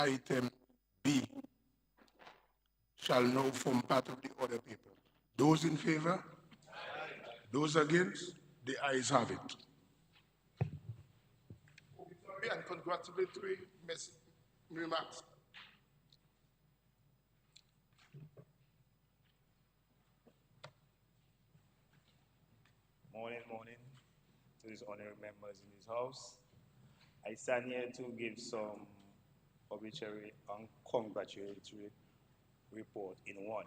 item B shall now form part of the order paper. Those in favor? Those against? The ayes have it. And congratulatory remarks. Morning to his honorary members in his house. I stand here to give some obituary and congratulatory report in one.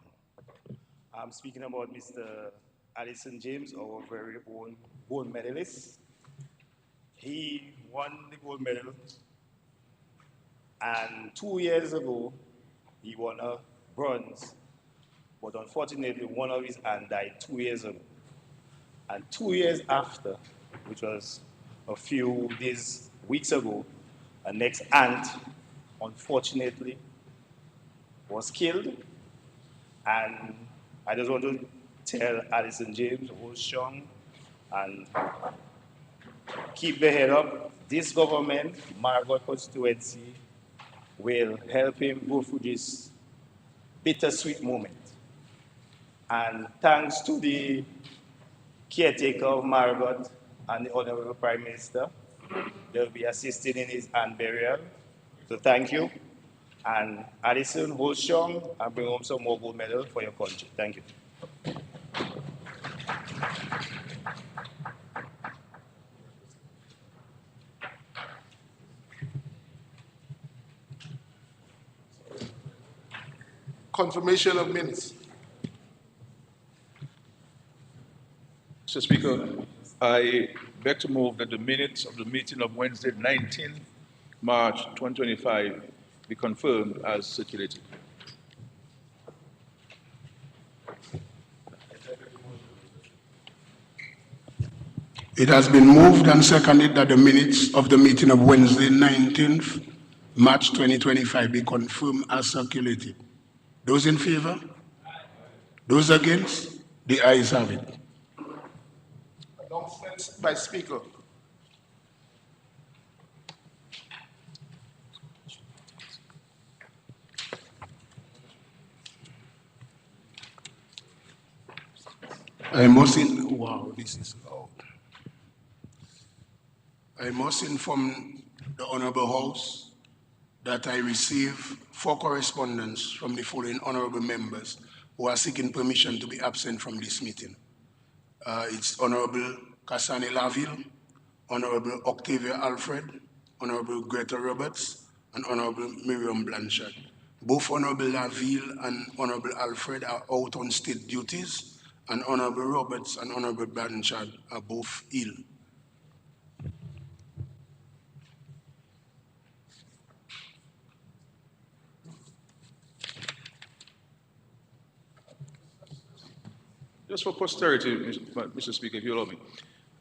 I'm speaking about Mr. Addison James, our very own gold medalist. He won the gold medal, and 2 years ago, he won a bronze, but unfortunately, one of his hands died 2 years ago. And 2 years after, which was a few days, weeks ago, a next aunt, unfortunately, was killed. And I just want to tell Addison James, hold strong and keep the head up. This government, Margot constituency, will help him go through this bittersweet moment. And thanks to the caretaker of Margot and the Honorable Prime Minister, they'll be assisting in his hand burial. So thank you. And Addison, hold strong and bring home some more gold medals for your country. Thank you. Confirmation of minutes. Mr. Speaker, I beg to move that the minutes of the meeting of Wednesday, 19 March 2025 be confirmed as circulated. It has been moved and seconded that the minutes of the meeting of Wednesday, 19th March 2025 be confirmed as circulated. Those in favor? Those against? The ayes have it. Announcements by Speaker. I must inform the Honorable House that I receive 4 correspondence from the following honorable members who are seeking permission to be absent from this meeting. It's Honorable Kasane Laville, Honorable Octavia Alfred, Honorable Greta Roberts, and Honorable Miriam Blanchard. Both Honorable Laville and Honorable Alfred are out on state duties, and Honorable Roberts and Honorable Blanchard are both ill. Just for posterity, Mr. Speaker, if you allow me.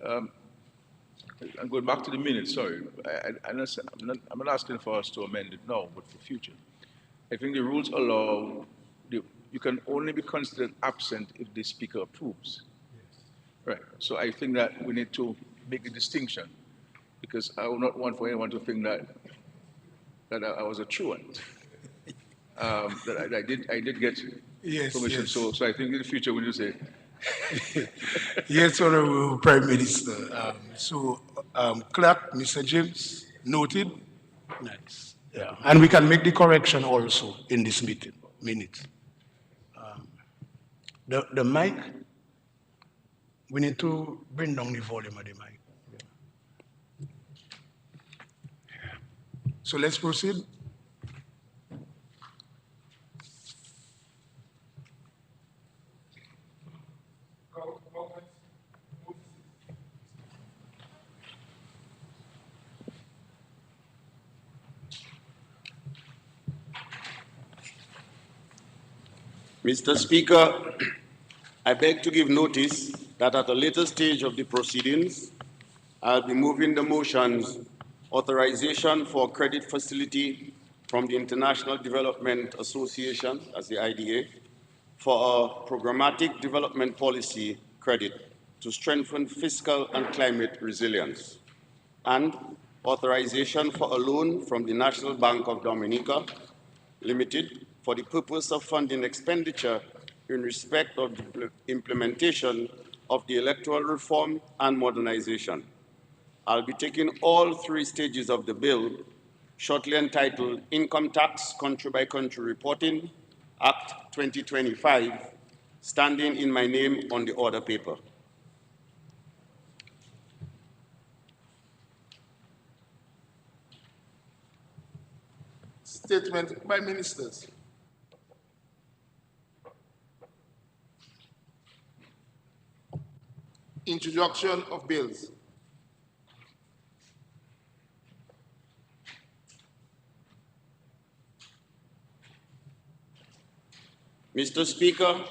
I'm going back to the minutes, sorry. I'm not asking for us to amend it now, but for future. I think the rules allow, you can only be considered absent if the speaker approves. Yes. Right, so I think that we need to make a distinction, because I would not want for anyone to think that I was a truant. That I did get permission, yes. So I think in the future when you say, yes, Honorable Prime Minister. Clerk, Mr. James, noted. Nice. Yeah, and we can make the correction also in this meeting minutes. The mic, we need to bring down the volume of the mic. Yeah. So let's proceed. Mr. Speaker, I beg to give notice that at a later stage of the proceedings, I'll be moving the motions authorization for credit facility from the International Development Association, as the IDA, for a programmatic development policy credit to strengthen fiscal and climate resilience, and authorization for a loan from the National Bank of Dominica Limited for the purpose of funding expenditure in respect of the implementation of the electoral reform and modernization. I'll be taking all three stages of the bill, shortly entitled Income Tax Country by Country Reporting Act 2025, standing in my name on the order paper. Statement by ministers. Introduction of bills. Mr. Speaker,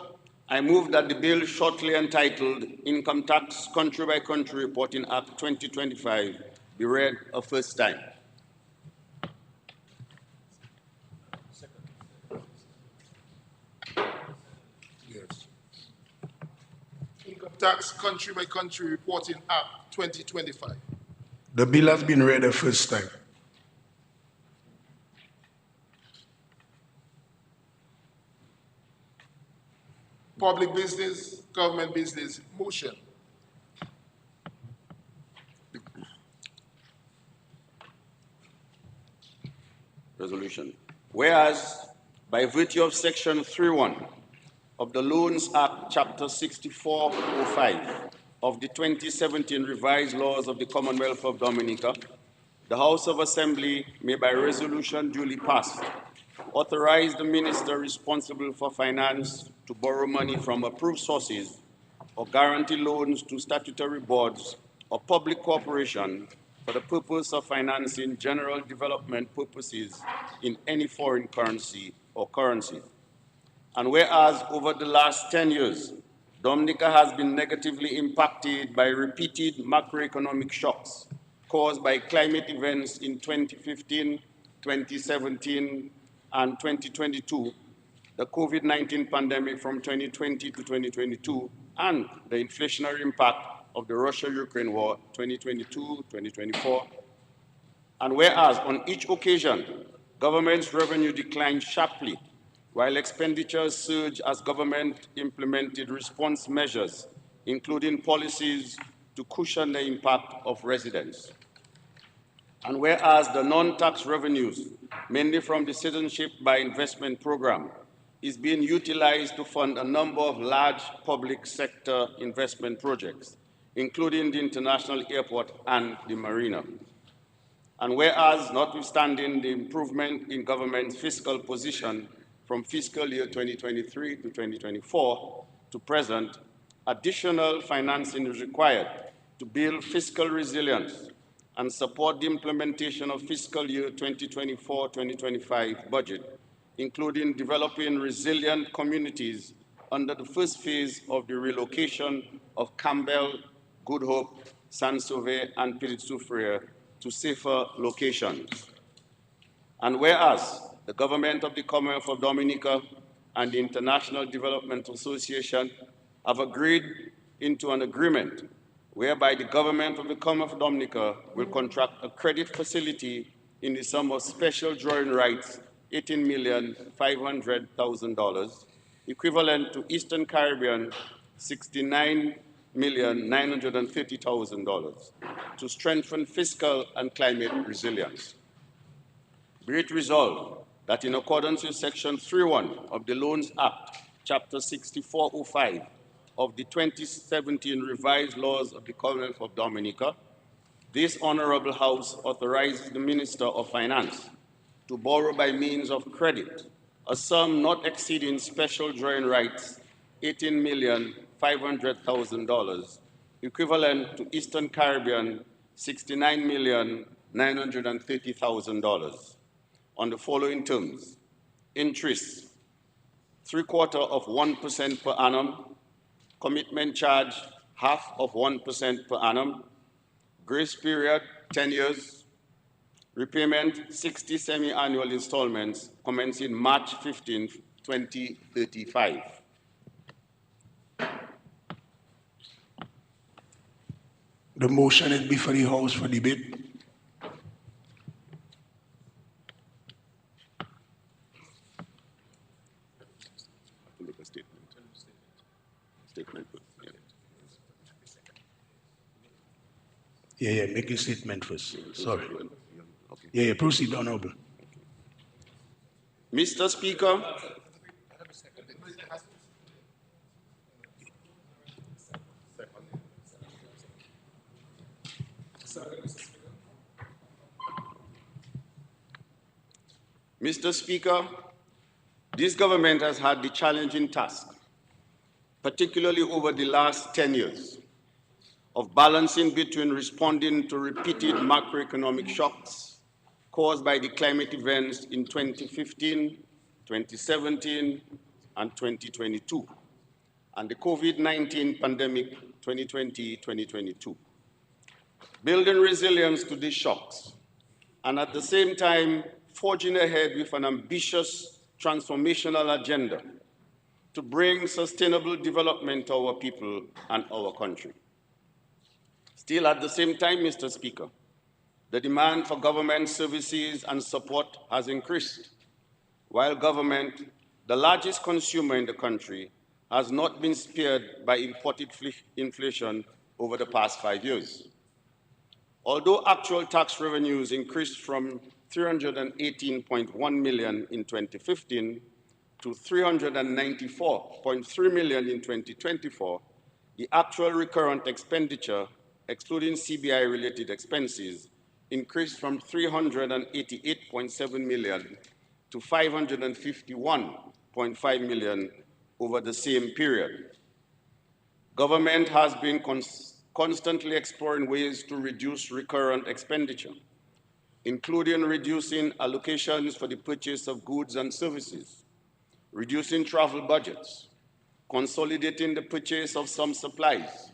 I move that the bill shortly entitled Income Tax Country by Country Reporting Act 2025 be read a first time. Yes. Income Tax Country by Country Reporting Act 2025. The bill has been read a first time. Public business, government business, motion. Resolution. Whereas, by virtue of Section 3.1 of the Loans Act, Chapter 6405 of the 2017 Revised Laws of the Commonwealth of Dominica, the House of Assembly may by resolution duly passed authorize the minister responsible for finance to borrow money from approved sources or guarantee loans to statutory boards or public corporation for the purpose of financing general development purposes in any foreign currency or currencies. And whereas over the last 10 years, Dominica has been negatively impacted by repeated macroeconomic shocks caused by climate events in 2015, 2017, and 2022, the COVID-19 pandemic from 2020 to 2022, and the inflationary impact of the Russia-Ukraine war 2022-2024. And whereas on each occasion, government's revenue declined sharply, while expenditures surged as government implemented response measures, including policies to cushion the impact of residents. And whereas the non-tax revenues, mainly from the Citizenship by Investment Program, is being utilized to fund a number of large public sector investment projects, including the International Airport and the Marina. And whereas, notwithstanding the improvement in government's fiscal position from fiscal year 2023 to 2024 to present, additional financing is required to build fiscal resilience and support the implementation of fiscal year 2024-2025 budget, including developing resilient communities under the first phase of the relocation of Campbell, Good Hope, Saint-Sauvé, and Petite-Soufrière to safer locations. And whereas the government of the Commonwealth of Dominica and the International Development Association have agreed into an agreement whereby the government of the Commonwealth of Dominica will contract a credit facility in the sum of special drawing rights, $18,500,000, equivalent to Eastern Caribbean $69,930,000, to strengthen fiscal and climate resilience. Be it resolved that in accordance with Section 3.1 of the Loans Act, Chapter 6405 of the 2017 Revised Laws of the Commonwealth of Dominica, this Honorable House authorizes the Minister of Finance to borrow by means of credit a sum not exceeding special drawing rights $18,500,000, equivalent to Eastern Caribbean $69,930,000, on the following terms: interest 0.75% per annum, commitment charge 0.5% per annum, grace period 10 years, repayment 60 semi-annual installments commencing March 15, 2035. The motion is before the House for debate. Yeah, make a statement first. Sorry. Yeah, proceed, Honorable. Mr. Speaker, Mr. Speaker, this government has had the challenging task, particularly over the last 10 years, of balancing between responding to repeated macroeconomic shocks caused by the climate events in 2015, 2017, and 2022, and the COVID-19 pandemic 2020-2022. Building resilience to these shocks, and at the same time, forging ahead with an ambitious transformational agenda to bring sustainable development to our people and our country. Still, at the same time, Mr. Speaker, the demand for government services and support has increased, while government, the largest consumer in the country, has not been spared by imported inflation over the past 5 years. Although actual tax revenues increased from 318.1 million in 2015 to 394.3 million in 2024, the actual recurrent expenditure, excluding CBI-related expenses, increased from 388.7 million to 551.5 million over the same period. Government has been constantly exploring ways to reduce recurrent expenditure, including reducing allocations for the purchase of goods and services, reducing travel budgets, consolidating the purchase of some supplies,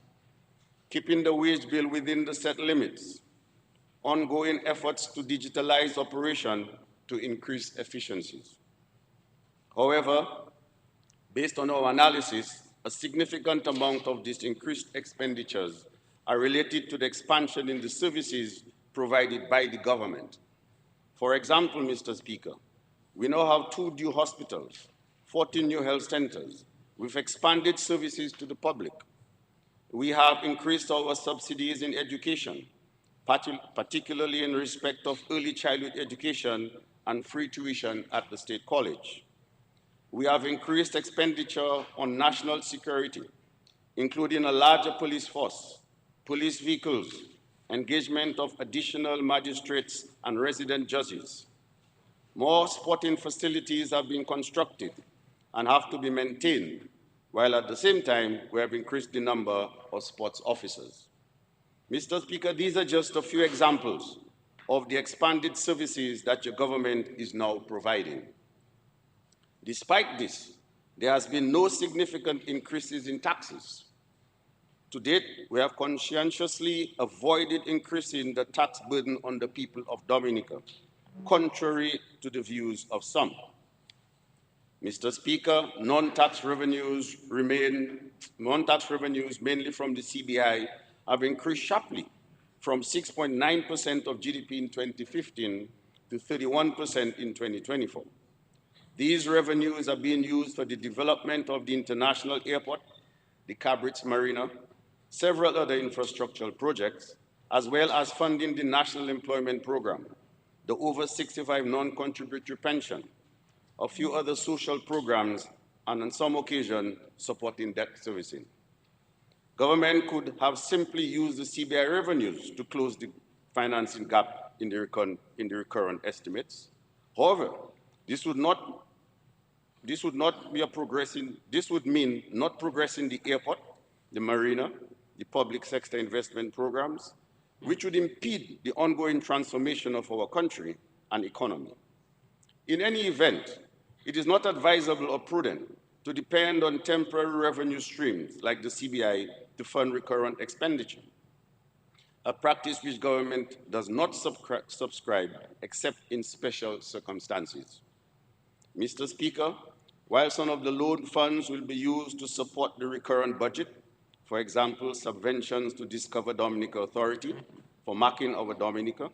keeping the wage bill within the set limits, ongoing efforts to digitalize operation to increase efficiencies. However, based on our analysis, a significant amount of these increased expenditures are related to the expansion in the services provided by the government. For example, Mr. Speaker, we now have 2 new hospitals, 14 new health centers. We've expanded services to the public. We have increased our subsidies in education, particularly in respect of early childhood education and free tuition at the State College. We have increased expenditure on national security, including a larger police force, police vehicles, engagement of additional magistrates and resident judges. More sporting facilities have been constructed and have to be maintained, while at the same time, we have increased the number of sports officers. Mr. Speaker, these are just a few examples of the expanded services that your government is now providing. Despite this, there has been no significant increases in taxes. To date, we have conscientiously avoided increasing the tax burden on the people of Dominica, contrary to the views of some. Mr. Speaker, non-tax revenues, mainly from the CBI, have increased sharply from 6.9% of GDP in 2015 to 31% in 2024. These revenues are being used for the development of the international airport, the Cabritz Marina, several other infrastructural projects, as well as funding the National Employment Program, the over 65 non-contributory pension, a few other social programs, and on some occasion, supporting debt servicing. Government could have simply used the CBI revenues to close the financing gap in the recurrent estimates. However, this would mean not progressing the airport, the marina, the public sector investment programs, which would impede the ongoing transformation of our country and economy. In any event, it is not advisable or prudent to depend on temporary revenue streams like the CBI to fund recurrent expenditure, a practice which government does not subscribe except in special circumstances. Mr. Speaker, while some of the loan funds will be used to support the recurrent budget, for example, subventions to Discover Dominica Authority for marketing our Dominica,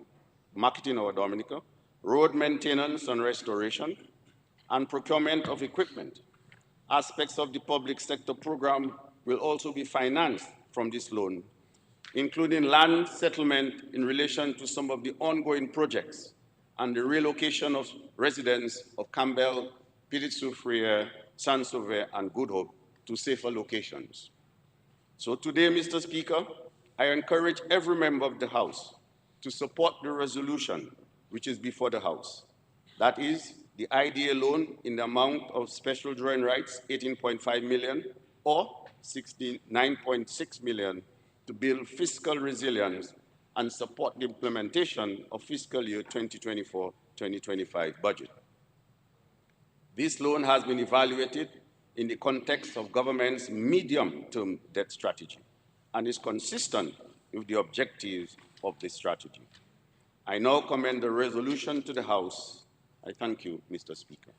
road maintenance and restoration, and procurement of equipment, aspects of the public sector program will also be financed from this loan, including land settlement in relation to some of the ongoing projects and the relocation of residents of Campbell, Pilit-Soufriere, Saint-Sauveur, and Good Hope to safer locations. So today, Mr. Speaker, I encourage every member of the House to support the resolution which is before the House. That is the IDA loan in the amount of special drawing rights, 18.5 million, or 69.6 million to build fiscal resilience and support the implementation of fiscal year 2024-2025 budget. This loan has been evaluated in the context of government's medium-term debt strategy and is consistent with the objectives of this strategy. I now commend the resolution to the House. I thank you, Mr. Speaker.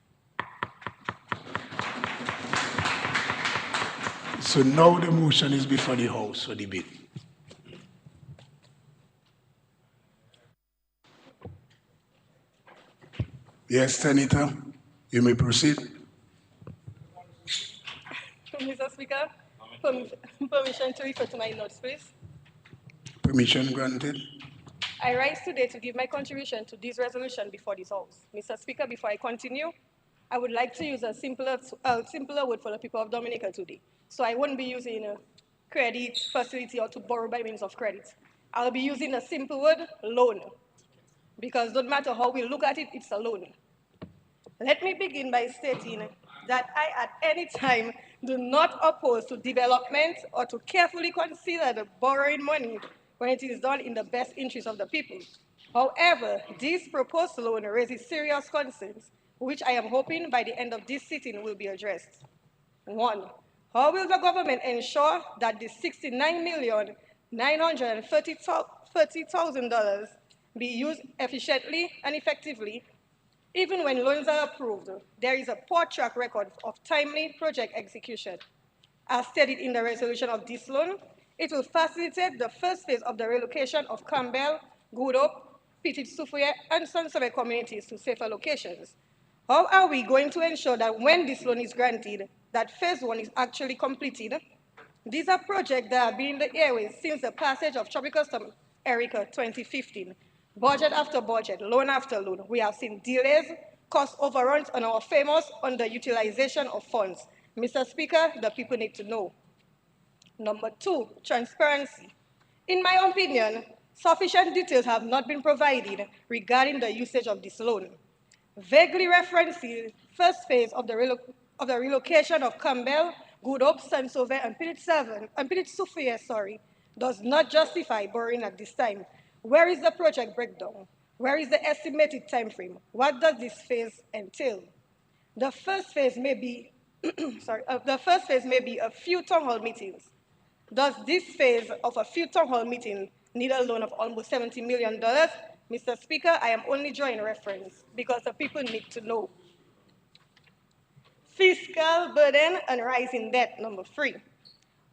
So now the motion is before the House for debate. Yes, Senator, you may proceed. Mr. Speaker, permission to refer to my notes, please. Permission granted. I rise today to give my contribution to this resolution before this House. Mr. Speaker, before I continue, I would like to use a simpler word for the people of Dominica today. So I won't be using a credit facility or to borrow by means of credit. I'll be using a simple word, loan, because no matter how we look at it, it's a loan. Let me begin by stating that I at any time do not oppose to development or to carefully consider the borrowing money when it is done in the best interest of the people. However, this proposed loan raises serious concerns, which I am hoping by the end of this sitting will be addressed. 1. How will the government ensure that the $69,930,000 be used efficiently and effectively? Even when loans are approved, there is a poor track record of timely project execution. As stated in the resolution of this loan, it will facilitate the first phase of the relocation of Campbell, Good Hope, Pilit-Soufriere, and Saint-Sauveur communities to safer locations. How are we going to ensure that when this loan is granted, that phase 1 is actually completed? These are projects that have been in the airways since the passage of Tropical Storm Erica 2015. Budget after budget, loan after loan, we have seen delays, cost overruns, and our famous underutilization of funds. Mr. Speaker, the people need to know. Number 2, transparency. In my opinion, sufficient details have not been provided regarding the usage of this loan. Vaguely referencing first phase of the relocation of Campbell, Good Hope, Saint-Sauveur, and Pilit-Soufriere, does not justify borrowing at this time. Where is the project breakdown? Where is the estimated time frame? What does this phase entail? The first phase may be, a few town hall meetings. Does this phase of a few town hall meetings need a loan of almost $70 million? Mr. Speaker, I am only drawing reference because the people need to know. Fiscal burden and rising debt, number 3.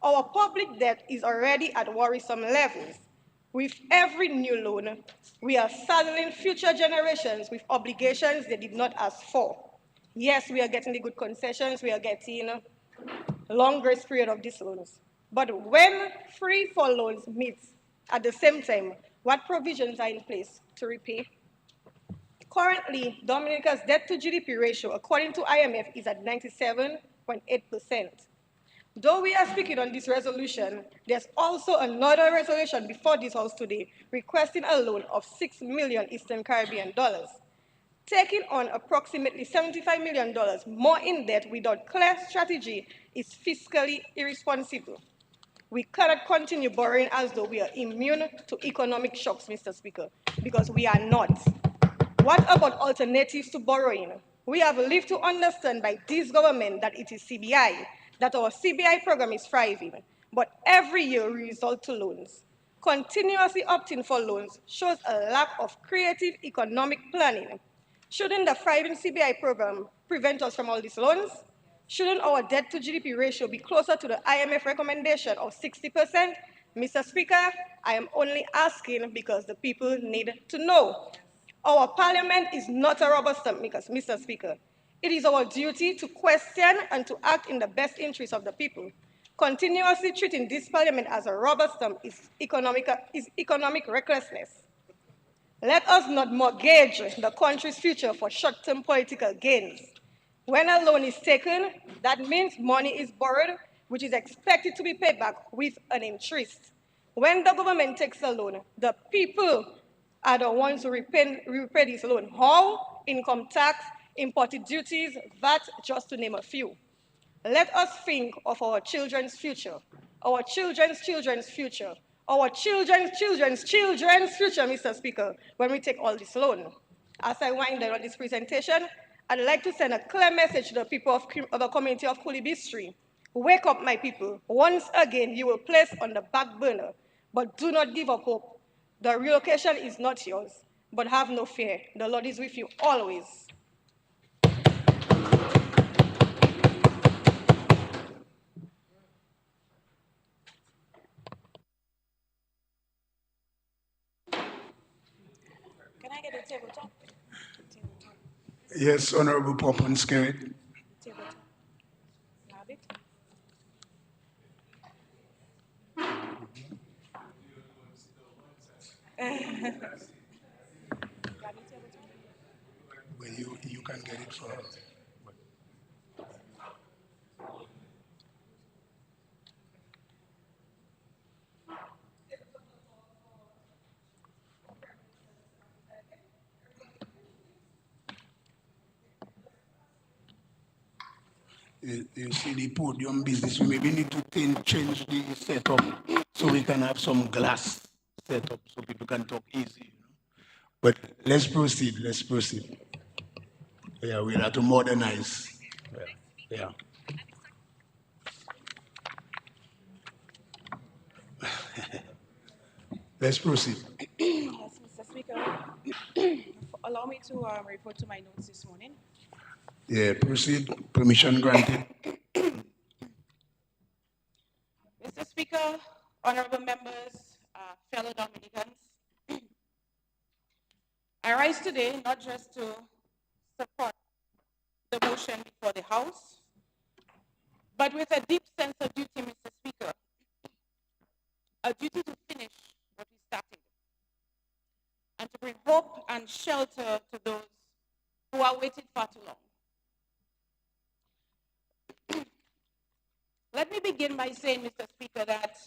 Our public debt is already at worrisome levels. With every new loan, we are saddling future generations with obligations they did not ask for. Yes, we are getting the good concessions, we are getting a long grace period of these loans. But when free for loans meet at the same time, what provisions are in place to repay? Currently, Dominica's debt to GDP ratio, according to IMF, is at 97.8%. Though we are speaking on this resolution, there's also another resolution before this House today requesting a loan of $6 million Eastern Caribbean dollars. Taking on approximately $75 million more in debt without clear strategy is fiscally irresponsible. We cannot continue borrowing as though we are immune to economic shocks, Mr. Speaker, because we are not. What about alternatives to borrowing? We have lived to understand by this government that it is CBI, that our CBI program is thriving, but every year we resort to loans. Continuously opting for loans shows a lack of creative economic planning. Shouldn't the thriving CBI program prevent us from all these loans? Shouldn't our debt to GDP ratio be closer to the IMF recommendation of 60%? Mr. Speaker, I am only asking because the people need to know. Our parliament is not a rubber stamp, Mr. Speaker. It is our duty to question and to act in the best interest of the people. Continuously treating this parliament as a rubber stamp is economic recklessness. Let us not mortgage the country's future for short-term political gains. When a loan is taken, that means money is borrowed, which is expected to be paid back with an interest. When the government takes a loan, the people are the ones who repay this loan. How? Income tax, imported duties, VAT, just to name a few. Let us think of our children's future, our children's children's future, our children's children's children's future, Mr. Speaker, when we take all this loan. As I wind down this presentation, I'd like to send a clear message to the people of the community of Kulibistri. Wake up, my people. Once again, you were placed on the back burner, but do not give up hope. The relocation is not yours, but have no fear. The Lord is with you always. Can I get a tabletop? Yes, Honorable Popon Skerrit. Tabletop. You have it? Well, you can get it for her. You see the podium business, we maybe need to change the setup so we can have some glass setup so people can talk easy. But let's proceed, let's proceed. Yeah, we'll have to modernize. Yeah. Let's proceed. Yes, Mr. Speaker. Allow me to report to my notes this morning. Yeah, proceed. Permission granted. Mr. Speaker, honorable members, fellow Dominicans, I rise today not just to support the motion before the House, but with a deep sense of duty, Mr. Speaker, a duty to finish what we started and to bring hope and shelter to those who are waiting far too long. Let me begin by saying, Mr. Speaker, that,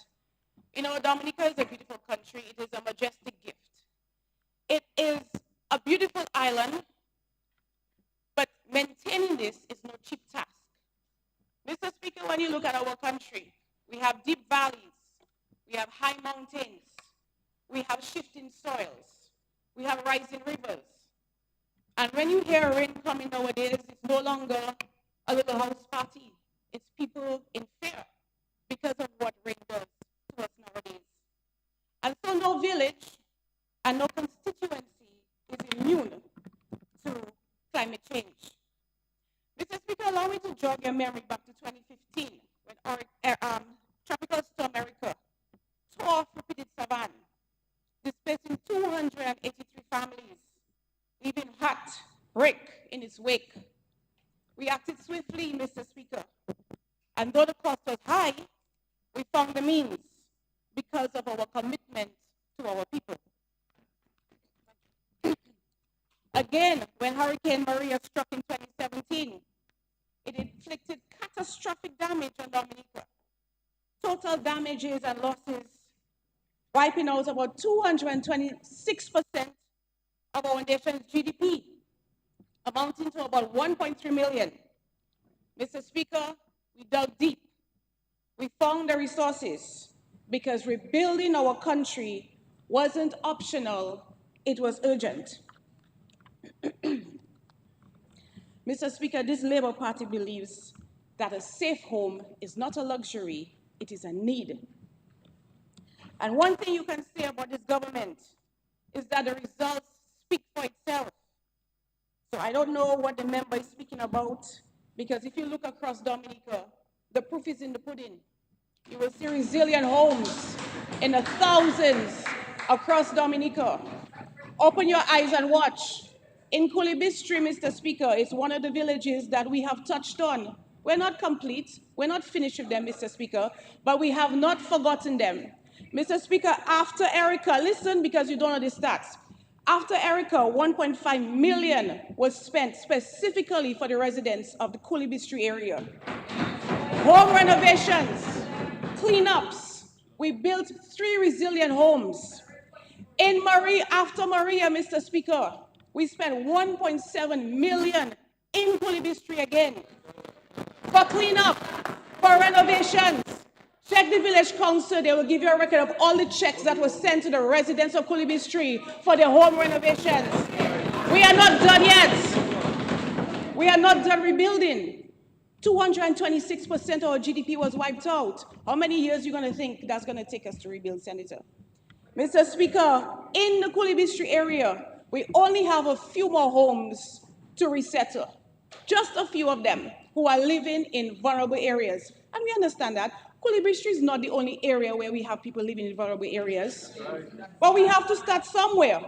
Dominica is a beautiful country. It is a majestic gift. It is a beautiful island, but maintaining this is no cheap task. Mr. Speaker, when you look at our country, we have deep valleys, we have high mountains, we have shifting soils, we have rising rivers. And when you hear rain coming nowadays, it's no longer a little house party. It's people in fear because of what rain does to us nowadays. And so no village and no constituency is immune to climate change. Mr. Speaker, allow me to jog your memory back to 2015 when Tropical Storm Erica tore off repeated savanna, displacing 283 families, leaving heartbreak in its wake. We acted swiftly, Mr. Speaker, and though the cost was high, we found the means because of our commitment to our people. Again, when Hurricane Maria struck in 2017, it inflicted catastrophic damage on Dominica. Total damages and losses, wiping out about 226% of our nation's GDP, amounting to about 1.3 million. Mr. Speaker, we dug deep. We found the resources because rebuilding our country wasn't optional, it was urgent. Mr. Speaker, this Labour Party believes that a safe home is not a luxury, it is a need. And one thing you can say about this government is that the results speak for itself. So I don't know what the member is speaking about, because if you look across Dominica, the proof is in the pudding. You will see resilient homes in the thousands across Dominica. Open your eyes and watch. In Kulibistri, Mr. Speaker, is one of the villages that we have touched on We're not complete. We're not finished with them, Mr. Speaker, but we have not forgotten them. Mr. Speaker, after Erica, listen because you don't know the stats. After Erica, 1.5 million was spent specifically for the residents of the Cooley area. Home renovations, cleanups. We built 3 resilient homes. In Maria, after Maria, Mr. Speaker, we spent 1.7 million in Cooley again for cleanup, for renovations. Check the village council, they will give you a record of all the checks that were sent to the residents of Cooley for their home renovations. We are not done yet. We are not done rebuilding. 226% of our GDP was wiped out. How many years are you going to think that's going to take us to rebuild, Senator? Mr. Speaker, in the Cooley area, we only have a few more homes to resettle. Just a few of them who are living in vulnerable areas. And we understand that. Cooley is not the only area where we have people living in vulnerable areas. But we have to start somewhere.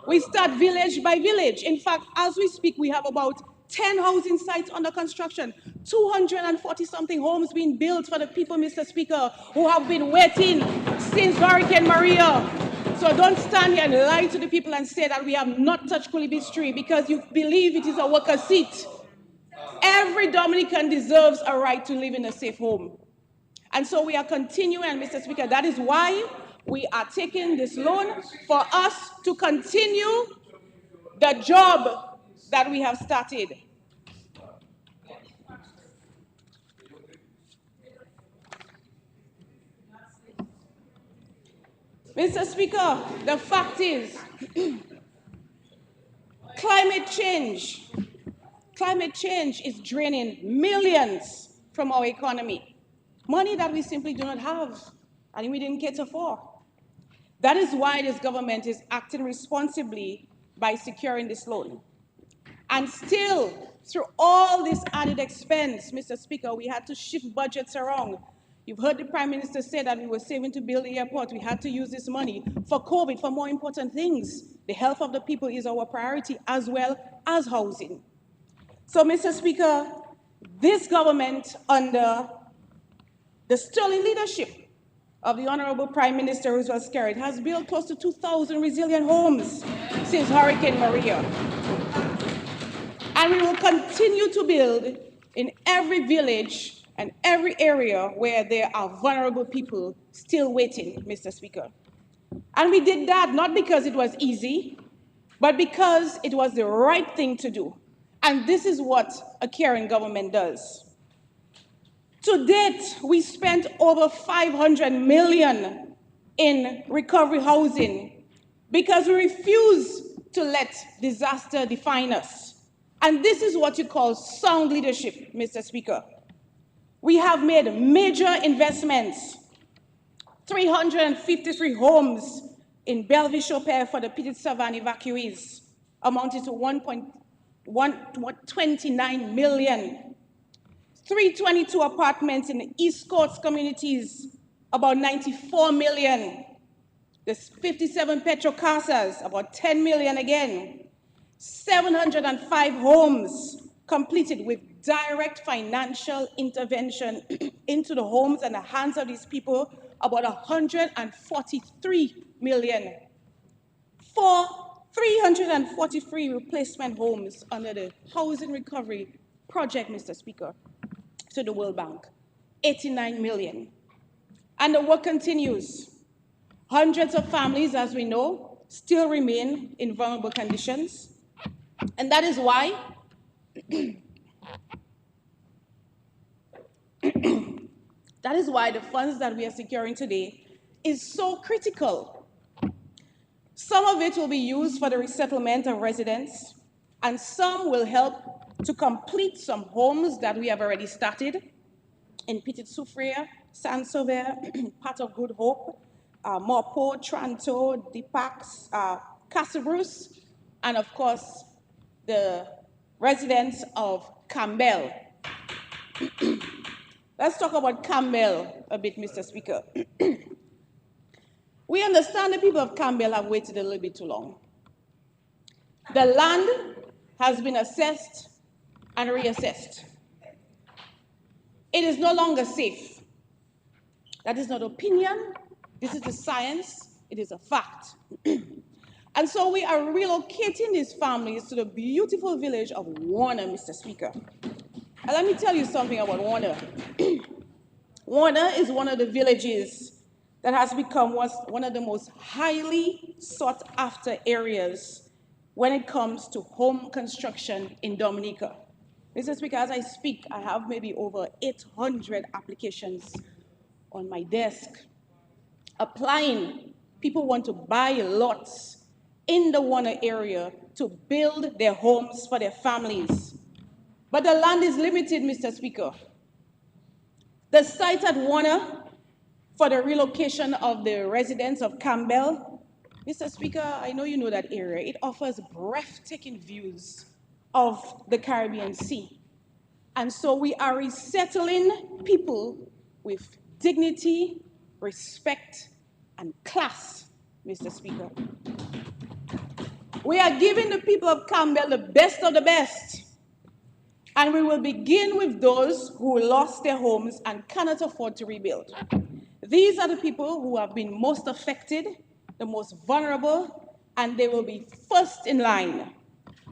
We start village by village. In fact, as we speak, we have about 10 housing sites under construction, 240-something homes being built for the people, Mr. Speaker, who have been waiting since Hurricane Maria. So don't stand here and lie to the people and say that we have not touched Cooley because you believe it is a worker seat. Every Dominican deserves a right to live in a safe home. And so we are continuing, and Mr. Speaker, that is why we are taking this loan for us to continue the job that we have started. Mr. Speaker, the fact is, climate change is draining millions from our economy. Money that we simply do not have and we didn't cater for. That is why this government is acting responsibly by securing this loan. And still, through all this added expense, Mr. Speaker, we had to shift budgets around. You've heard the Prime Minister say that we were saving to build the airport. We had to use this money for COVID, for more important things. The health of the people is our priority as well as housing. So, Mr. Speaker, this government, under the sterling leadership of the Honorable Prime Minister Roosevelt Skerrit, has built close to 2,000 resilient homes since Hurricane Maria. And we will continue to build in every village and every area where there are vulnerable people still waiting, Mr. Speaker. And we did that not because it was easy, but because it was the right thing to do. And this is what a caring government does. To date, we spent over $500 million in recovery housing because we refuse to let disaster define us. And this is what you call sound leadership, Mr. Speaker. We have made major investments, 353 homes in Bellevue-Chopin for the Petit Savan evacuees, amounting to $129 million. 322 apartments in the East Coast communities, about 94 million. There's 57 Petro Casas, about 10 million again. 705 homes completed with direct financial intervention into the homes and the hands of these people, about 143 million. For 343 replacement homes under the Housing Recovery Project, Mr. Speaker, to the World Bank, 89 million. And the work continues. Hundreds of families, as we know, still remain in vulnerable conditions. And that is why the funds that we are securing today is so critical. Some of it will be used for the resettlement of residents, and some will help to complete some homes that we have already started in Petit Soufrière, Saint-Sauveur, part of Good Hope, Morpeau, Tranto, Dipax, Casabruce, and of course, the residents of Campbell. Let's talk about Campbell a bit, Mr. Speaker. We understand the people of Campbell have waited a little bit too long. The land has been assessed and reassessed. It is no longer safe. That is not opinion. This is the science. It is a fact. And so we are relocating these families to the beautiful village of Warner, Mr. Speaker. And let me tell you something about Warner. Warner is one of the villages that has become one of the most highly sought after areas when it comes to home construction in Dominica. Mr. Speaker, as I speak, I have maybe over 800 applications on my desk applying. People want to buy lots in the Warner area to build their homes for their families. But the land is limited, Mr. Speaker. The site at Warner for the relocation of the residents of Campbell, Mr. Speaker, I know you know that area. It offers breathtaking views of the Caribbean Sea. And so we are resettling people with dignity, respect, and class, Mr. Speaker. We are giving the people of Campbell the best of the best. And we will begin with those who lost their homes and cannot afford to rebuild. These are the people who have been most affected, the most vulnerable, and they will be first in line,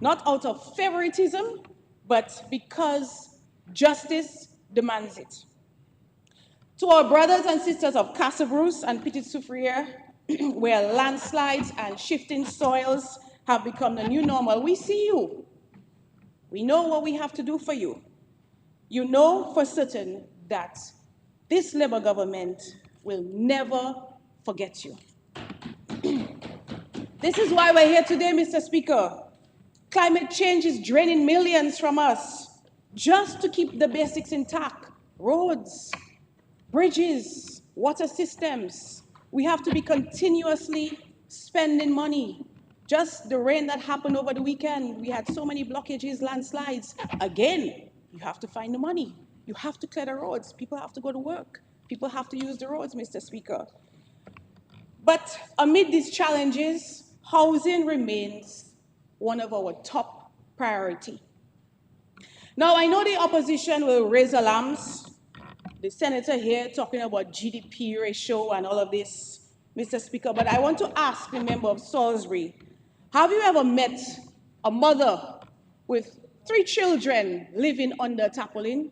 not out of favoritism, but because justice demands it. To our brothers and sisters of Casa Bruce and Petit Soufriere, where landslides and shifting soils have become the new normal, we see you. We know what we have to do for you. You know for certain that this Labour government will never forget you. This is why we're here today, Mr. Speaker. Climate change is draining millions from us just to keep the basics intact. Roads, bridges, water systems. We have to be continuously spending money. Just the rain that happened over the weekend, we had so many blockages, landslides. Again, you have to find the money. You have to clear the roads. People have to go to work. People have to use the roads, Mr. Speaker. But amid these challenges, housing remains one of our top priority. Now, I know the opposition will raise alarms. The senator here talking about GDP ratio and all of this, Mr. Speaker, but I want to ask the member of Salisbury, have you ever met a mother with 3 children living under tarpaulin?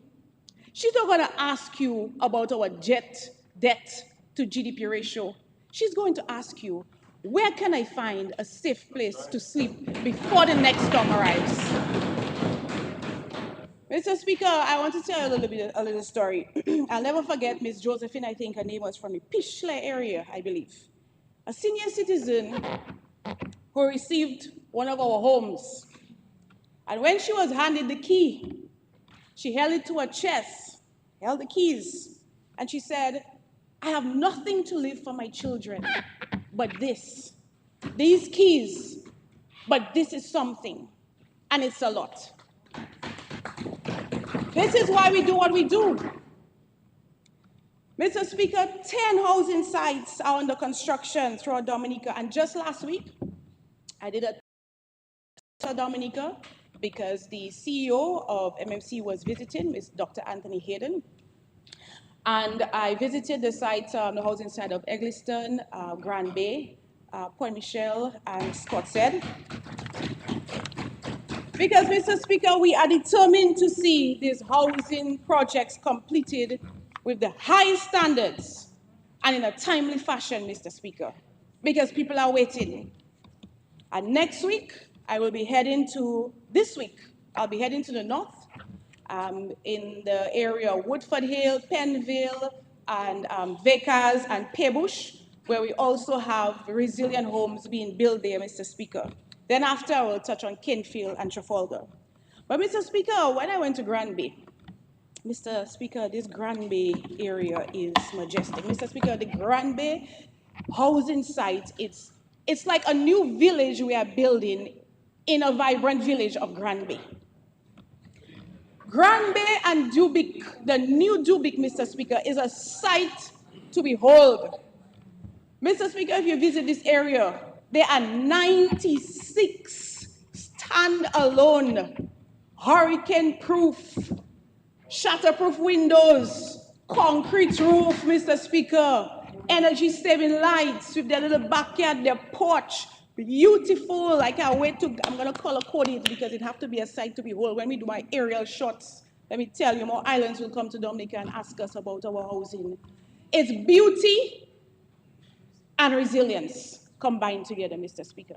She's not going to ask you about our debt to GDP ratio. She's going to ask you, where can I find a safe place to sleep before the next storm arrives? Mr. Speaker, I want to tell you a little story. I'll never forget Miss Josephine, I think her name was from the Pishley area, I believe. A senior citizen who received one of our homes. And when she was handed the key, she held it to her chest, held the keys, and she said, I have nothing to leave for my children but these keys, but this is something, and it's a lot. This is why we do what we do. Mr. Speaker, 10 housing sites are under construction throughout Dominica, and just last week, I did a Dominica because the CEO of MMC was visiting, Ms. Dr. Anthony Hayden. And I visited the site, the housing site of Eggleston, Grand Bay, Point Michel, and Scott said. Because, Mr. Speaker, we are determined to see these housing projects completed with the highest standards and in a timely fashion, Mr. Speaker, because people are waiting. And next week, I'll be heading to the north, in the area of Woodford Hill, Penville, and Vickers and Pebush, where we also have resilient homes being built there, Mr. Speaker. Then after, I will touch on Kinfield and Trafalgar. But Mr. Speaker, when I went to Grand Bay, Mr. Speaker, this Grand Bay area is majestic. Mr. Speaker, the Grand Bay housing site, it's like a new village we are building in a vibrant village of Grand Bay. Grand Bay and Dubic, the new Dubic, Mr. Speaker, is a sight to behold. Mr. Speaker, if you visit this area, there are 96 stand-alone, hurricane-proof Shatterproof windows, concrete roof, Mr. Speaker, energy saving lights with their little backyard, their porch, beautiful. I can't wait to, I'm gonna color code it because it have to be a sight to behold. When we do my aerial shots, let me tell you, more islands will come to Dominica and ask us about our housing. It's beauty and resilience combined together, Mr. Speaker.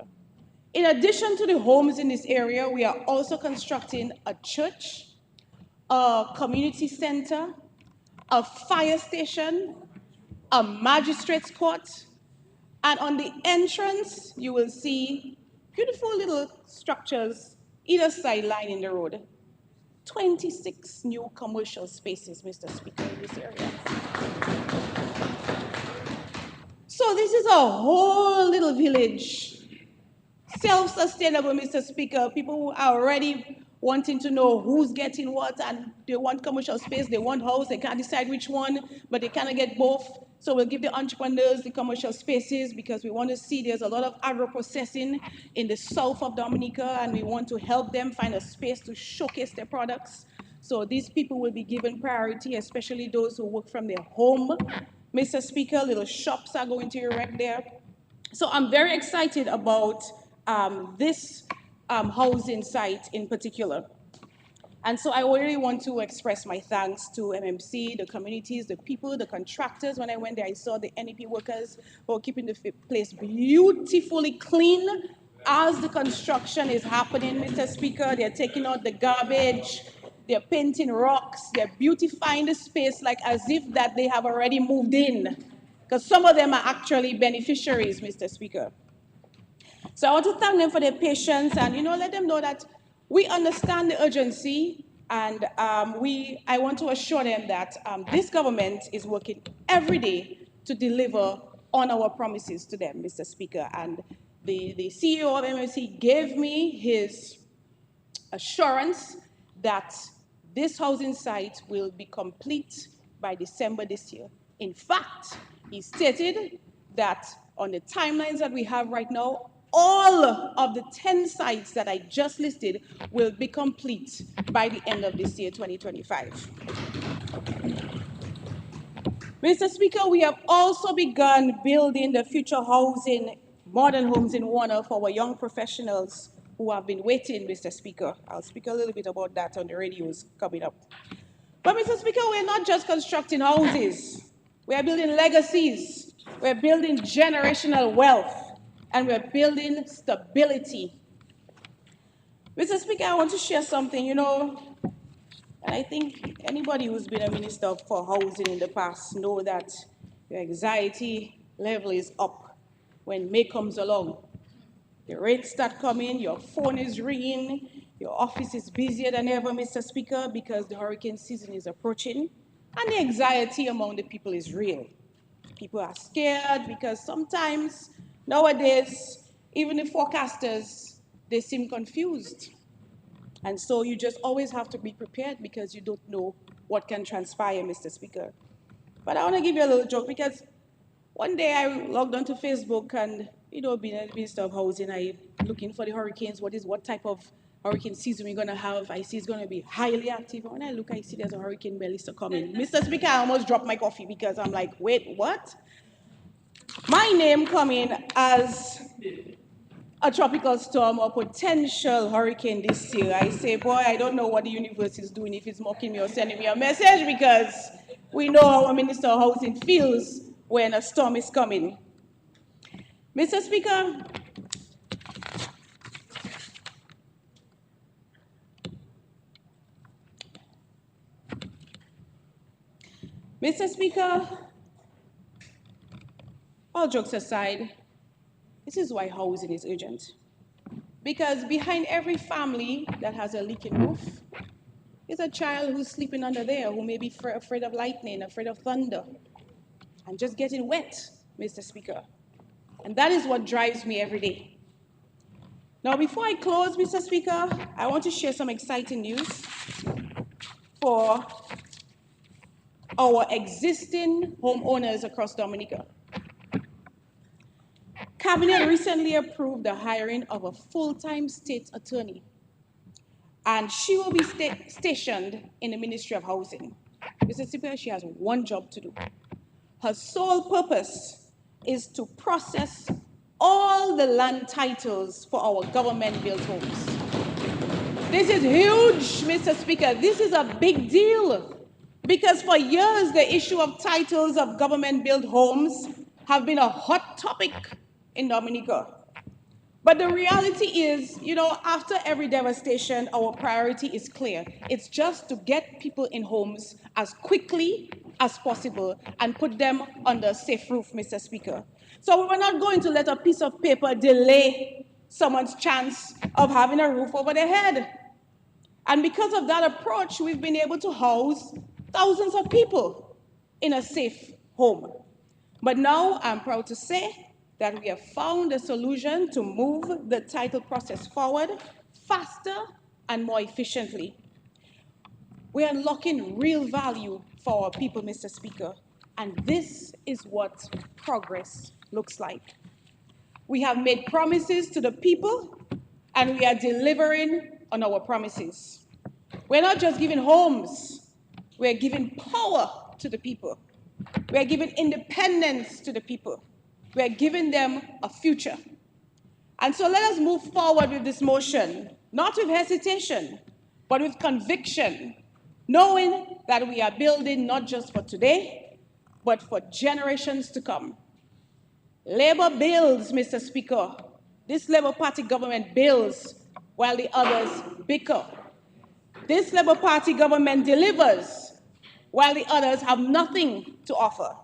In addition to the homes in this area, we are also constructing a church, a community center, a fire station, a magistrate's court, and on the entrance, you will see beautiful little structures either side lining the road. 26 new commercial spaces, Mr. Speaker, in this area. So this is a whole little village, self-sustainable, Mr. Speaker. People who are already wanting to know who's getting what, and they want commercial space, they want house, they can't decide which one, but they cannot get both. So we'll give the entrepreneurs the commercial spaces because we want to see there's a lot of agro-processing in the south of Dominica, and we want to help them find a space to showcase their products. So these people will be given priority, especially those who work from their home. Mr. Speaker, little shops are going to erect there. So I'm very excited about this housing site in particular. And so I really want to express my thanks to MMC, the communities, the people, the contractors. When I went there, I saw the NEP workers who are keeping the place beautifully clean as the construction is happening, Mr. Speaker. They're taking out the garbage, they're painting rocks, they're beautifying the space like as if that they have already moved in. Because some of them are actually beneficiaries, Mr. Speaker. So I want to thank them for their patience and, let them know that we understand the urgency, and I want to assure them that this government is working every day to deliver on our promises to them, Mr. Speaker. And the CEO of MMC gave me his assurance that this housing site will be complete by December this year. In fact, he stated that on the timelines that we have right now, all of the 10 sites that I just listed will be complete by the end of this year, 2025. Mr. Speaker, we have also begun building the future housing, modern homes in Warner for our young professionals who have been waiting, Mr. Speaker. I'll speak a little bit about that on the radios coming up. But Mr. Speaker, we're not just constructing houses. We are building legacies. We're building generational wealth. And we're building stability. Mr. Speaker, I want to share something, and I think anybody who's been a minister for housing in the past know that your anxiety level is up when May comes along. The rains start coming, your phone is ringing, your office is busier than ever, Mr. Speaker, because the hurricane season is approaching, and the anxiety among the people is real. People are scared because sometimes, nowadays, even the forecasters, they seem confused. And so you just always have to be prepared because you don't know what can transpire, Mr. Speaker. But I want to give you a little joke because one day I logged onto Facebook and, being a minister of housing, I'm looking for the hurricanes. What type of hurricane season we're going to have? I see it's going to be highly active. And when I look, I see there's a hurricane Melissa coming. Mr. Speaker, I almost dropped my coffee because I'm like, wait, what? My name coming as a tropical storm or potential hurricane this year. I say, boy, I don't know what the universe is doing, if it's mocking me or sending me a message, because we know how a Minister of Housing feels when a storm is coming. Mr. Speaker, all jokes aside, this is why housing is urgent. Because behind every family that has a leaking roof is a child who's sleeping under there, who may be afraid of lightning, afraid of thunder, and just getting wet, Mr. Speaker. And that is what drives me every day. Now, before I close, Mr. Speaker, I want to share some exciting news for our existing homeowners across Dominica. Cabinet recently approved the hiring of a full-time state attorney. and she will be stationed in the Ministry of Housing. Mr. Speaker, she has one job to do. Her sole purpose is to process all the land titles for our government-built homes. This is huge, Mr. Speaker. This is a big deal because for years the issue of titles of government-built homes have been a hot topic in Dominica. But the reality is, after every devastation, our priority is clear. It's just to get people in homes as quickly as possible and put them under a safe roof, Mr. Speaker. So we're not going to let a piece of paper delay someone's chance of having a roof over their head. And because of that approach, we've been able to house thousands of people in a safe home. But now I'm proud to say that we have found a solution to move the title process forward faster and more efficiently. We're unlocking real value for our people, Mr. Speaker, and this is what progress looks like. We have made promises to the people, and we are delivering on our promises. We're not just giving homes, we're giving power to the people. We're giving independence to the people. We're giving them a future. And so let us move forward with this motion, not with hesitation, but with conviction, knowing that we are building not just for today, but for generations to come. Labour builds, Mr. Speaker. This Labour Party government builds while the others bicker. This Labour Party government delivers while the others have nothing to offer.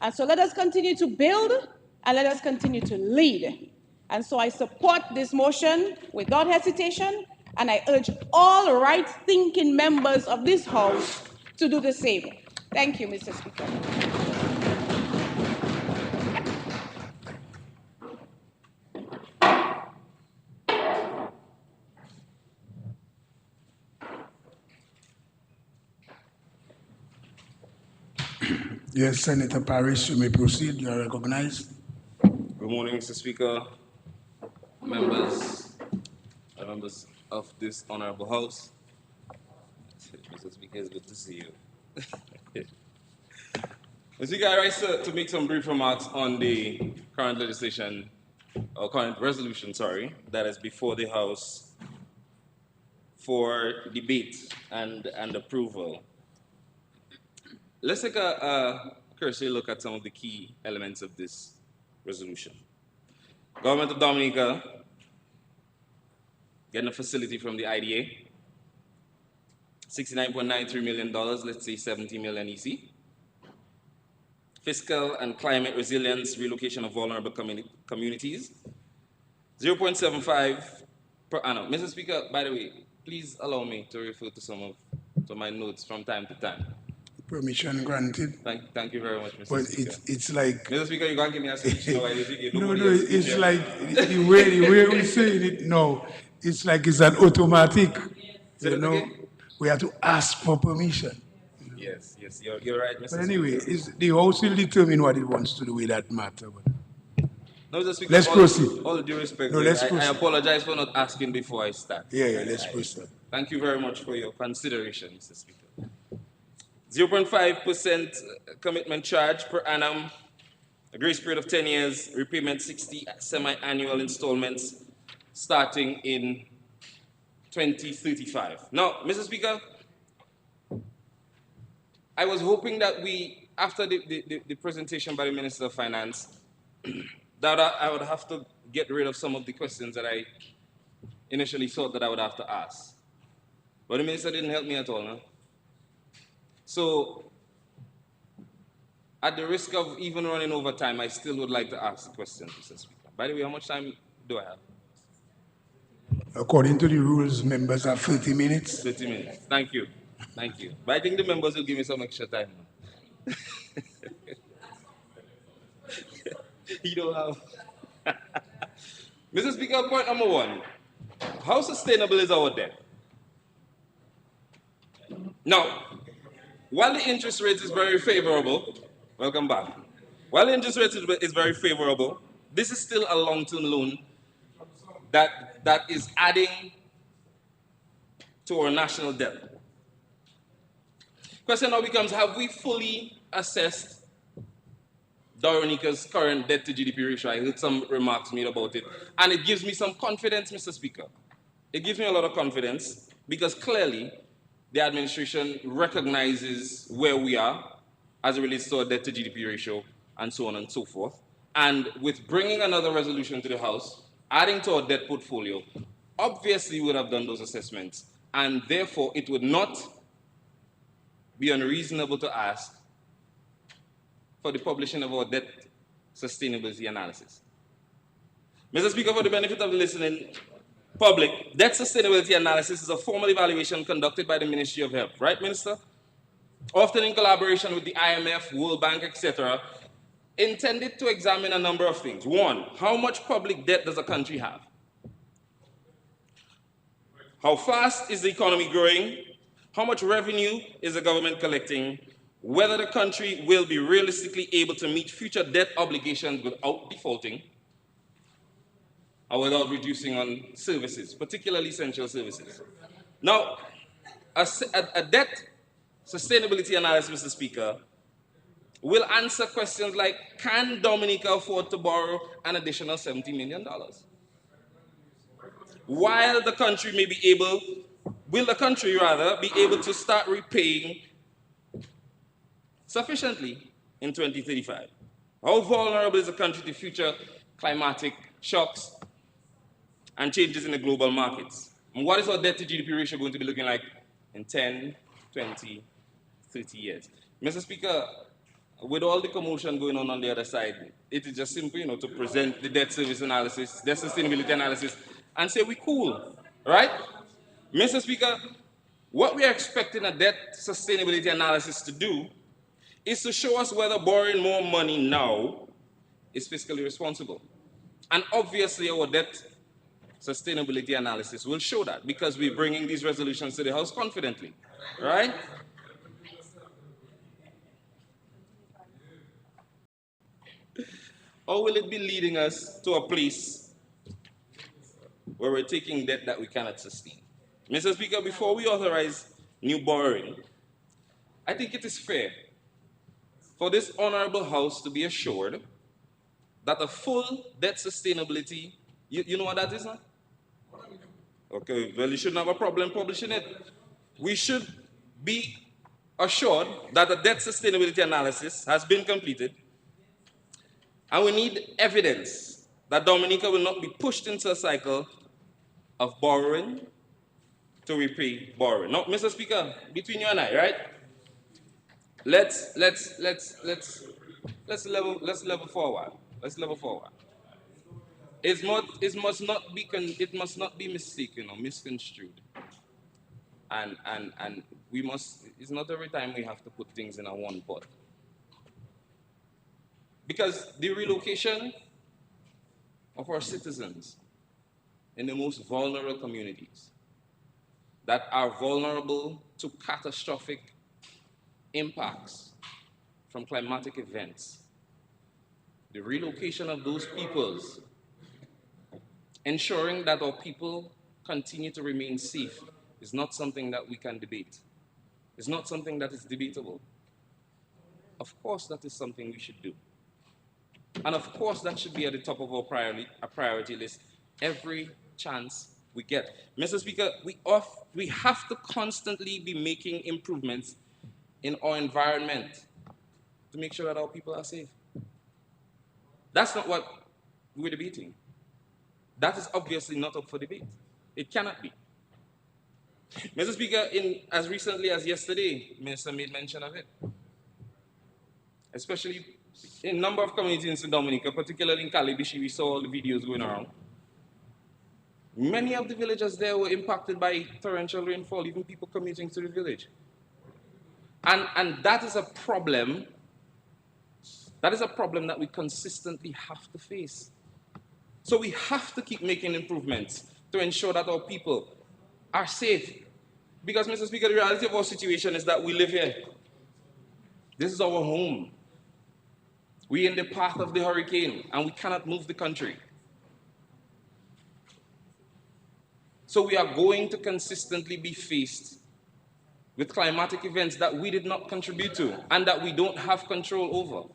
And so let us continue to build and let us continue to lead. And so I support this motion without hesitation, and I urge all right-thinking members of this House to do the same. Thank you, Mr. Speaker. Yes, Senator Parrish, you may proceed. You are recognized. Good morning, Mr. Speaker, members of this honorable House. Mr. Speaker, it's good to see you. Mr. Speaker, I rise to make some brief remarks on the current legislation, or current resolution, that is before the House for debate and approval. Let's take a cursory look at some of the key elements of this resolution. Government of Dominica getting a facility from the IDA, $69.93 million, let's say 70 million EC. Fiscal and climate resilience, relocation of vulnerable communities, 0.75 per annum. Mr. Speaker, by the way, please allow me to refer to my notes from time to time. Permission granted. Thank you very much, Mr. But Speaker. it's like... Mr. Speaker, you can't give me a speech now. No, it's like the way we say it, no, it's like it's an automatic, Okay? we have to ask for permission. Yes, you're right, Mr. But anyway, Speaker. the House will determine what it wants to do with that matter. But No, Mr. Speaker, let's proceed. All due respect, No, let's I proceed. apologize for not asking before I start. Yeah, let's proceed. Thank you very much for your consideration, Mr. Speaker. 0.5% commitment charge per annum, a grace period of 10 years, repayment 60 semi-annual installments starting in 2035. Now, Mr. Speaker, I was hoping that after the presentation by the Minister of Finance, that I would have to get rid of some of the questions that I initially thought that I would have to ask. But the Minister didn't help me at all, no? So, at the risk of even running over time, I still would like to ask the question, Mr. Speaker. By the way, how much time do I have? According to the rules, members have 30 minutes. 30 minutes. Thank you. But I think the members will give me some extra time. You don't have... Mr. Speaker, point number one. How sustainable is our debt? Now, while the interest rate is very favorable, welcome back. While the interest rate is very favorable, this is still a long-term loan that is adding to our national debt. Question now becomes, have we fully assessed Dominica's current debt to GDP ratio? I heard some remarks made about it. And it gives me some confidence, Mr. Speaker. It gives me a lot of confidence because clearly the administration recognizes where we are as it relates to our debt to GDP ratio and so on and so forth. And with bringing another resolution to the House, adding to our debt portfolio, obviously we would have done those assessments. And therefore, it would not be unreasonable to ask for the publishing of our debt sustainability analysis. Mr. Speaker, for the benefit of the listening public, debt sustainability analysis is a formal evaluation conducted by the Ministry of Health, right, Minister? Often in collaboration with the IMF, World Bank, etc., intended to examine a number of things. One, how much public debt does a country have? How fast is the economy growing? How much revenue is the government collecting? Whether the country will be realistically able to meet future debt obligations without defaulting or without reducing on services, particularly essential services. Now, a debt sustainability analysis, Mr. Speaker, will answer questions like, can Dominica afford to borrow an additional $70 million? While the country may be able, will the country rather be able to start repaying sufficiently in 2035? How vulnerable is the country to future climatic shocks and changes in the global markets? And what is our debt to GDP ratio going to be looking like in 10, 20, 30 years? Mr. Speaker, with all the commotion going on the other side, it is just simple, to present the debt service analysis, debt sustainability analysis, and say we cool, right? Mr. Speaker, what we are expecting a debt sustainability analysis to do is to show us whether borrowing more money now is fiscally responsible. And obviously our debt sustainability analysis will show that because we're bringing these resolutions to the House confidently, right? Or will it be leading us to a place where we're taking debt that we cannot sustain? Mr. Speaker, before we authorize new borrowing, I think it is fair for this honorable House to be assured that a full debt sustainability, you know what that is, huh? Okay, well, you shouldn't have a problem publishing it. We should be assured that the debt sustainability analysis has been completed, and we need evidence that Dominica will not be pushed into a cycle of borrowing to repay borrowing. Now, Mr. Speaker, between you and I, right? Let's level forward. Let's level forward. It must not be mistaken or misconstrued. And we must, it's not every time we have to put things in a one pot. Because the relocation of our citizens in the most vulnerable communities that are vulnerable to catastrophic impacts from climatic events, the relocation of those peoples, ensuring that our people continue to remain safe is not something that we can debate. It's not something that is debatable. Of course, that is something we should do. And of course, that should be at the top of our priority list every chance we get. Mr. Speaker, we have to constantly be making improvements in our environment to make sure that our people are safe. That's not what we're debating. That is obviously not up for debate. It cannot be. Mr. Speaker, as recently as yesterday, Minister made mention of it. Especially in a number of communities in Dominica, particularly in Calibishi, we saw all the videos going around. Many of the villagers there were impacted by torrential rainfall, even people commuting to the village. And that is a problem. That is a problem that we consistently have to face. So we have to keep making improvements to ensure that our people are safe. Because, Mr. Speaker, the reality of our situation is that we live here. This is our home. We're in the path of the hurricane, and we cannot move the country. So we are going to consistently be faced with climatic events that we did not contribute to and that we don't have control over.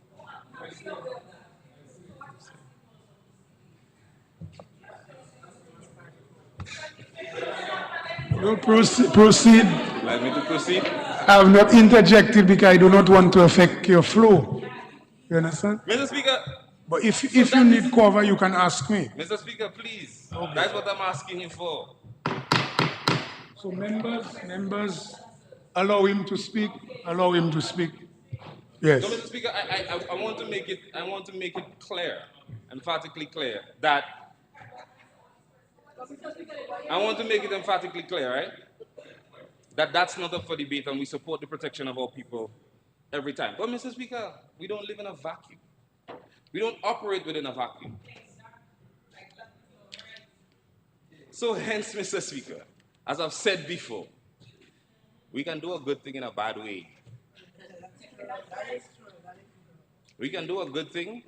No, proceed. Like me to proceed? I have not interjected because I do not want to affect your flow. You understand? Mr. Speaker, But if you need cover, you can ask me. Mr. Speaker, please. Okay. That's what I'm asking you for. So members, allow him to speak. Allow him to speak. Yes. So, Mr. Speaker, I want to make it clear, emphatically clear, that right? That that's not up for debate, and we support the protection of our people every time. But, Mr. Speaker, we don't live in a vacuum. We don't operate within a vacuum. So, hence, Mr. Speaker, as I've said before, we can do a good thing in a bad way. We can do a good thing,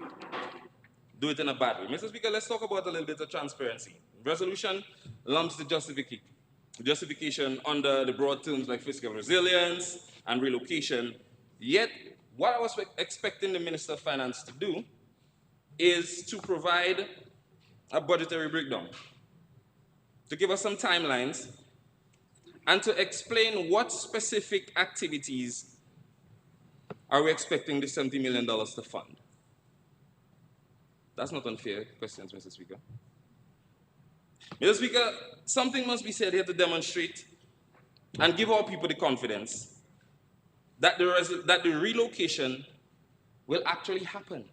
do it in a bad way. Mr. Speaker, let's talk about a little bit of transparency. Resolution lumps the justification under the broad terms like fiscal resilience and relocation. Yet, what I was expecting the Minister of Finance to do is to provide a budgetary breakdown, to give us some timelines, and to explain what specific activities are we expecting the $70 million to fund. That's not unfair questions, Mr. Speaker. Mr. Speaker, something must be said here to demonstrate and give our people the confidence that the relocation will actually happen.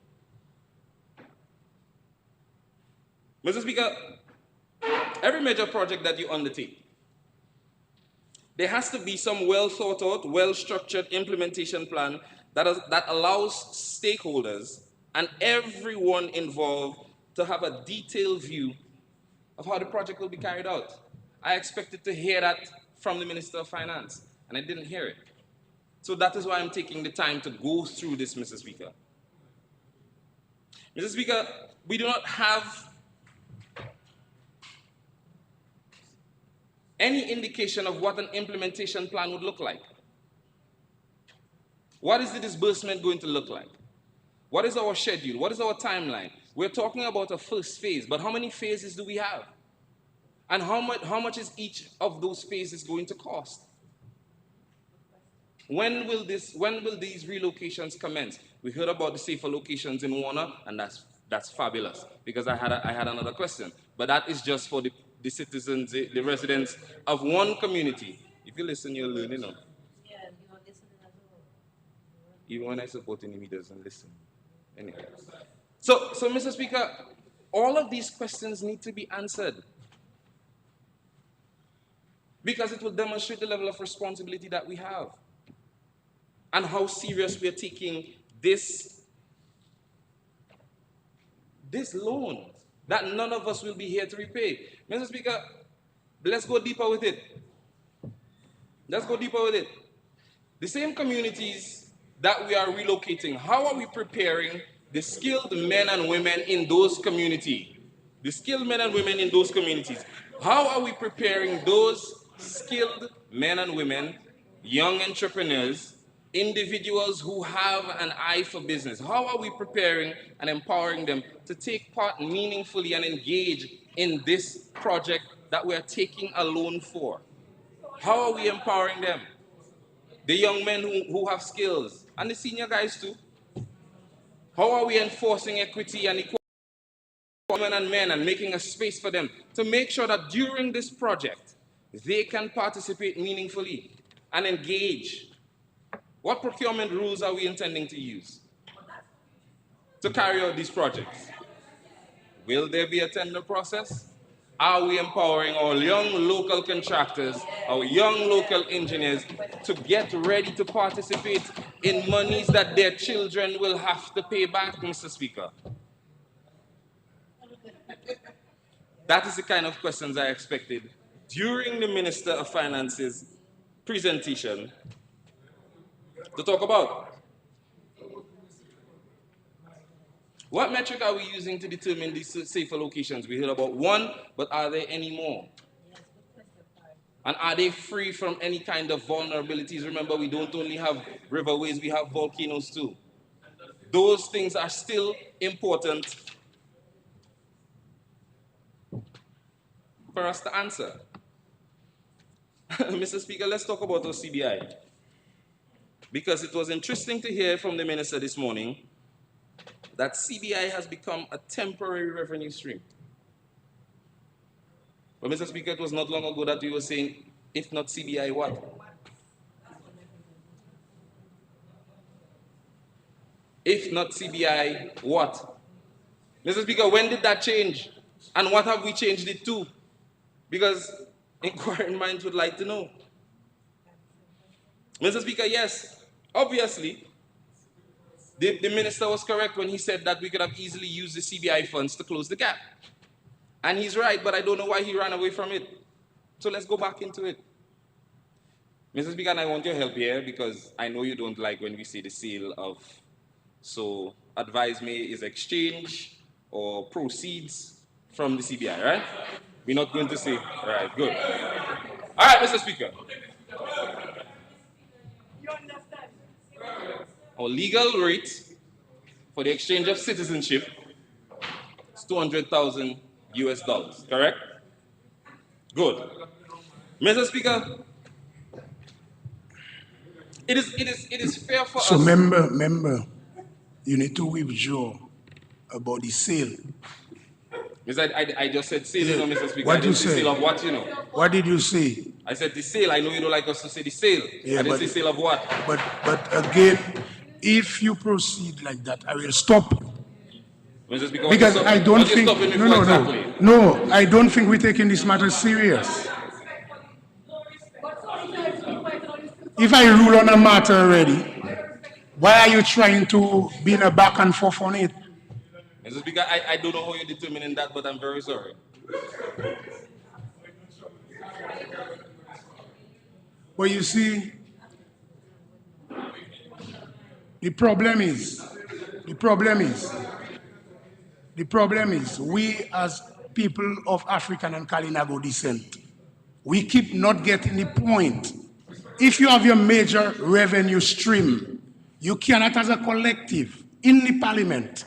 Mr. Speaker, every major project that you undertake, there has to be some well thought out, well structured implementation plan that allows stakeholders and everyone involved to have a detailed view of how the project will be carried out. I expected to hear that from the Minister of Finance, and I didn't hear it. So that is why I'm taking the time to go through this, Mr. Speaker. Mr. Speaker, we do not have any indication of what an implementation plan would look like. What is the disbursement going to look like? What is our schedule? What is our timeline? We're talking about a first phase, but how many phases do we have? And how much is each of those phases going to cost? When will these relocations commence? We heard about the safer locations in Warner, and that's fabulous, because I had another question. But that is just for the citizens, the residents of one community. If you listen, you'll learn, you know. Yeah, you're listening as well. Even when I support him, he doesn't listen. Anyway. So, Mr. Speaker, all of these questions need to be answered, because it will demonstrate the level of responsibility that we have and how serious we are taking this loan that none of us will be here to repay. Mr. Speaker, let's go deeper with it. The same communities that we are relocating, how are we preparing the skilled men and women in those communities? How are we preparing those skilled men and women, young entrepreneurs, individuals who have an eye for business? How are we preparing and empowering them to take part meaningfully and engage in this project that we are taking a loan for? How are we empowering them? The young men who have skills, and the senior guys too. How are we enforcing equity and equality for women and men and making a space for them to make sure that during this project, they can participate meaningfully and engage? What procurement rules are we intending to use to carry out these projects? Will there be a tender process? Are we empowering our young local contractors, our young local engineers to get ready to participate in monies that their children will have to pay back, Mr. Speaker? That is the kind of questions I expected during the Minister of Finance's presentation to talk about. What metric are we using to determine these safer locations? We heard about one, but are there any more? And are they free from any kind of vulnerabilities? Remember, we don't only have riverways, we have volcanoes too. Those things are still important for us to answer. Mr. Speaker, let's talk about our CBI. Because it was interesting to hear from the minister this morning that CBI has become a temporary revenue stream. But Mr. Speaker, it was not long ago that we were saying, if not CBI, what? If not CBI, what? Mr. Speaker, when did that change? And what have we changed it to? Because inquiring minds would like to know. Mr. Speaker, yes, obviously, the minister was correct when he said that we could have easily used the CBI funds to close the gap. And he's right, but I don't know why he ran away from it. So let's go back into it. Mr. Speaker, and I want your help here because I know you don't like when we say the sale of. So advise me, is exchange or proceeds from the CBI, right? We're not going to say, all right, good. All right, Mr. Speaker. Our legal rate for the exchange of citizenship is $200,000 US, correct? Good. Mr. Speaker, it is fair for us. So member, you need to withdraw about the sale. Mr. I just said sale, Yeah. you know, Mr. Speaker. What I didn't you say say? sale of what, you know? What did you say? I said the sale. I know you don't like us to say the sale. Yeah, I didn't say sale of what? But again, if you proceed like that, I will stop you. Mr. Speaker, Because I don't think, exactly? no, I don't think we're taking this matter serious. If I rule on a matter already, why are you trying to be in a back and forth on it? Mr. Speaker, I don't know how you're determining that, but I'm very sorry. Well, you see, the problem is, we as people of African and Kalinago descent, we keep not getting the point. If you have your major revenue stream, you cannot as a collective in the parliament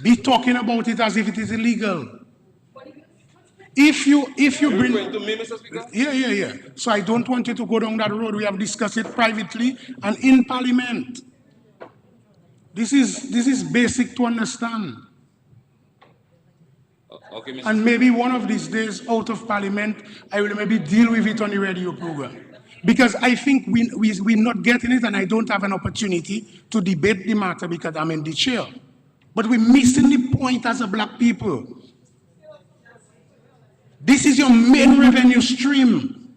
be talking about it as if it is illegal. If you bring to me, Mr. Speaker? Yeah. So I don't want you to go down that road. We have discussed it privately and in parliament. This is basic to understand. Okay, Mr. And maybe one of these days out of parliament, I will maybe deal with it on the radio program. Because I think we're not getting it and I don't have an opportunity to debate the matter because I'm in the chair. But we're missing the point as a black people. This is your main revenue stream.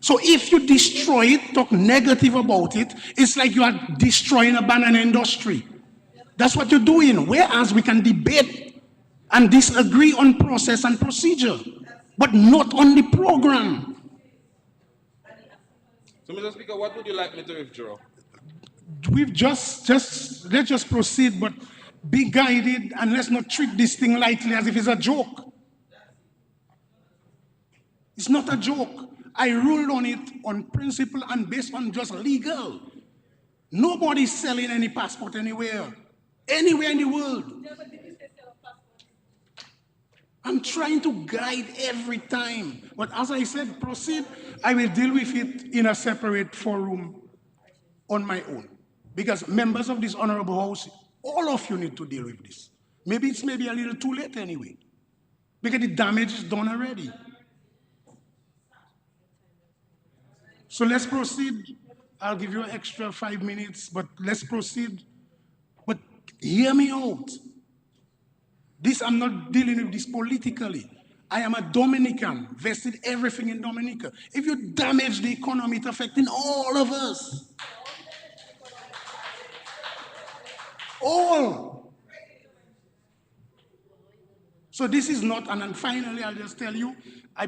So if you destroy it, talk negative about it, it's like you are destroying a banana industry. That's what you're doing. Whereas we can debate and disagree on process and procedure, but not on the program. So, Mr. Speaker, what would you like me to withdraw? We've let's just proceed, but be guided and let's not treat this thing lightly as if it's a joke. It's not a joke. I ruled on it on principle and based on just legal. Nobody's selling any passport anywhere in the world. I'm trying to guide every time. But as I said, proceed. I will deal with it in a separate forum on my own. Because members of this honorable house, all of you need to deal with this. Maybe it's a little too late anyway. Because the damage is done already. So let's proceed. I'll give you an extra 5 minutes, but let's proceed. But hear me out. I'm not dealing with this politically. I am a Dominican, vested everything in Dominica. If you damage the economy, it's affecting all of us. All. So this is not, and then finally I'll just tell you,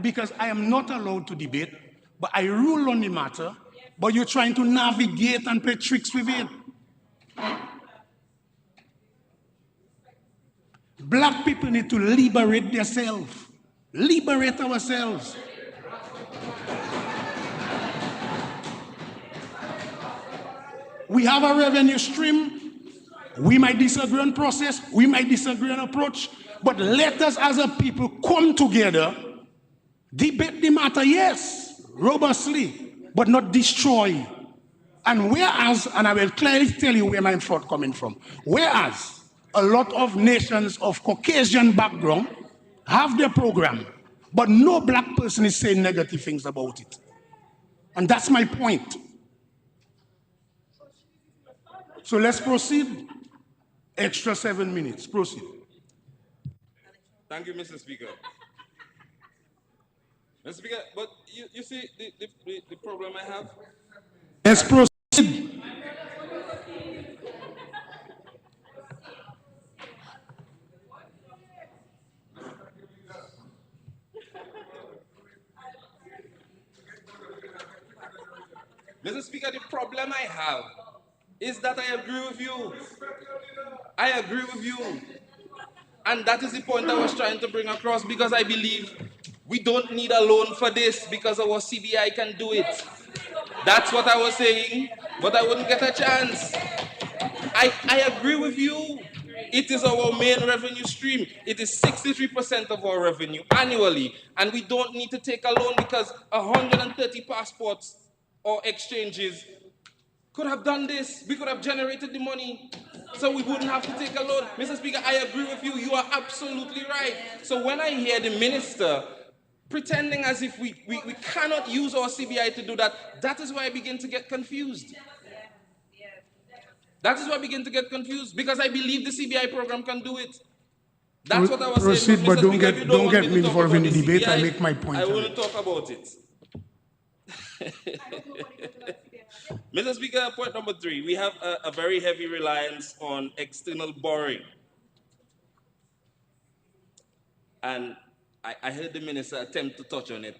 because I am not allowed to debate, but I rule on the matter, but you're trying to navigate and play tricks with it. Black people need to liberate themselves. Liberate ourselves. We have a revenue stream. We might disagree on process, we might disagree on approach, but let us as a people come together, debate the matter, yes, robustly, but not destroy. And whereas, and I will clearly tell you where my thought coming from, whereas a lot of nations of Caucasian background have their program, but no black person is saying negative things about it. And that's my point. So let's proceed. Extra 7 minutes. Proceed. Thank you, Mr. Speaker. Mr. Speaker, but you see the problem I have? Let's proceed. Mr. Speaker, the problem I have is that I agree with you. I agree with you. And that is the point I was trying to bring across, because I believe we don't need a loan for this because our CBI can do it. That's what I was saying, but I wouldn't get a chance. I agree with you. It is our main revenue stream. It is 63% of our revenue annually. And we don't need to take a loan because 130 passports or exchanges could have done this. We could have generated the money, so we wouldn't have to take a loan. Mr. Speaker, I agree with you. You are absolutely right. So when I hear the minister pretending as if we cannot use our CBI to do that, that is why I begin to get confused. That is why I begin to get confused, because I believe the CBI program can do it. That's what I was Proceed, saying. but Mr. Speaker, don't get me to talk involved in the about debate. CBI, I make my point. I won't talk about it. Mr. Speaker, point number 3, we have a very heavy reliance on external borrowing. And I heard the minister attempt to touch on it.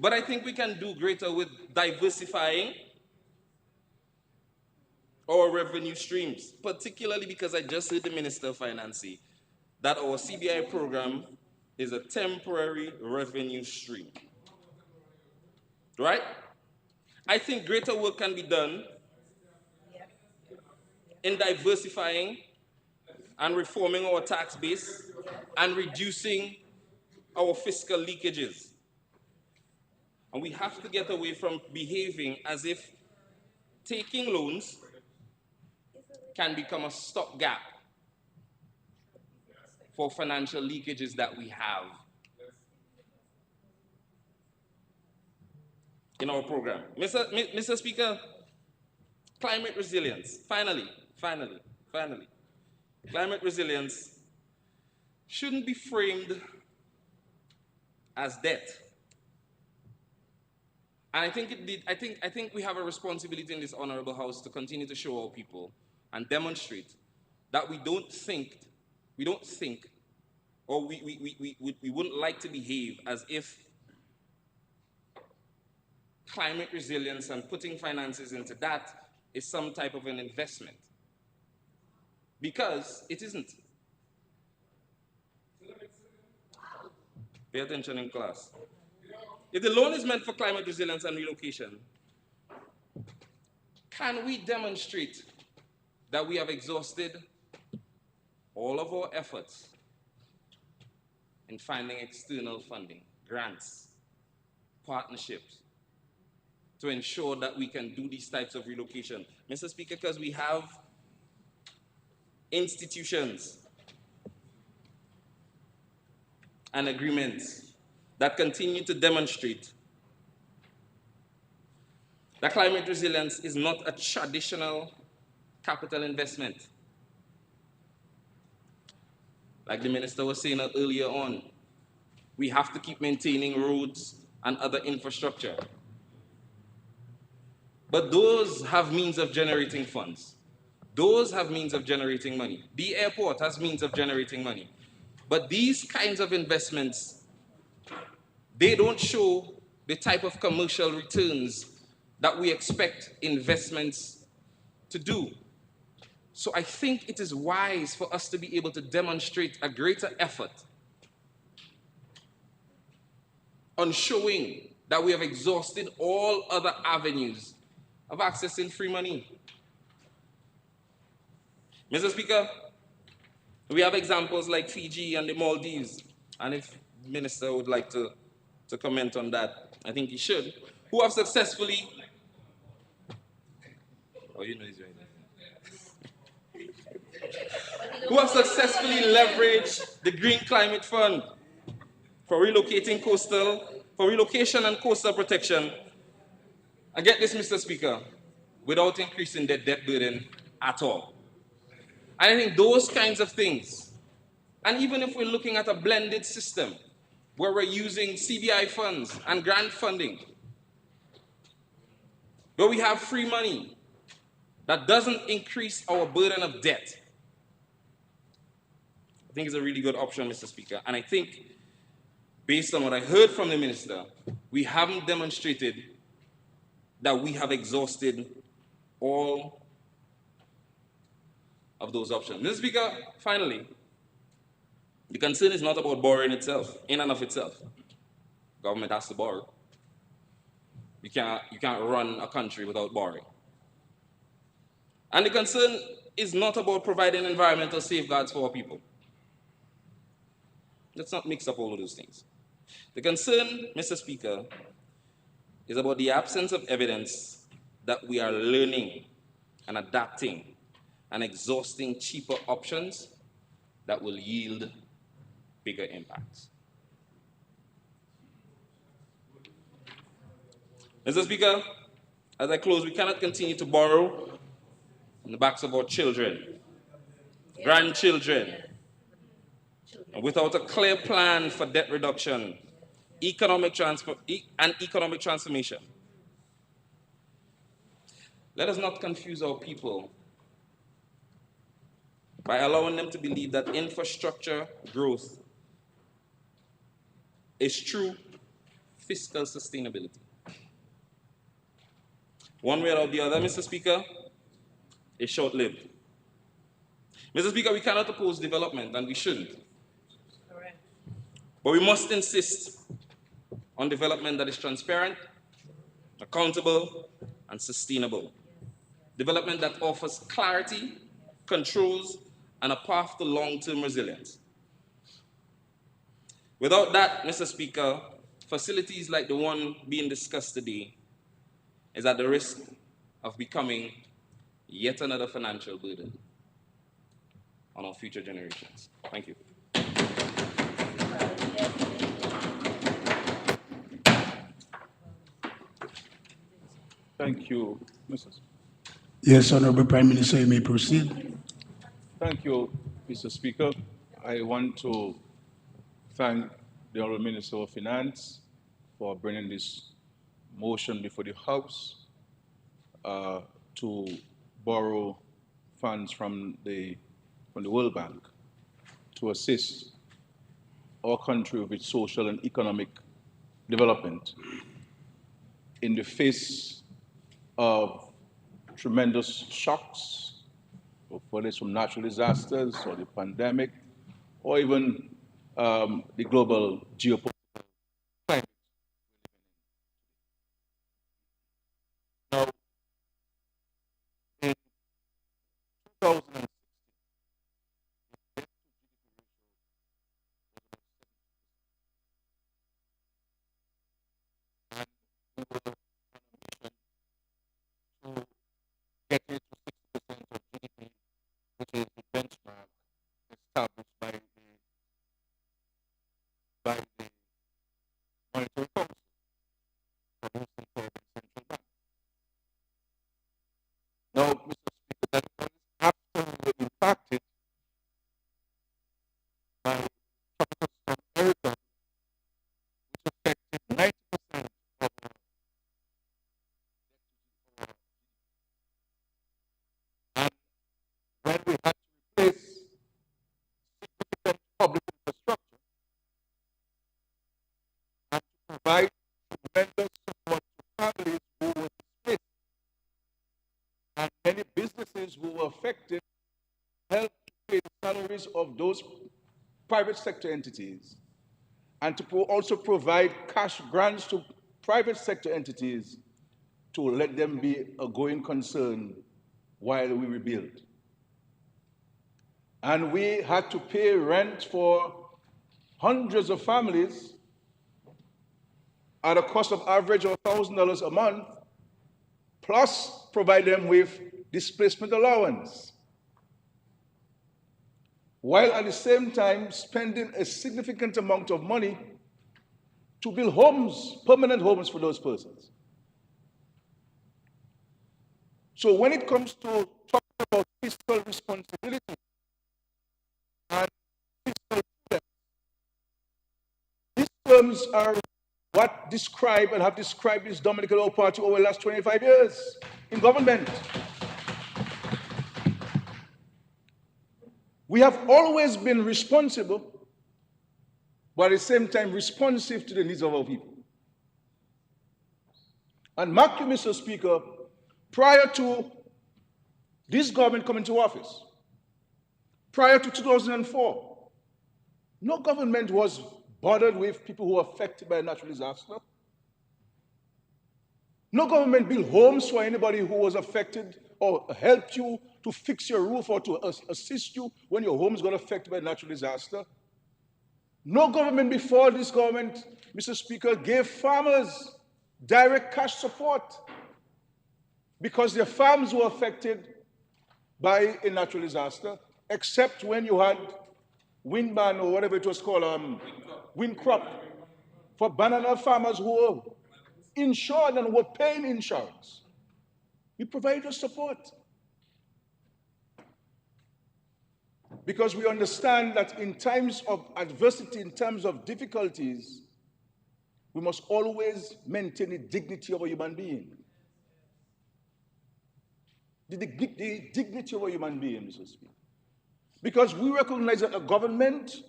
But I think we can do greater with diversifying our revenue streams, particularly because I just heard the Minister of Finance say that our CBI program is a temporary revenue stream. Right? I think greater work can be done in diversifying and reforming our tax base and reducing our fiscal leakages. And we have to get away from behaving as if taking loans can become a stopgap for financial leakages that we have in our program. Mr. Speaker, climate resilience, finally, climate resilience shouldn't be framed as debt. And I think we have a responsibility in this honorable house to continue to show our people and demonstrate that we don't think, or we wouldn't like to behave as if climate resilience and putting finances into that is some type of an investment. Because it isn't. Pay attention in class. If the loan is meant for climate resilience and relocation, can we demonstrate that we have exhausted all of our efforts in finding external funding, grants, partnerships, to ensure that we can do these types of relocation? Mr. Speaker, because we have institutions and agreements that continue to demonstrate that climate resilience is not a traditional capital investment. Like the minister was saying earlier on, we have to keep maintaining roads and other infrastructure. But those have means of generating funds. Those have means of generating money. The airport has means of generating money. But these kinds of investments, they don't show the type of commercial returns that we expect investments to do. So I think it is wise for us to be able to demonstrate a greater effort on showing that we have exhausted all other avenues of accessing free money. Mr. Speaker, we have examples like Fiji and the Maldives, and if the minister would like to comment on that, I think he should, who have successfully, oh, you know he's right there, who have successfully leveraged the Green Climate Fund for relocation and coastal protection. I get this, Mr. Speaker, without increasing their debt burden at all. And I think those kinds of things, and even if we're looking at a blended system where we're using CBI funds and grant funding, where we have free money that doesn't increase our burden of debt, I think it's a really good option, Mr. Speaker. And I think, based on what I heard from the minister, we haven't demonstrated that we have exhausted all of those options. Mr. Speaker, finally, the concern is not about borrowing itself, in and of itself. Government has to borrow. You can't run a country without borrowing. And the concern is not about providing environmental safeguards for our people. Let's not mix up all of those things. The concern, Mr. Speaker, is about the absence of evidence that we are learning and adapting and exhausting cheaper options that will yield bigger impacts. Mr. Speaker, as I close, we cannot continue to borrow on the backs of our children, grandchildren, and without a clear plan for debt reduction, economic transformation. Let us not confuse our people by allowing them to believe that infrastructure growth is true fiscal sustainability. One way or the other, Mr. Speaker, is short-lived. Mr. Speaker, we cannot oppose development, and we shouldn't. Correct. But we must insist on development that is transparent, accountable, and sustainable. Development that offers clarity, controls, and a path to long-term resilience. Without that, Mr. Speaker, facilities like the one being discussed today is at the risk of becoming yet another financial burden on our future generations. Thank you. Thank you, Mrs. Yes, Honorable Prime Minister, you may proceed. Thank you, Mr. Speaker. I want to thank the Honourable Minister of Finance for bringing this motion before the House to borrow funds from the World Bank to assist our country with its social and economic development in the face of tremendous shocks, whether it's from natural disasters or the pandemic, or even the global geopolitical climate. Now, in 2016, and we were on a mission to get it to 60% of GDP, which is the benchmark established by the Monetary Council for the Central Bank. Now, Mr. Speaker, that was absolutely impacted by Tropical Storm Erica, which affected 90% of our and when we had to replace significant public infrastructure and to provide tremendous support to families who were displaced and many businesses who were affected, help to pay the salaries of those private sector entities and to also provide cash grants to private sector entities. to let them be a going concern while we rebuild. And we had to pay rent for hundreds of families at a cost of average of $1,000 a month, plus provide them with displacement allowance, while at the same time spending a significant amount of money to build homes, permanent homes for those persons. So when it comes to talking about fiscal responsibility and fiscal prudence, these terms are what describe and have described this Dominican Party over the last 25 years in government. We have always been responsible, but at the same time responsive to the needs of our people. And mark you, Mr. Speaker, prior to this government coming to office, prior to 2004, no government was bothered with people who were affected by a natural disaster. No government built homes for anybody who was affected or helped you to fix your roof or to assist you when your homes got affected by a natural disaster. No government before this government, Mr. Speaker, gave farmers direct cash support because their farms were affected by a natural disaster, except when you had wind ban or whatever it was called, wind crop, for banana farmers who were insured and were paying insurance. We provided support because we understand that in times of adversity, in times of difficulties, we must always maintain the dignity of a human being. The dignity of a human being, Mr. Speaker. Because we recognize that a government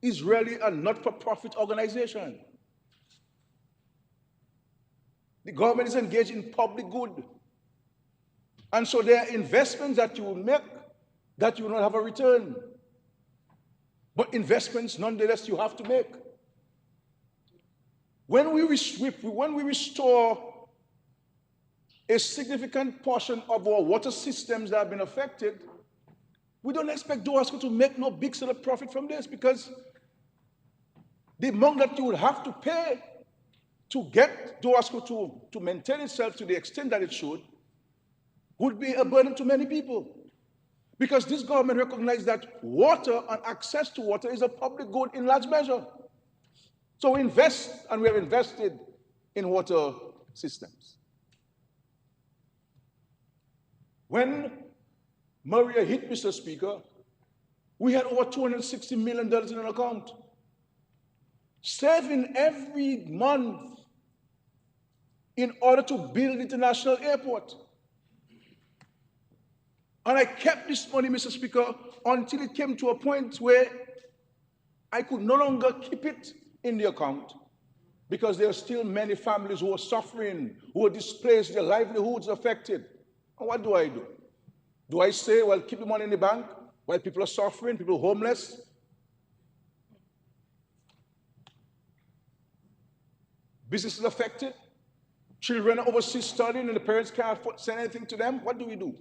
is really a not-for-profit organization. The government is engaged in public good. And so there are investments that you will make that you will not have a return. But investments, nonetheless, you have to make. When we restore a significant portion of our water systems that have been affected, we don't expect DOASCO to make no big sort of profit from this, because the amount that you would have to pay to get DOASCO to maintain itself to the extent that it should would be a burden to many people. Because this government recognizes that water and access to water is a public good in large measure. So we invest, and we have invested in water systems. When Maria hit, Mr. Speaker, we had over $260 million in an account, saving every month in order to build international airport. And I kept this money, Mr. Speaker, until it came to a point where I could no longer keep it in the account because there are still many families who are suffering, who are displaced, their livelihoods affected. And what do? Do I say, well, keep the money in the bank while people are suffering, people are homeless? Businesses affected, children are overseas studying and the parents can't send anything to them? What do we do?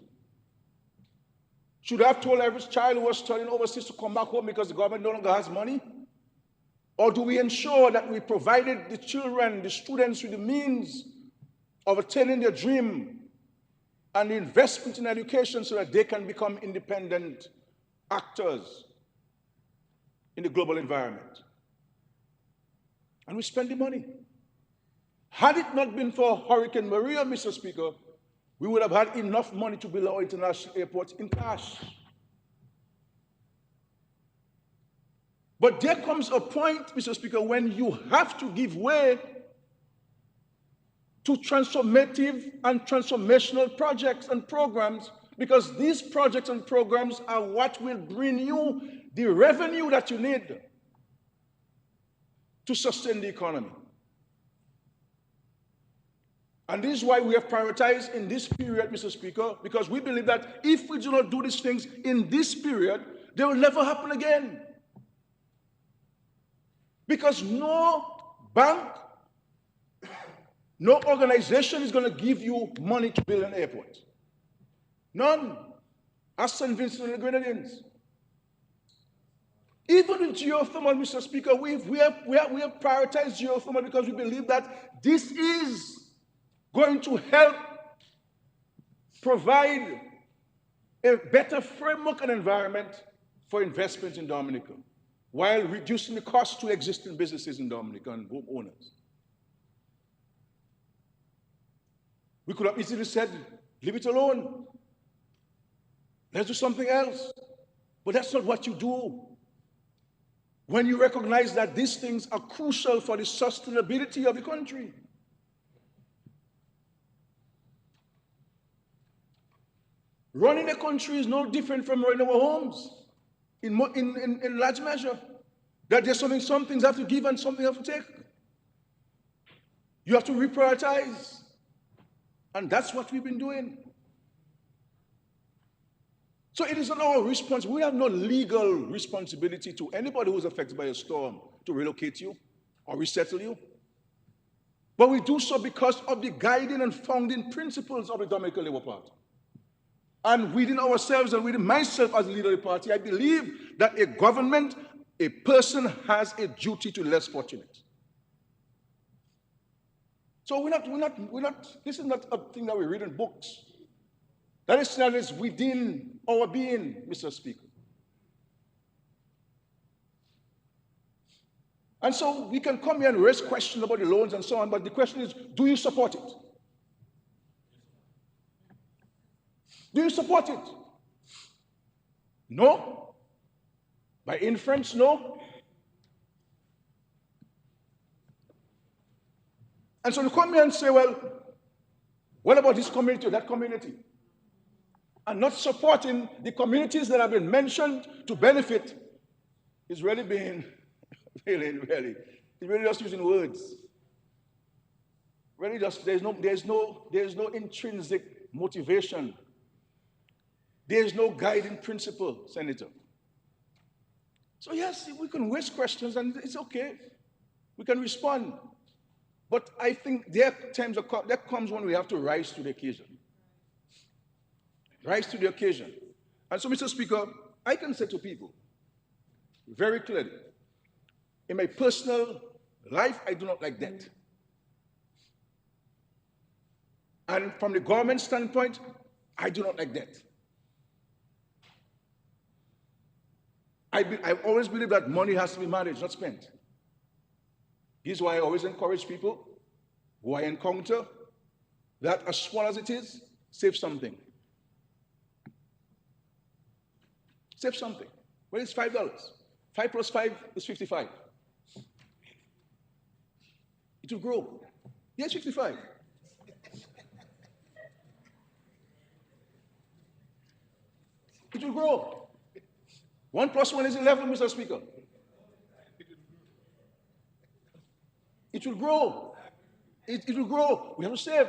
Should I have told every child who was studying overseas to come back home because the government no longer has money? Or do we ensure that we provided the children, the students with the means of attaining their dream and the investment in education so that they can become independent actors in the global environment? And we spend the money. Had it not been for Hurricane Maria, Mr. Speaker, we would have had enough money to build our international airport in cash. But there comes a point, Mr. Speaker, when you have to give way to transformative and transformational projects and programs, because these projects and programs are what will bring you the revenue that you need to sustain the economy. And this is why we have prioritized in this period, Mr. Speaker, because we believe that if we do not do these things in this period, they will never happen again. Because no bank, No organization is going to give you money to build an airport. None. Ask St. Vincent and the Grenadines. Even with geothermal, Mr. Speaker, we have prioritized geothermal because we believe that this is going to help provide a better framework and environment for investment in Dominica, while reducing the cost to existing businesses in Dominica and homeowners. We could have easily said, leave it alone. Let's do something else. But that's not what you do. When you recognize that these things are crucial for the sustainability of the country. Running a country is no different from running our homes in large measure. That there's some things have to give and something have to take. You have to reprioritize. And that's what we've been doing. So it is not our responsibility. We have no legal responsibility to anybody who's affected by a storm to relocate you or resettle you. But we do so because of the guiding and founding principles of the Dominican Labour Party. And within ourselves and within myself as leader of the party, I believe that a government, a person has a duty to the less fortunate. So this is not a thing that we read in books. That is within our being, Mr. Speaker. And so we can come here and raise questions about the loans and so on, but the question is, do you support it? Do you support it? No? By inference, no? And so you come here and say, well, what about this community or that community? And not supporting the communities that have been mentioned to benefit is really being, really just using words. Really just, there's no intrinsic motivation. There's no guiding principle, Senator. So yes, we can raise questions and it's okay. We can respond. But I think there comes when we have to rise to the occasion. Rise to the occasion. And so, Mr. Speaker, I can say to people very clearly, in my personal life, I do not like debt. And from the government standpoint, I do not like debt. I always believe that money has to be managed, not spent. This is why I always encourage people who I encounter that as small as it is, save something. Save something. Well, it's $5. 5 plus 5 is 55. It will grow. Yes, 55. It will grow. 1 plus 1 is 11, Mr. Speaker. It will grow. It will grow. We have to save.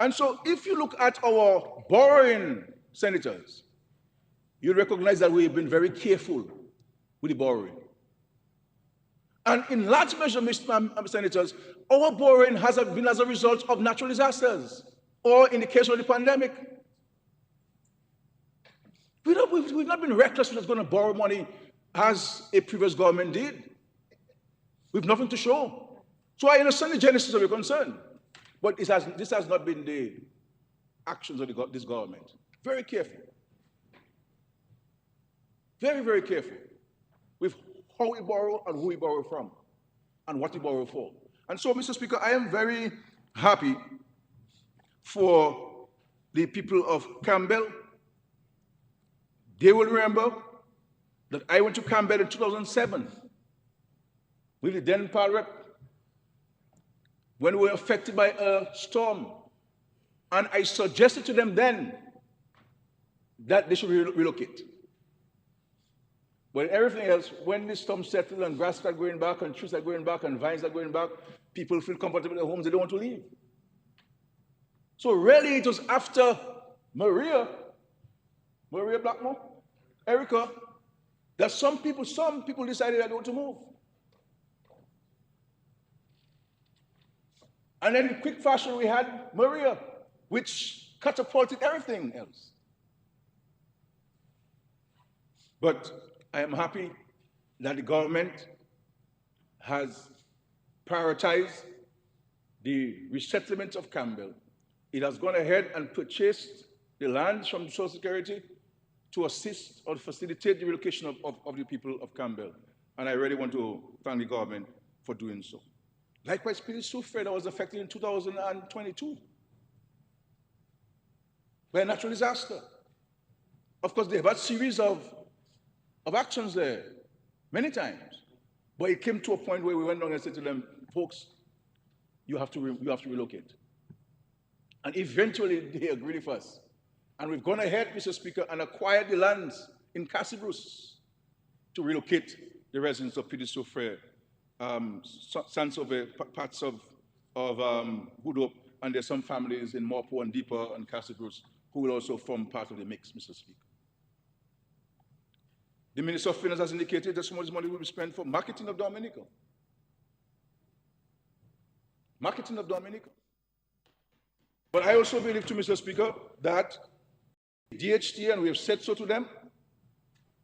And so if you look at our borrowing, senators, you recognize that we've been very careful with the borrowing. And in large measure, Mr. Senators, our borrowing has been as a result of natural disasters, or in the case of the pandemic. We've not been reckless with going to borrow money as a previous government did. We've nothing to show. So I understand the genesis of your concern, but this has not been the actions of this government. Very careful. Very, very careful with how we borrow and who we borrow from and what we borrow for. And so, Mr. Speaker, I am very happy for the people of Campbell. They will remember that I went to Campbell in 2007 with the then Power Rep when we were affected by a storm. And I suggested to them then that they should relocate. But everything else, when the storm settled and grass started going back and trees are going back and vines are going back, people feel comfortable in their homes, they don't want to leave. So really it was after Maria Blackmore, Erica, that some people decided that they want to move. And then in quick fashion, we had Maria, which catapulted everything else. But I am happy that the government has prioritized the resettlement of Campbell. It has gone ahead and purchased the lands from Social Security to assist or facilitate the relocation of the people of Campbell. And I really want to thank the government for doing so. Likewise, Peninsula that was affected in 2022 by a natural disaster. Of course, they have had a series of actions there, many times. But it came to a point where we went down and said to them, folks, you have to relocate. And eventually they agreed with us. And we've gone ahead, Mr. Speaker, and acquired the lands in Cassibruce to relocate the residents of Petit Soufrière, Saint-Sauvé, parts of Good Hope, and there's some families in Morpo and Deeper and Cassibruce who will also form part of the mix, Mr. Speaker. The Minister of Finance has indicated that some of this money will be spent for marketing of Dominica. Marketing of Dominica. But I also believe, to Mr. Speaker, that DHT, and we have said so to them,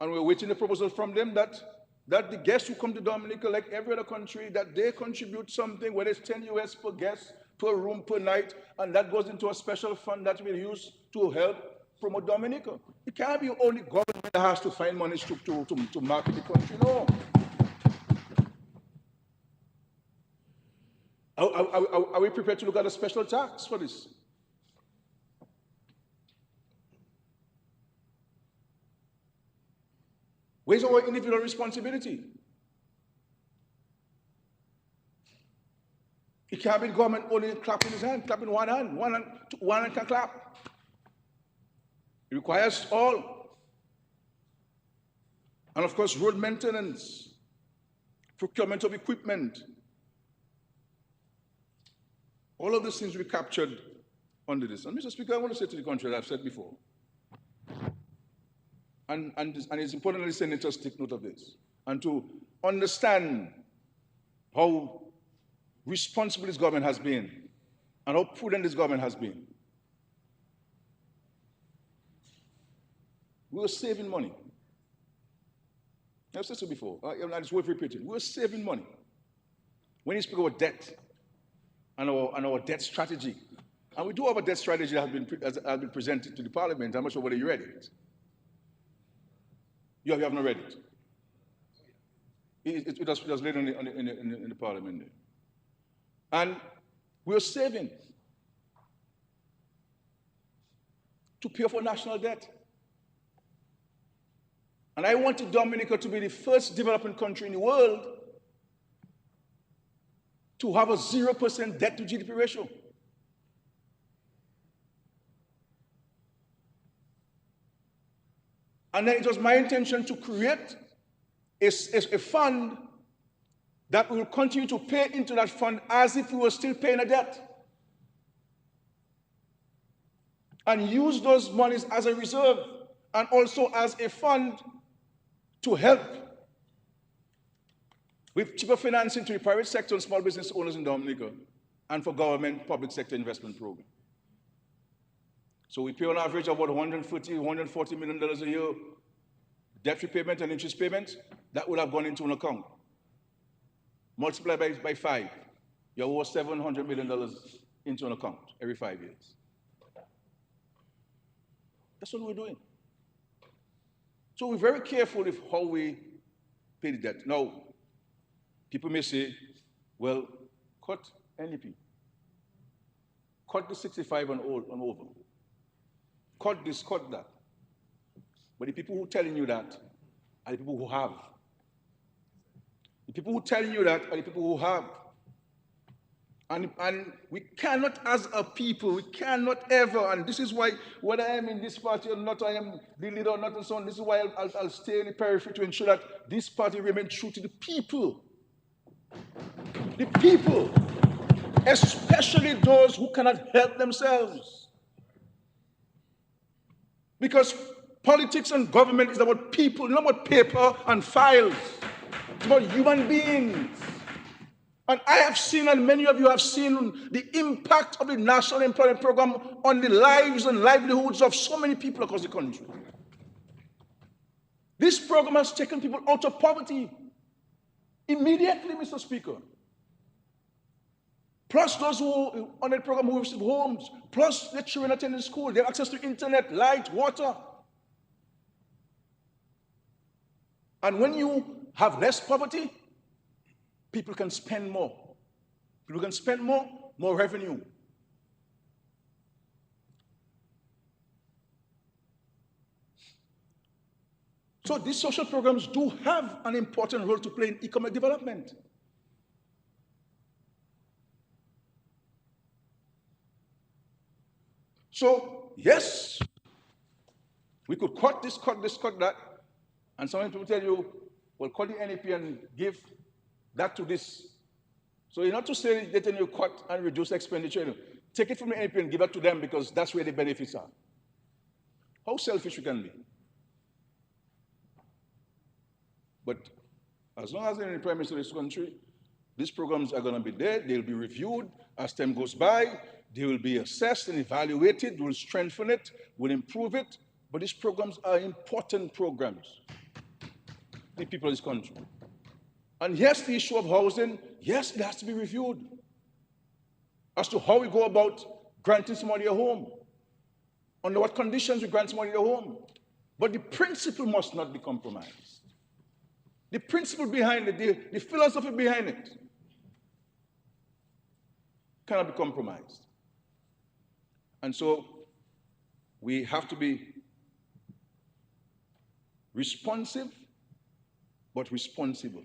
and we're waiting a proposal from them that the guests who come to Dominica, like every other country, that they contribute something, whether it's 10 US per guest, per room, per night, and that goes into a special fund that we'll use to help promote Dominica. It can't be only government that has to find money to market the country, no. Are we prepared to look at a special tax for this? Where's our individual responsibility? It can't be the government only clapping his hand, clapping one hand can clap. It requires all. And of course, road maintenance, procurement of equipment. All of these things will be captured under this. And Mr. Speaker, I want to say to the country, as I've said before, and it's important that the senators take note of this, and to understand how responsible this government has been and how prudent this government has been. We were saving money. I've said so before, and it's worth repeating. We were saving money. When you speak about debt and our debt strategy, and we do have a debt strategy that has been presented to the Parliament. I'm not sure whether you read it. You have not read it. It was laid in the Parliament there. And we're saving to pay for national debt. And I wanted Dominica to be the first developing country in the world to have a 0% debt to GDP ratio. And then it was my intention to create a fund that we will continue to pay into that fund as if we were still paying a debt. And use those monies as a reserve and also as a fund to help with cheaper financing to the private sector and small business owners in Dominica and for government public sector investment program. So we pay on average about $140 million a year debt repayment and interest payments. That would have gone into an account. Multiply by 5, you owe $700 million into an account every 5 years. That's what we're doing. So we're very careful with how we pay the debt. Now, people may say, well, cut NEP. Cut the 65 and over. Cut this, cut that. But the people who are telling you that are the people who have. The people who are telling you that are the people who have. And we cannot, as a people, we cannot ever, and this is why, whether I am in this party or not, I am the leader or not, and so on, this is why I'll stay in the periphery to ensure that this party remains true to the people. The people, especially those who cannot help themselves. Because politics and government is about people, not about paper and files. It's about human beings. And I have seen, and many of you have seen, the impact of the National Employment Program on the lives and livelihoods of so many people across the country. This program has taken people out of poverty immediately, Mr. Speaker. Plus those who are on the program who receive homes, plus the children attending school, they have access to internet, light, water. And when you have less poverty, people can spend more. People can spend more revenue. So these social programs do have an important role to play in economic development. So, yes, we could cut this, cut this, cut that, and some people tell you, well, cut the NEP and give that to this. So you're not to say that you cut and reduce expenditure. Take it from the NEP and give it to them because that's where the benefits are. How selfish we can be. But as long as they're in the Prime Minister of this country, these programs are going to be there. They'll be reviewed as time goes by. They will be assessed and evaluated. We'll strengthen it. We'll improve it. But these programs are important programs for the people of this country. And yes, the issue of housing, yes, it has to be reviewed as to how we go about granting somebody a home, under what conditions we grant somebody a home. But the principle must not be compromised. The principle behind it, the philosophy behind it, cannot be compromised. And so we have to be responsive, but responsible.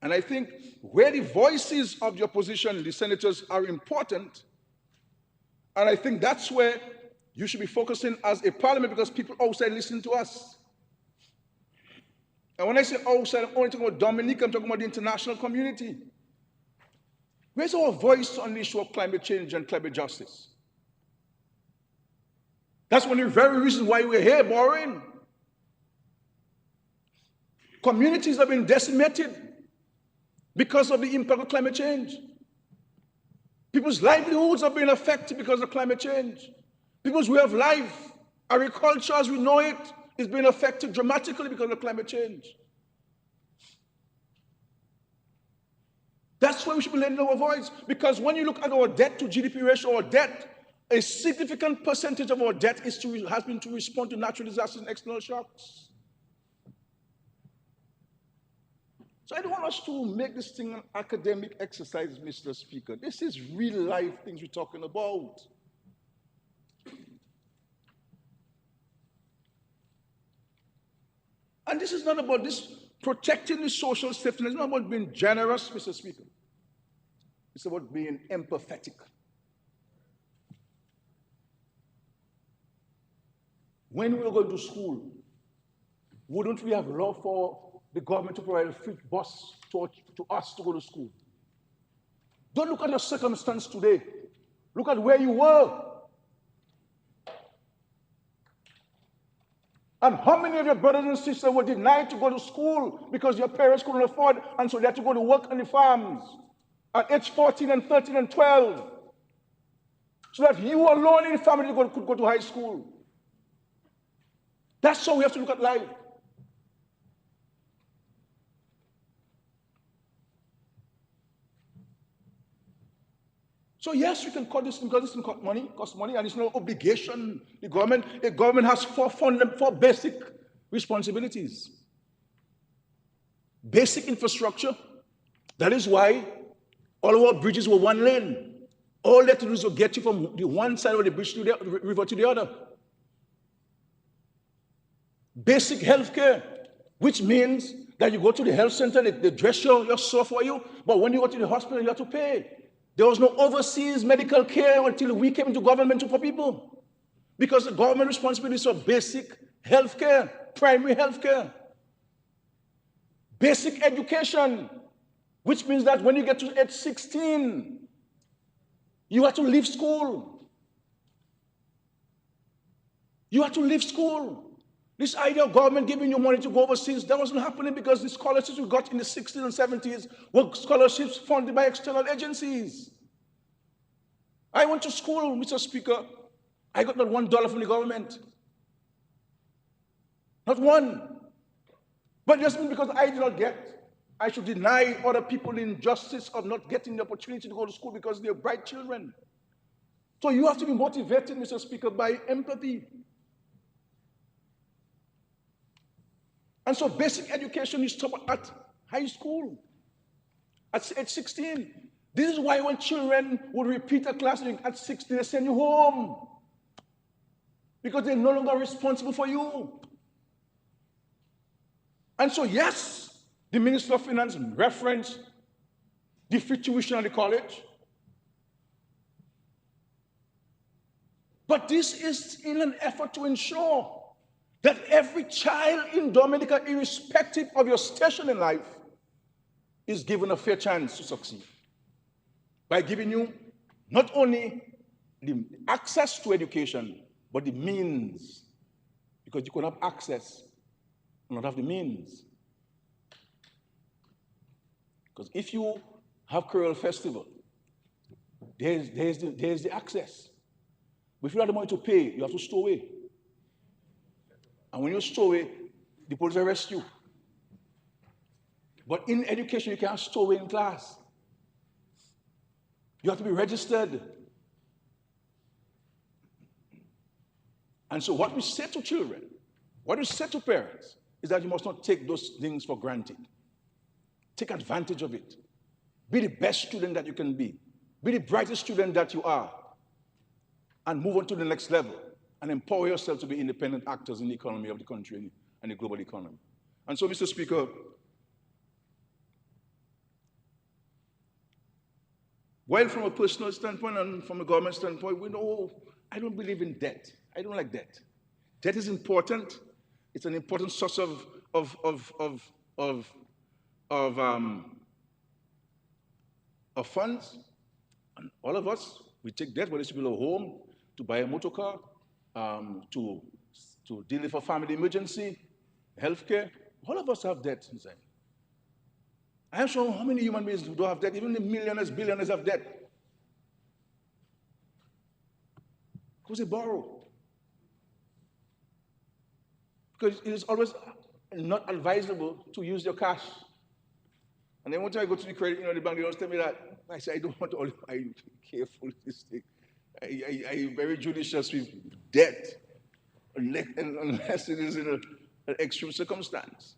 And I think where the voices of the opposition, the senators, are important, and I think that's where you should be focusing as a parliament because people outside listen to us. And when I say outside, I'm only talking about Dominique, I'm talking about the international community. Where's our voice on the issue of climate change and climate justice? That's one of the very reasons why we're here, Maureen. Communities have been decimated because of the impact of climate change. People's livelihoods have been affected because of climate change. People's way of life, agriculture as we know it, is being affected dramatically because of climate change. That's why we should be lending our voice, because when you look at our debt to GDP ratio, our debt, a significant percentage of our debt has been to respond to natural disasters and external shocks. So I don't want us to make this thing an academic exercise, Mr. Speaker. This is real life things we're talking about. And this is not about this protecting the social safety. It's not about being generous, Mr. Speaker. It's about being empathetic. When we were going to school, wouldn't we have loved for the government to provide a free bus to us to go to school? Don't look at your circumstance today. Look at where you were. And how many of your brothers and sisters were denied to go to school because your parents couldn't afford, and so they had to go to work on the farms at age 14 and 13 and 12, so that you alone in the family could go to high school. That's how we have to look at life. So yes, we can cut this because this can cost money, and it's no obligation. The government has four basic responsibilities. Basic infrastructure. That is why all our bridges were one lane. All they have to do is get you from the one side of the bridge to the river to the other. Basic health care, which means that you go to the health center, they dress your sore for you, but when you go to the hospital, you have to pay. There was no overseas medical care until we came into government for people, because the government responsibility is for basic health care, primary health care. Basic education, which means that when you get to age 16, you have to leave school. You have to leave school. This idea of government giving you money to go overseas, that wasn't happening because the scholarships we got in the 60s and 70s were scholarships funded by external agencies. I went to school, Mr. Speaker. I got not $1 from the government. Not one. But it doesn't mean because I did not get, I should deny other people the injustice of not getting the opportunity to go to school because they're bright children. So you have to be motivated, Mr. Speaker, by empathy. And so basic education is taught at high school, at age 16. This is why when children would repeat a class at 16, they send you home. Because they're no longer responsible for you. And so, yes, the Minister of Finance referenced the free tuition at the college. But this is in an effort to ensure that every child in Dominica, irrespective of your station in life, is given a fair chance to succeed. By giving you not only the access to education, but the means. Because you can have access and not have the means. Because if you have Choral Festival, there's the access. But if you have the money to pay, you have to stow away. And when you stow away, the police arrest you. But in education, you can't stow away in class. You have to be registered. And so what we say to children, what we say to parents, is that you must not take those things for granted. Take advantage of it. Be the best student that you can be. Be the brightest student that you are. And move on to the next level. And empower yourself to be independent actors in the economy of the country and the global economy. And so, Mr. Speaker, while from a personal standpoint and from a government standpoint, we know I don't believe in debt. I don't like debt. Debt is important. It's an important source of funds. And all of us, we take debt, whether it's to build a home, to buy a motor car, to deal with a family emergency, healthcare. All of us have debt inside. I am sure how many human beings don't have debt. Even the millionaires, billionaires have debt. Because they borrow. Because it is always not advisable to use your cash. And then one time I go to the credit, the bank, they always tell me that. I say, I don't want to, I'm careful with this thing. I'm very judicious with debt, unless it is in an extreme circumstance.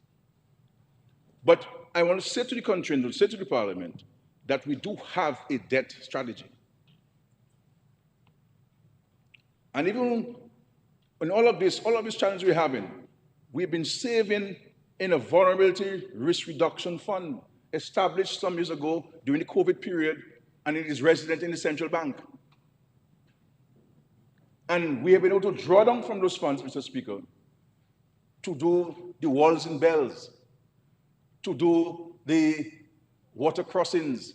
But I want to say to the country and say to the parliament that we do have a debt strategy. And even in all of this challenge we're having, we've been saving in a vulnerability risk reduction fund established some years ago during the COVID period, and it is resident in the central bank. And we have been able to draw down from those funds, Mr. Speaker, to do the walls and bells, to do the water crossings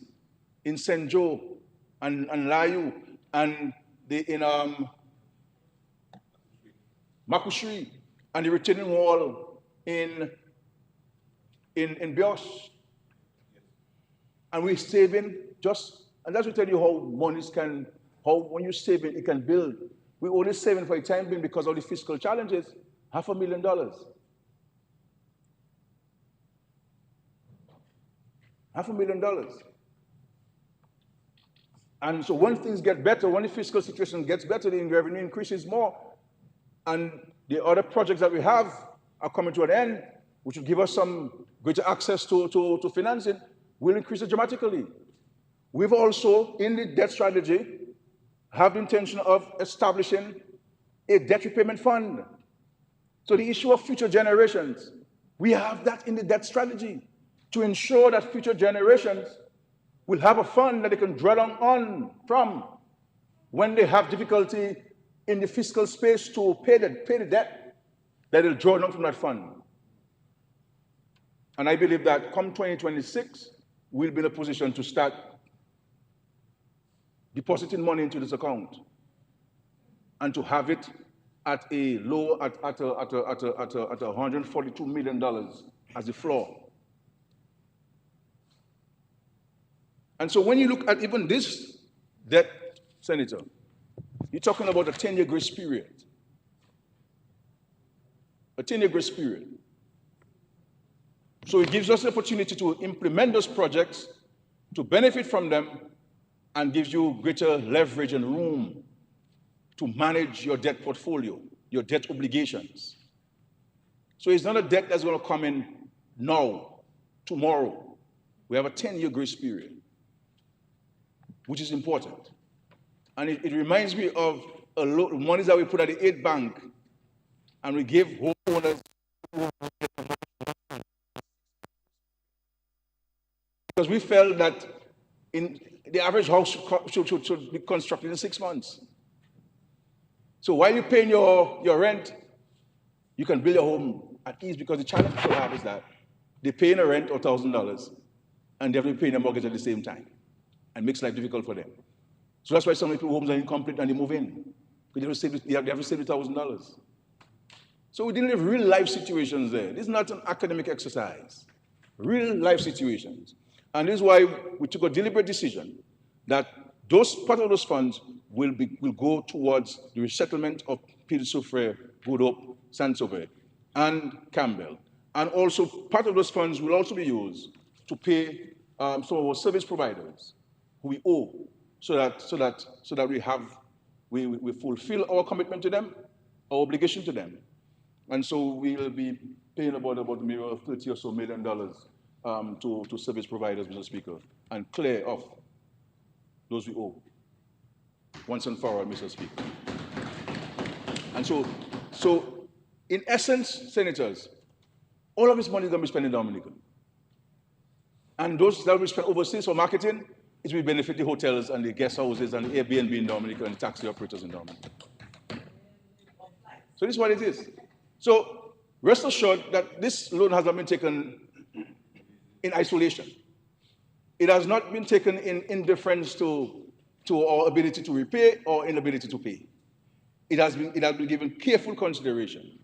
in St. Joe and Layu, and in Makushri, and the retaining wall in Biosh. And we're saving and that's to tell you how monies can, when you save it can build. We're only saving for a time being because of the fiscal challenges, $500,000. $500,000. And so when things get better, when the fiscal situation gets better, the revenue increases more, and the other projects that we have are coming to an end, which will give us some greater access to financing, will increase it dramatically. We've also, in the debt strategy, have the intention of establishing a debt repayment fund. So the issue of future generations, we have that in the debt strategy to ensure that future generations will have a fund that they can draw on from when they have difficulty in the fiscal space to pay the debt, that they'll draw down from that fund. And I believe that come 2026, we'll be in a position to start depositing money into this account and to have it at a low at $142 million as the floor. And so when you look at even this debt, Senator, you're talking about a 10-year grace period. A 10-year grace period. So it gives us the opportunity to implement those projects, to benefit from them, and gives you greater leverage and room to manage your debt portfolio, your debt obligations. So it's not a debt that's going to come in now, tomorrow. We have a 10-year grace period, which is important. And it reminds me of a lot of monies that we put at the aid bank, and we give homeowners because we felt that the average house should be constructed in 6 months. So while you're paying your rent, you can build your home at ease, because the challenge people have is that they're paying a rent of $1,000 and they have to be paying a mortgage at the same time, and makes life difficult for them. So that's why some people's homes are incomplete and they move in, because they have to save $1,000. So we're dealing with real life situations there. This is not an academic exercise. Real life situations. And this is why we took a deliberate decision that part of those funds will go towards the resettlement of Pile Soufrière, Good Hope, Saint-Sauveur, and Campbell. And also part of those funds will also be used to pay some of our service providers who we owe, so that we fulfill our commitment to them, our obligation to them. And so we will be paying about maybe $30 or so million to service providers, Mr. Speaker, and clear off those we owe once and for all, Mr. Speaker. And so in essence, Senators, all of this money is going to be spent in Dominica. And those that will be spent overseas for marketing, it will benefit the hotels and the guest houses and the Airbnb in Dominica and the taxi operators in Dominica. So this is what it is. So rest assured that this loan has not been taken in isolation. It has not been taken in indifference to our ability to repay or inability to pay. It has been given careful consideration.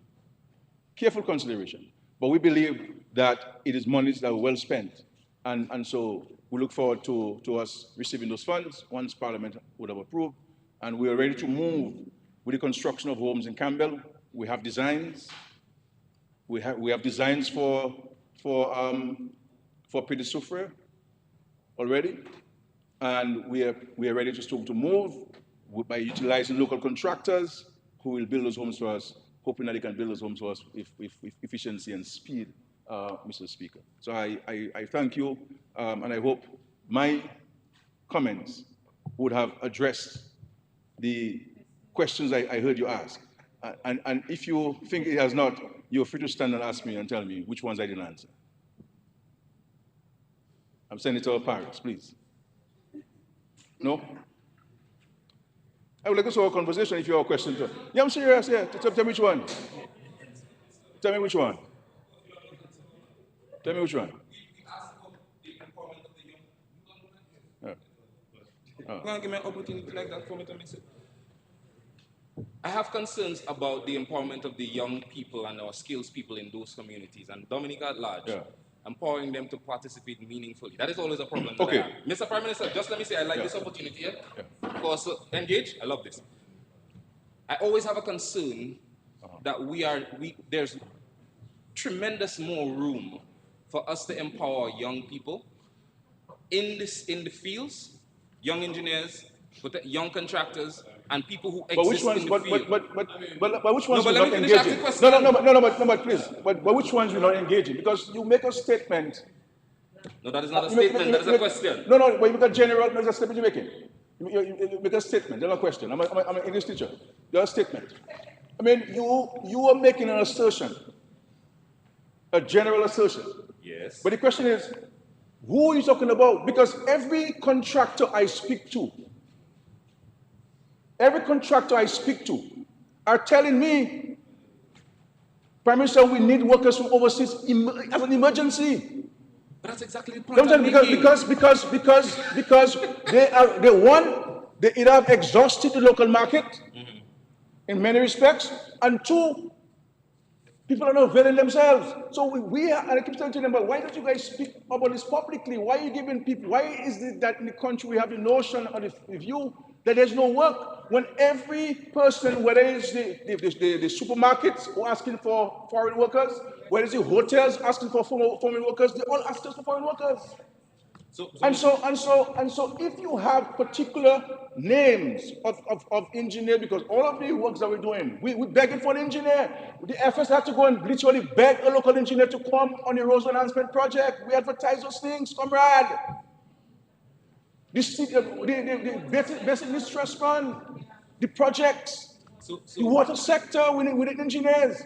Careful consideration. But we believe that it is monies that are well spent. And so we look forward to us receiving those funds once Parliament would have approved. And we are ready to move with the construction of homes in Campbell. We have designs. We have designs for Pile Soufrière already, and we are ready to move by utilizing local contractors who will build those homes for us, hoping that they can build those homes for us with efficiency and speed, Mr. Speaker. So I thank you, and I hope my comments would have addressed the questions I heard you ask. And if you think it has not, you're free to stand and ask me and tell me which ones I didn't answer. Senator Paris, please. No? I would like to have a conversation if you have a question. Yeah, I'm serious, yeah. Tell me which one. Tell me which one. Tell me which one. Give me an opportunity like that for me to miss it. I have concerns about the empowerment of the young people and our skills people in those communities, and Dominica at large, empowering them to participate meaningfully. That is always a problem. Okay. Mr. Prime Minister, just let me say I like this opportunity here. Because engage, I love this. I always have a concern that there's tremendous more room for us to empower young people in the fields, young engineers, young contractors, and people who exist in the field. But which ones are not engaging? But please. But which ones are not engaging? Because you make a statement. No, that is not a statement. That is a question. No, but you make a general. That's a statement you're making. You make a statement. That's not a question. I'm an English teacher. You're a statement. I mean, you are making an assertion, a general assertion. Yes. But the question is, who are you talking about? Because every contractor I speak to are telling me, Prime Minister, we need workers from overseas as an emergency. But that's exactly the point I'm making. Because they either have exhausted the local market, in many respects, and two, people are not availing themselves. So we are, and I keep telling them, but why don't you guys speak about this publicly? Why are you giving people, why is it that in the country we have the notion or the view that there's no work when every person, whether it's the supermarkets who are asking for foreign workers, whether it's the hotels asking for foreign workers, they all ask us for foreign workers. And so if you have particular names of engineer, because all of the works that we're doing, we're begging for an engineer. The FS had to go and literally beg a local engineer to come on the roads enhancement project. We advertise those things, comrade. The basic distress fund, the projects, the water sector, we need engineers.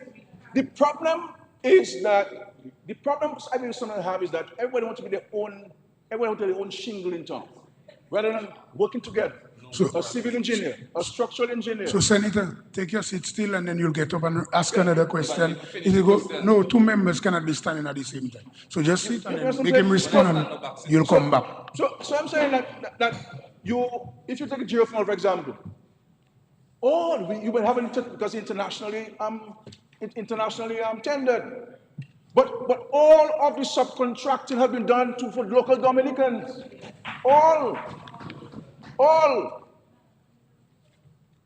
The problem is that, the problem I think some have is that everybody wants to be their own, everybody wants their own shingle in town, rather than working together. So, a civil engineer, a structural engineer. So, Senator, take your seat still and then you'll get up and ask another question. If you go, no, two members cannot be standing at the same time. So just sit and then make him respond and you'll come back. So I'm saying that you, if you take a geothermal, for example, you will have it because internationally tendered. But all of the subcontracting have been done for local Dominicans.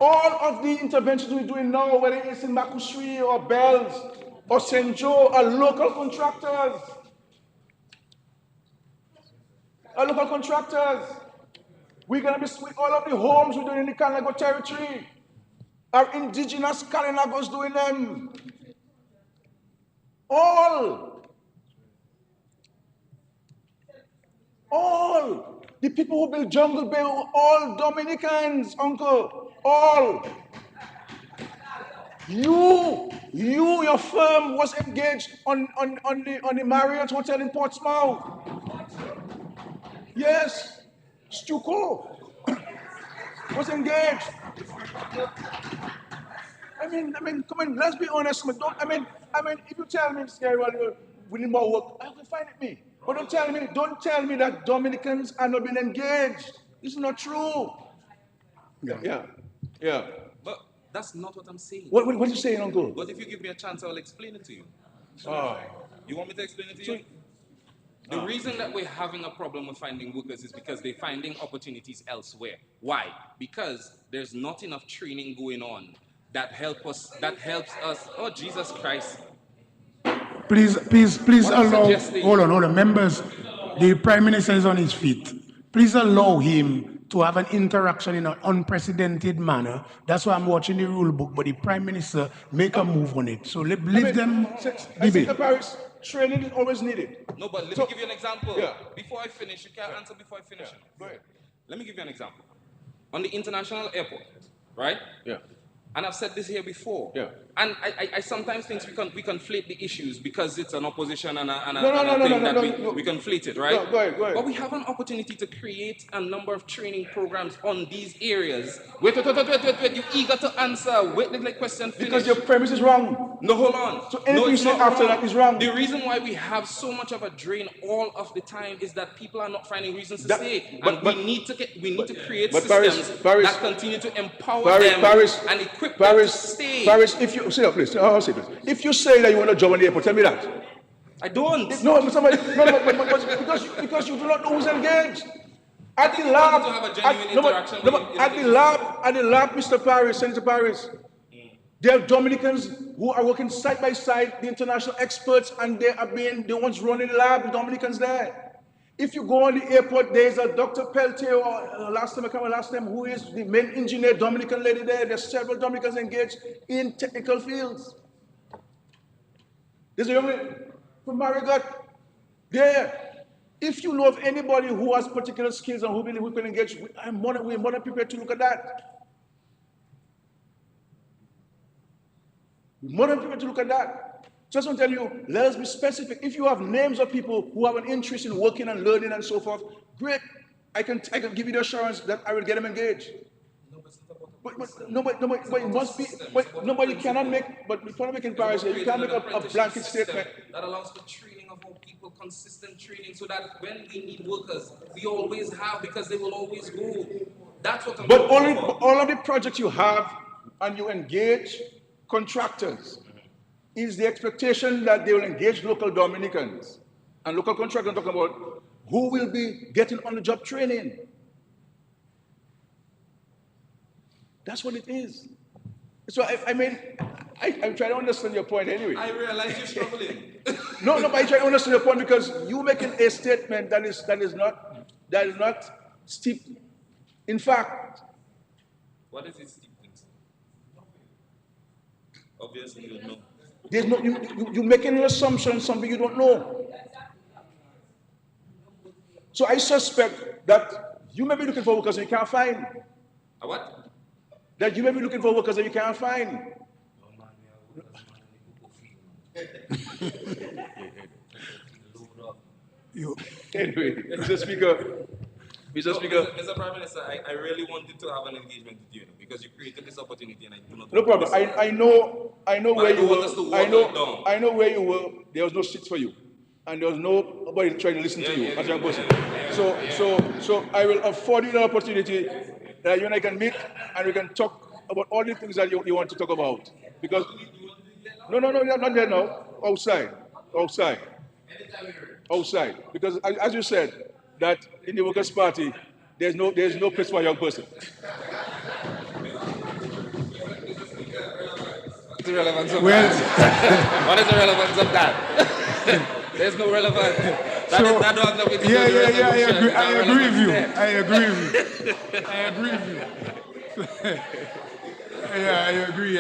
All of the interventions we're doing now, whether it's in Makusui or Bells or St. Joe, are local contractors. We're going to be all of the homes we're doing in the Kalinago territory. Our indigenous Kalinagos doing them. All. The people who build Jungle Bay were all Dominicans, uncle. All. Your firm was engaged on the Marriott Hotel in Portsmouth. Yes. Stuco was engaged. I mean, come on, let's be honest. If you tell me, well, we need more work, I will find it me. But don't tell me that Dominicans are not being engaged. This is not true. Yeah. But that's not what I'm saying. What are you saying, Uncle? But if you give me a chance, I'll explain it to you. You want me to explain it to you? The reason that we're having a problem with finding workers is because they're finding opportunities elsewhere. Why? Because there's not enough training going on that helps us. Oh, Jesus Christ. Please allow, hold on, members, the Prime Minister is on his feet. Please allow him to have an interaction in an unprecedented manner. That's why I'm watching the rule book, but the Prime Minister make a move on it. So leave them debate. Paris, training is always needed. No, but let me give you an example. Yeah. Before I finish, you can't answer before I finish. Go ahead. Let me give you an example. On the international airport, right? Yeah. And I've said this here before. Yeah. And I sometimes think we conflate the issues because it's an opposition and a we conflate it, right? Go ahead. But we have an opportunity to create a number of training programs on these areas. Wait, you eager to answer. Wait, let the question finish. Because your premise is wrong. No, hold on. So anything you say after that is wrong. The reason why we have so much of a drain all of the time is that people are not finding reasons to stay. And we need to create systems that continue to empower them and equip them to stay. Paris, if you sit up, please. I'll say this. If you say that you want a job on the airport, tell me that. I don't. Because you do not know who's engaged. At the lab, to have a genuine interaction at the lab, Mr. Paris, Senator Paris, there are Dominicans who are working side by side, the international experts, and they are being the ones running the lab, the Dominicans there. If you go on the airport, there's a Dr. Peltier, or last time, who is the main engineer, Dominican lady there. There's several Dominicans engaged in technical fields. There's a young lady from Marigot there. If you know of anybody who has particular skills and who can engage, we're more than prepared to look at that. We're more than prepared to look at that. Just want to tell you, let us be specific. If you have names of people who have an interest in working and learning and so forth, great. I can give you the assurance that I will get them engaged. But it must be. But nobody cannot make. But before making Paris, you can't make a blanket statement that allows for training of our people, consistent training, so that when we need workers, we always have, because they will always go. That's what I'm But all of the projects you have and you engage contractors, is the expectation that they will engage local Dominicans. And local contractors are talking about who will be getting on-the-job training. That's what it is. So I'm trying to understand your point anyway. I realize you're struggling. No, but I try to understand your point because you making a statement that is not steep in fact. What is it steeped in? Obviously, you don't know. There's no you making an assumption on something you don't know. So I suspect that you may be looking for workers and you can't find. A what? That you may be looking for workers that you can't find. Anyway, Mr. Speaker. Mr. Prime Minister, I really wanted to have an engagement with you because you created this opportunity and I do not. No problem. I know where you were. I know where you were. There was no seats for you, and there was nobody trying to listen to you as a person. So I will afford you the opportunity that you and I can meet and we can talk about all the things that you want to talk about. Because no, not there now. Outside. Because as you said, that in the Workers' Party, there's no place for a young person. What's the relevance of that? What is the relevance of that? There's no relevance. That don't have nothing to do with the resolution. I agree with you. Yeah, I agree.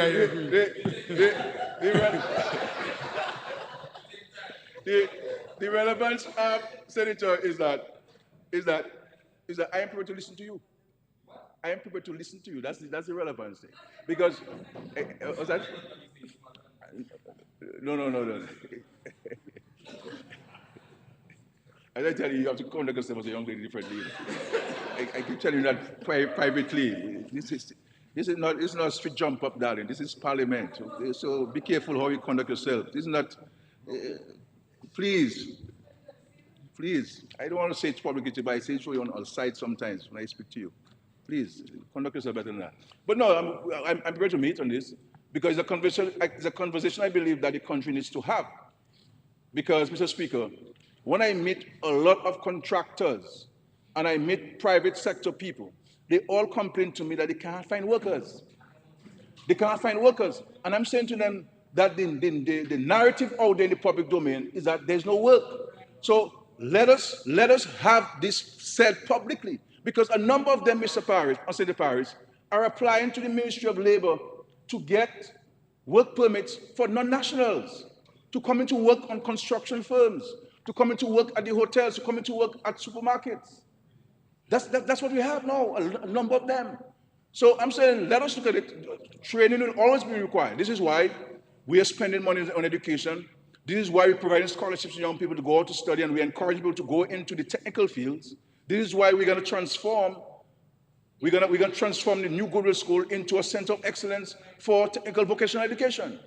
The relevance, Senator, is that I am prepared to listen to you. I am prepared to listen to you. That's the relevance thing. Because was that? No. As I tell you, you have to conduct yourself as a young lady differently. I keep telling you that privately. This is not a street jump up, darling. This is Parliament. So be careful how you conduct yourself. This is not. Please. I don't want to say it's publicity, but I say it on our side sometimes when I speak to you. Please conduct yourself better than that. But no, I'm prepared to meet on this because it's a conversation I believe that the country needs to have. Because, Mr. Speaker, when I meet a lot of contractors and I meet private sector people, they all complain to me that they can't find workers. And I'm saying to them that the narrative out there in the public domain is that there's no work. So let us have this said publicly. Because a number of them, Mr. Paris, are applying to the Ministry of Labor to get work permits for non-nationals, to come into work on construction firms, to come into work at the hotels, to come into work at supermarkets. That's what we have now, a number of them. So I'm saying, let us look at it. Training will always be required. This is why we are spending money on education. This is why we're providing scholarships to young people to go out to study, and we encourage people to go into the technical fields. This is why we're going to transform. We're going to transform the new Goodwill School into a center of excellence for technical vocational education,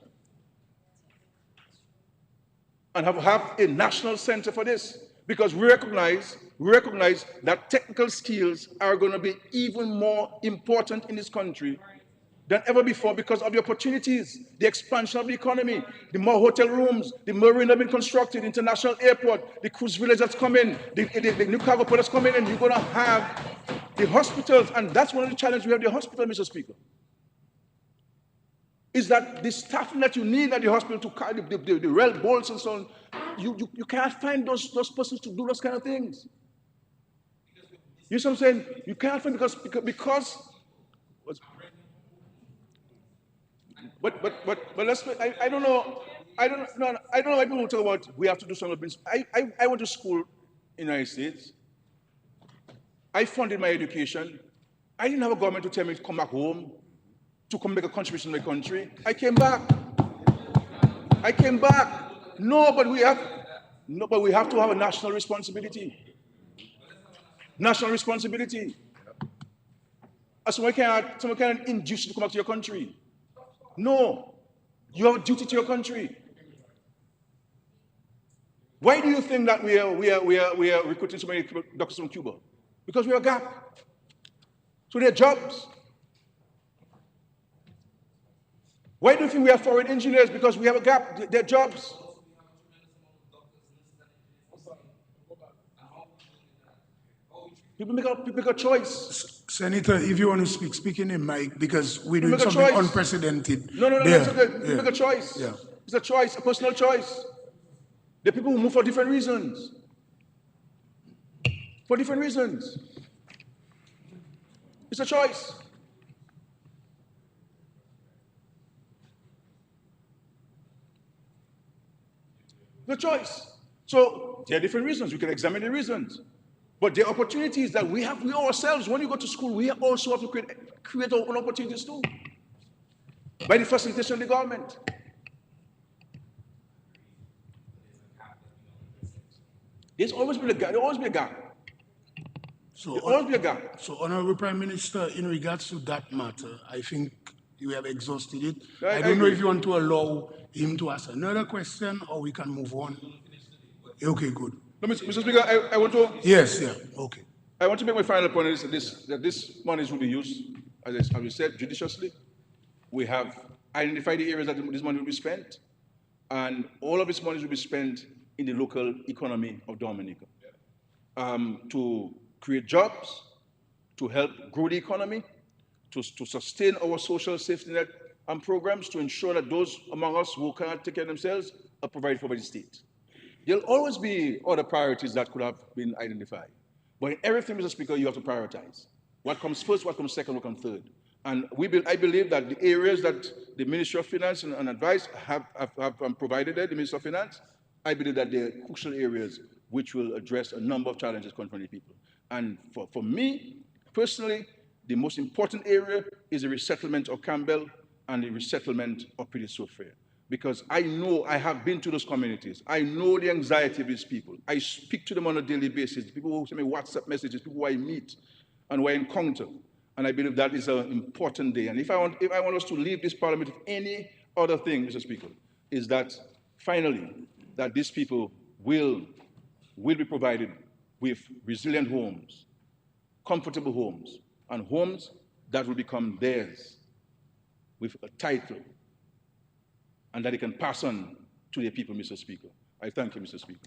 and have a national center for this, because we recognize that technical skills are going to be even more important in this country than ever before because of the opportunities, the expansion of the economy, the more hotel rooms, the marina being constructed, international airport, the cruise village that's coming, the new cargo port that's coming, and you're going to have the hospitals, and that's one of the challenges we have the hospital, Mr. Speaker, is that the staffing that you need at the hospital to carry the rail bolts and so on, you can't find those persons to do those kind of things. You see what I'm saying? You can't find because but let's. I don't know why people talk about we have to do something. I went to school in the United States. I funded my education. I didn't have a government to tell me to come back home, to come make a contribution to my country. I came back. No, but we have to have a national responsibility. Someone can't induce you to come back to your country. No, you have a duty to your country. Why do you think that we are recruiting so many doctors from Cuba? Because we have a gap. So there are jobs. Why do you think we have foreign engineers? Because we have a gap, their jobs. People make a choice. Senator, if you want to speak, speak in the mic because we're doing Make a something choice. unprecedented. No, there. it's okay. Yeah. Make a choice. Yeah. It's a choice, a personal choice. The people who move for different reasons. For different reasons. It's a choice. The choice. So there are different reasons. We can examine the reasons. But there are opportunities that we ourselves, when you go to school, we also have to create our own opportunities too. By the facilitation of the government. There's always been a gap. There'll always be a gap. There'll always be a gap. So, Honorable Prime Minister, in regards to that matter, I think you have exhausted it. I don't know agree. if you want to allow him to ask another question or we can move on. Okay, good. No, Mr. Speaker, I want to. Yes, yeah, okay. I want to make my final point is that this money will be used, as we said, judiciously. We have identified the areas that this money will be spent, and all of this money will be spent in the local economy of Dominica to create jobs, to help grow the economy, to sustain our social safety net and programs, to ensure that those among us who cannot take care of themselves are provided for by the state. There'll always be other priorities that could have been identified. But in everything, Mr. Speaker, you have to prioritize. What comes first, what comes second, what comes third. And I believe that the areas that the Ministry of Finance and Advice have provided there, the Ministry of Finance, I believe that they're crucial areas which will address a number of challenges confronting people. And for me, personally, the most important area is the resettlement of Campbell and the resettlement of Pretty Sofair. Because I know, I have been to those communities. I know the anxiety of these people. I speak to them on a daily basis. People who send me WhatsApp messages, people who I meet and who I encounter. And I believe that is an important day. And if I want us to leave this parliament with any other thing, Mr. Speaker, is that finally, that these people will be provided with resilient homes, comfortable homes, and homes that will become theirs with a title, and that they can pass on to their people, Mr. Speaker. I thank you, Mr. Speaker.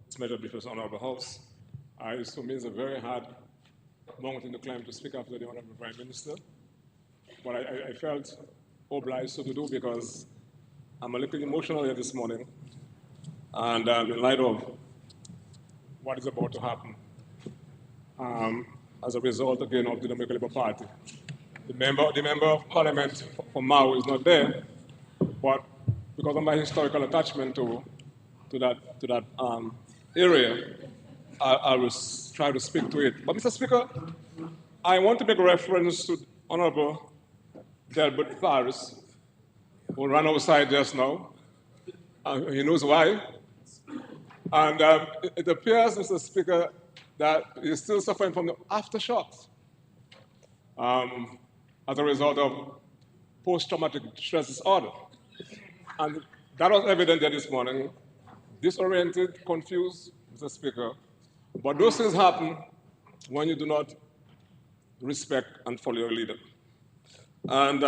This measure before the Honorable House. I assume it's a very hard mountain to climb to speak after the Honorable Prime Minister, but I felt obliged to do because I'm a little emotional here this morning, and in light of what is about to happen as a result again of the Democratic Labour Party. The member of Parliament for Mau is not there, but because of my historical attachment to that area, I will try to speak to it. But Mr. Speaker, I want to make a reference to Honorable Delbert Paris, who ran outside just now. He knows why. And it appears, Mr. Speaker, that he's still suffering from the aftershocks as a result of post-traumatic stress disorder. And that was evident there this morning. Disoriented, confused, Mr. Speaker. But those things happen when you do not respect and follow your leader. And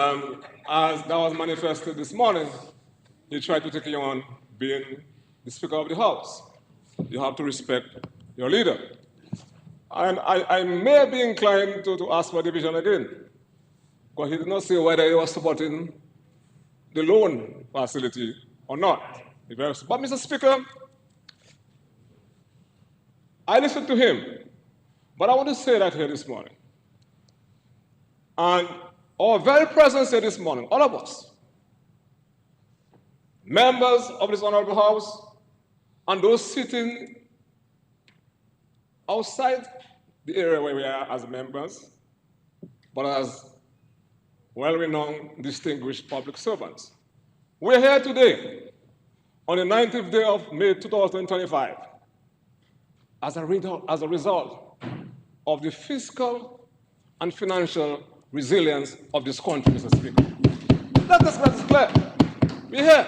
as that was manifested this morning, he tried to take you on being the Speaker of the House. You have to respect your leader. And I may be inclined to ask for division again, because he did not say whether he was supporting the loan facility or not. But Mr. Speaker, I listened to him, but I want to say that here this morning. And our very presence here this morning, all of us, members of this Honorable House, and those sitting outside the area where we are as members, but as well-renowned, distinguished public servants. We're here today on the 19th day of May 2025 as a result of the fiscal and financial resilience of this country, Mr. Speaker. Let us make this clear. We're here,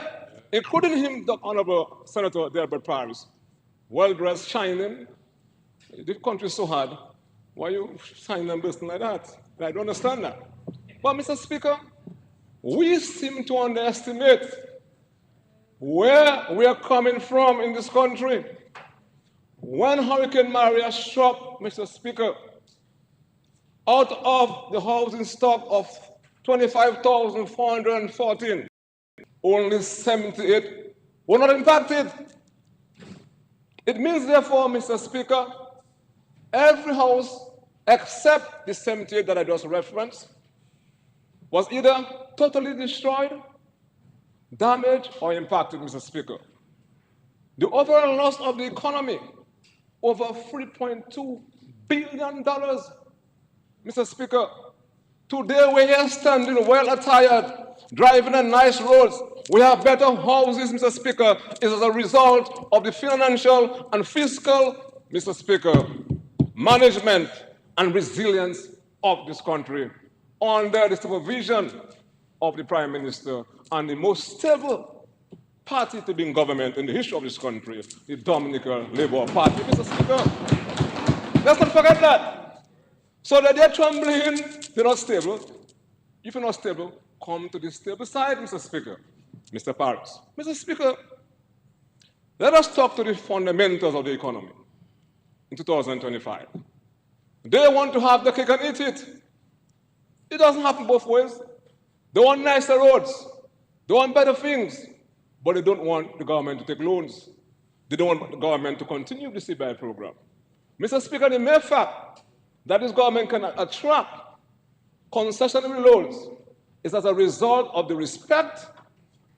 including him, the Honorable Senator Delbert Paris, well-dressed, shining. The country is so hard. Why you sign them business like that? I don't understand that. But, Mr. Speaker, we seem to underestimate where we are coming from in this country. When Hurricane Maria struck, Mr. Speaker, out of the housing stock of 25,414, only 78 were not impacted. It means, therefore, Mr. Speaker, every house except the 78 that I just referenced was either totally destroyed, damaged, or impacted, Mr. Speaker. The overall loss of the economy, over $3.2 billion, Mr. Speaker. Today we're here standing well attired, driving on nice roads. We have better houses, Mr. Speaker, is as a result of the financial and fiscal, Mr. Speaker, management and resilience of this country under the supervision of the Prime Minister and the most stable party to be in government in the history of this country, the Dominican Labour Party, Mr. Speaker. Let's not forget that. So that they're trembling, they're not stable. If you're not stable, come to the stable side, Mr. Speaker. Mr. Paris. Mr. Speaker, let us talk to the fundamentals of the economy in 2025. They want to have the cake and eat it. It doesn't happen both ways. They want nicer roads. They want better things. But they don't want the government to take loans. They don't want the government to continue the CBI program. Mr. Speaker, the mere fact that this government can attract concessionary loans is as a result of the respect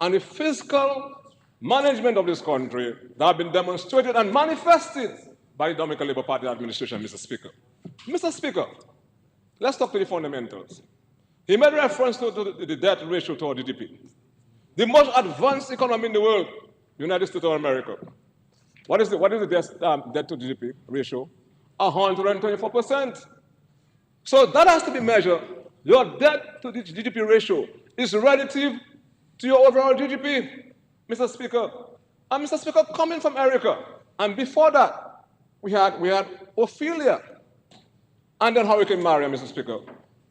and the fiscal management of this country that have been demonstrated and manifested by the Dominican Labour Party administration, Mr. Speaker. Mr. Speaker, let's talk to the fundamentals. He made reference to the debt ratio to our GDP. The most advanced economy in the world, United States of America. What is the debt to GDP ratio? 124%. So that has to be measured. Your debt to the GDP ratio is relative to your overall GDP, Mr. Speaker. And Mr. Speaker, coming from Erica, and before that, we had Ophelia, and then Hurricane Maria, Mr. Speaker.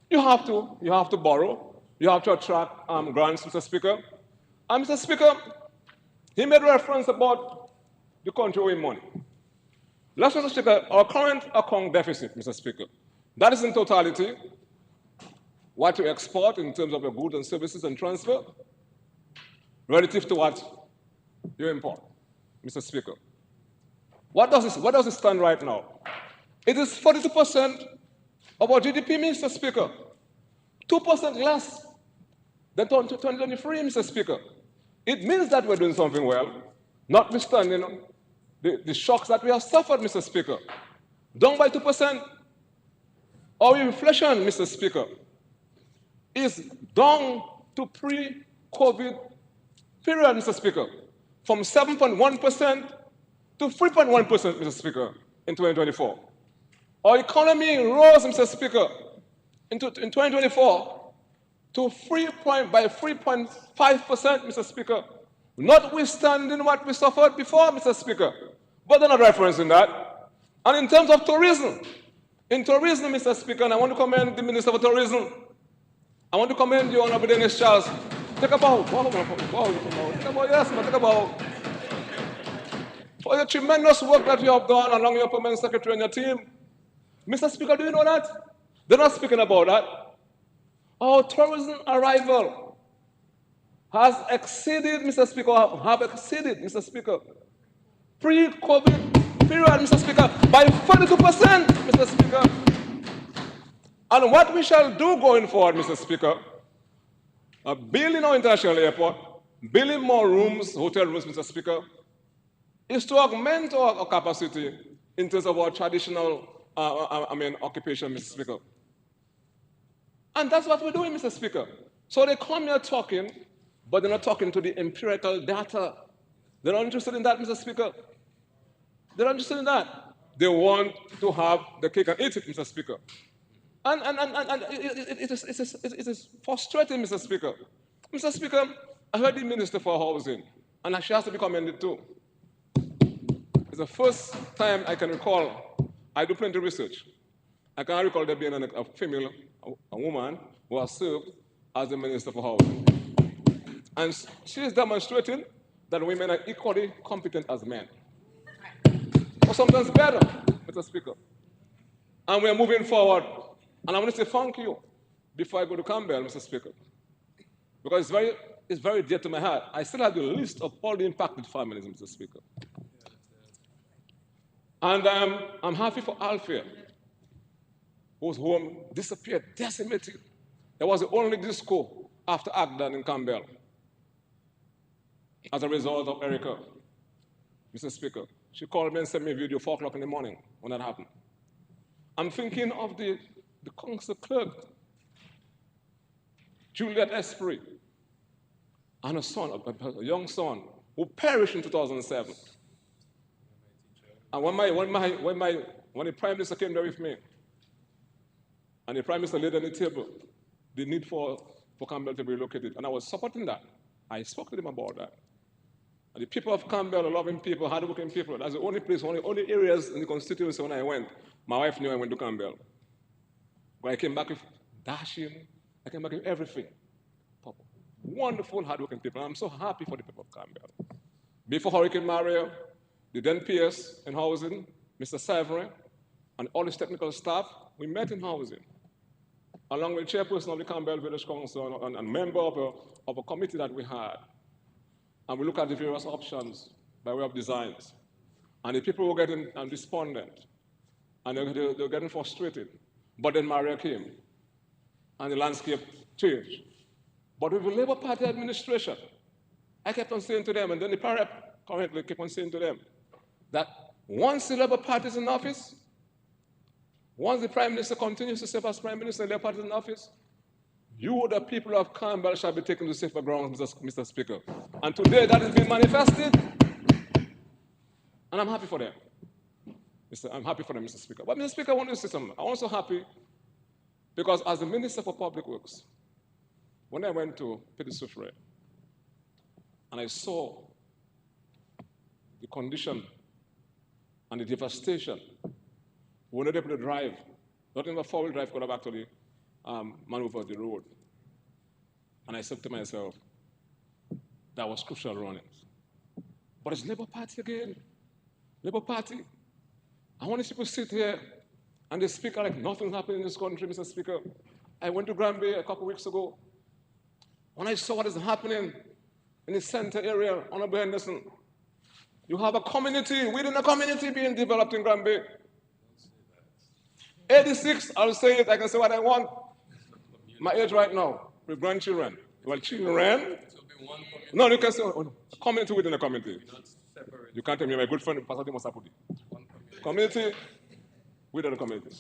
You have to borrow. You have to attract grants, Mr. Speaker. And Mr. Speaker, he made reference about the country owing money. Let's, Mr. Speaker, our current account deficit, Mr. Speaker, that is in totality what you export in terms of your goods and services and transfer relative to what you import, Mr. Speaker. What does it stand right now? It is 42% of our GDP, Mr. Speaker. 2% less than 2023, Mr. Speaker. It means that we're doing something well, notwithstanding the shocks that we have suffered, Mr. Speaker. Down by 2%. Our inflation, Mr. Speaker, is down to pre-COVID period, Mr. Speaker, from 7.1% to 3.1%, Mr. Speaker, in 2024. Our economy rose, Mr. Speaker, in 2024 to 3.5%, Mr. Speaker, notwithstanding what we suffered before, Mr. Speaker. But they're not referencing that. And in terms of tourism, Mr. Speaker, and I want to commend the Minister for Tourism. I want to commend you, Honorable Dennis Charles. Take a bow. Take a bow. For the tremendous work that you have done along your permanent secretary and your team. Mr. Speaker, do you know that? They're not speaking about that. Our tourism arrival has exceeded, Mr. Speaker, pre-COVID period, Mr. Speaker, by 42%, Mr. Speaker. And what we shall do going forward, Mr. Speaker, building our international airport, building more rooms, hotel rooms, Mr. Speaker, is to augment our capacity in terms of our traditional occupation, Mr. Speaker. And that's what we're doing, Mr. Speaker. So they come here talking, but they're not talking to the empirical data. They're not interested in that, Mr. Speaker. They're not interested in that. They want to have the cake and eat it, Mr. Speaker. And it is frustrating, Mr. Speaker. Mr. Speaker, I heard the Minister for Housing, and she has to be commended too. It's the first time I can recall. I do plenty of research. I can't recall there being a female, a woman, who has served as the Minister for Housing. And she is demonstrating that women are equally competent as men. Or sometimes better, Mr. Speaker. And we are moving forward. And I want to say thank you before I go to Campbell, Mr. Speaker. Because it's very dear to my heart. I still have the list of all the impacted families, Mr. Speaker. And I'm happy for Alfia, whose home disappeared, decimated. There was the only disco after Agdan in Campbell as a result of Erica. Mr. Speaker, she called me and sent me a video 4 o'clock in the morning when that happened. I'm thinking of the council clerk, Juliet Esprit, and a son, a young son, who perished in 2007. And when the Prime Minister came there with me, and the Prime Minister laid on the table the need for Campbell to be relocated, and I was supporting that. I spoke to them about that. And the people of Campbell are loving people, hardworking people. That's the only place, only areas in the constituency when I went. My wife knew I went to Campbell. But I came back with dashing, I came back with everything. Wonderful, hardworking people. And I'm so happy for the people of Campbell. Before Hurricane Maria, the then PS in housing, Mr. Savary, and all his technical staff, we met in housing, along with the chairperson of the Campbell Village Council and a member of a committee that we had. And we look at the various options by way of designs. And the people were getting despondent, and they were getting frustrated. But then Maria came, and the landscape changed. But with the Labour Party administration, I kept on saying to them, and then the PAREP currently kept on saying to them, that once the Labour Party is in office, once the Prime Minister continues to serve as Prime Minister and the Labour Party is in office, you, the people of Campbell, shall be taken to safer grounds, Mr. Speaker. And today that is being manifested, and I'm happy for them. I'm happy for them, Mr. Speaker. But, Mr. Speaker, I want to say something. I'm also happy because as the Minister for Public Works, when I went to Petit Soufrière, and I saw the condition and the devastation, we were not able to drive. Not even a four-wheel drive could have actually maneuvered the road. And I said to myself, that was crucial runnings. But it's Labour Party again. Labour Party. I want to see people sit here and they speak like nothing's happening in this country, Mr. Speaker. I went to Granby a couple of weeks ago. When I saw what is happening in the center area, Honorable Henderson, you have a community, within a community being developed in Granby. 86, I'll say it, I can say what I want. My age right now, with grandchildren. Well, children. No, you can say a community within a community. You can't tell me, my good friend, Pastor Dimosapudi. Community within a community.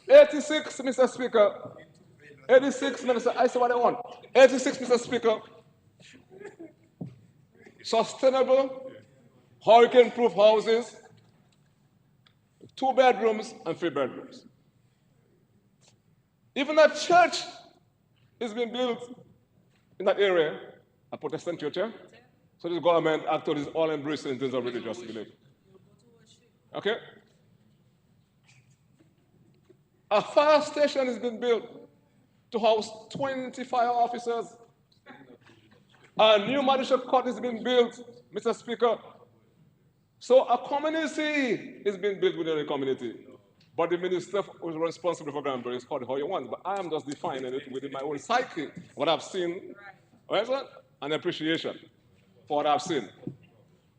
86, Mr. Speaker. 86, Minister, I say what I want. 86, Mr. Speaker. Sustainable, hurricane-proof houses, 2 bedrooms and 3 bedrooms. Even a church is being built in that area, a Protestant church, yeah? So this government actually is all embracing in terms of religious belief. Okay? A fire station has been built to house 20 fire officers. A new magistrate court is being built, Mr. Speaker. So a community is being built within a community. But the minister who is responsible for Granby is called how you want. But I am just defining it within my own psyche, what I've seen, right, and appreciation for what I've seen.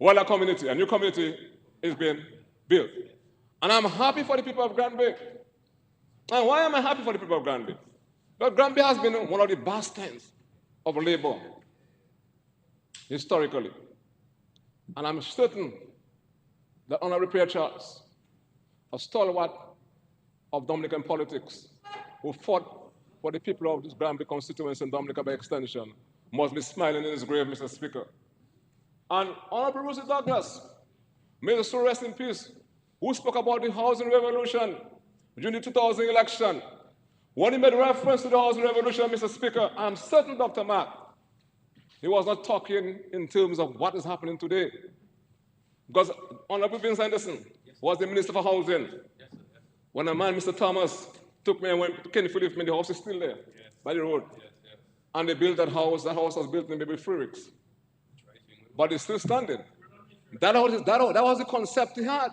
Well, a new community is being built. And I'm happy for the people of Granby. And why am I happy for the people of Granby? Because Granby has been one of the bastions of labor historically. And I'm certain that Honorable Pierre Charles, a stalwart of Dominican politics, who fought for the people of this Granby constituency and Dominica by extension, must be smiling in his grave, Mr. Speaker. And Honorable Rosie Douglas, may the soul rest in peace, who spoke about the housing revolution during the 2000 election. When he made reference to the housing revolution, Mr. Speaker, I'm certain, Dr. Mark, he was not talking in terms of what is happening today. Because Honorable Vince Anderson was the Minister for Housing. When a man, Mr. Thomas, took me and went to Kenny Phillips, the house is still there by the road. And they built that house. That house was built in maybe 3 weeks. But it's still standing. That was the concept he had.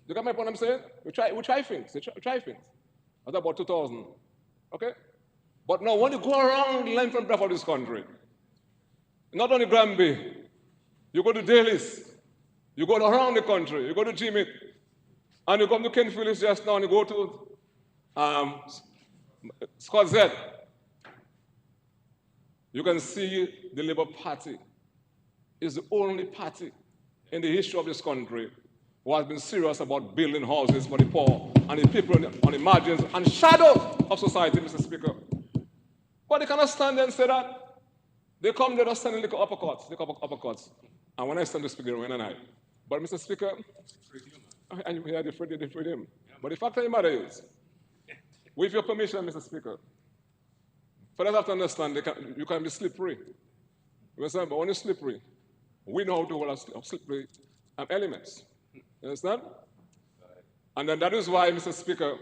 You got my point I'm saying? We try things. We try things. That's about 2000. Okay? But now when you go around the length and breadth of this country, not only Granby, you go to Daly's, you go around the country, you go to Jimmy, and you come to Ken Phillips just now and you go to Scott Z. You can see the Labour Party is the only party in the history of this country who has been serious about building houses for the poor and the people on the margins and shadows of society, Mr. Speaker. But they cannot stand there and say that. They come there just sending little uppercuts. And when I stand to speak, they win and I. But Mr. Speaker, and we had the freedom. But the fact of the matter is, with your permission, Mr. Speaker, fellas have to understand you can be slippery. You understand? But when you're slippery, we know how to hold our slippery elements. You understand? And then that is why, Mr. Speaker,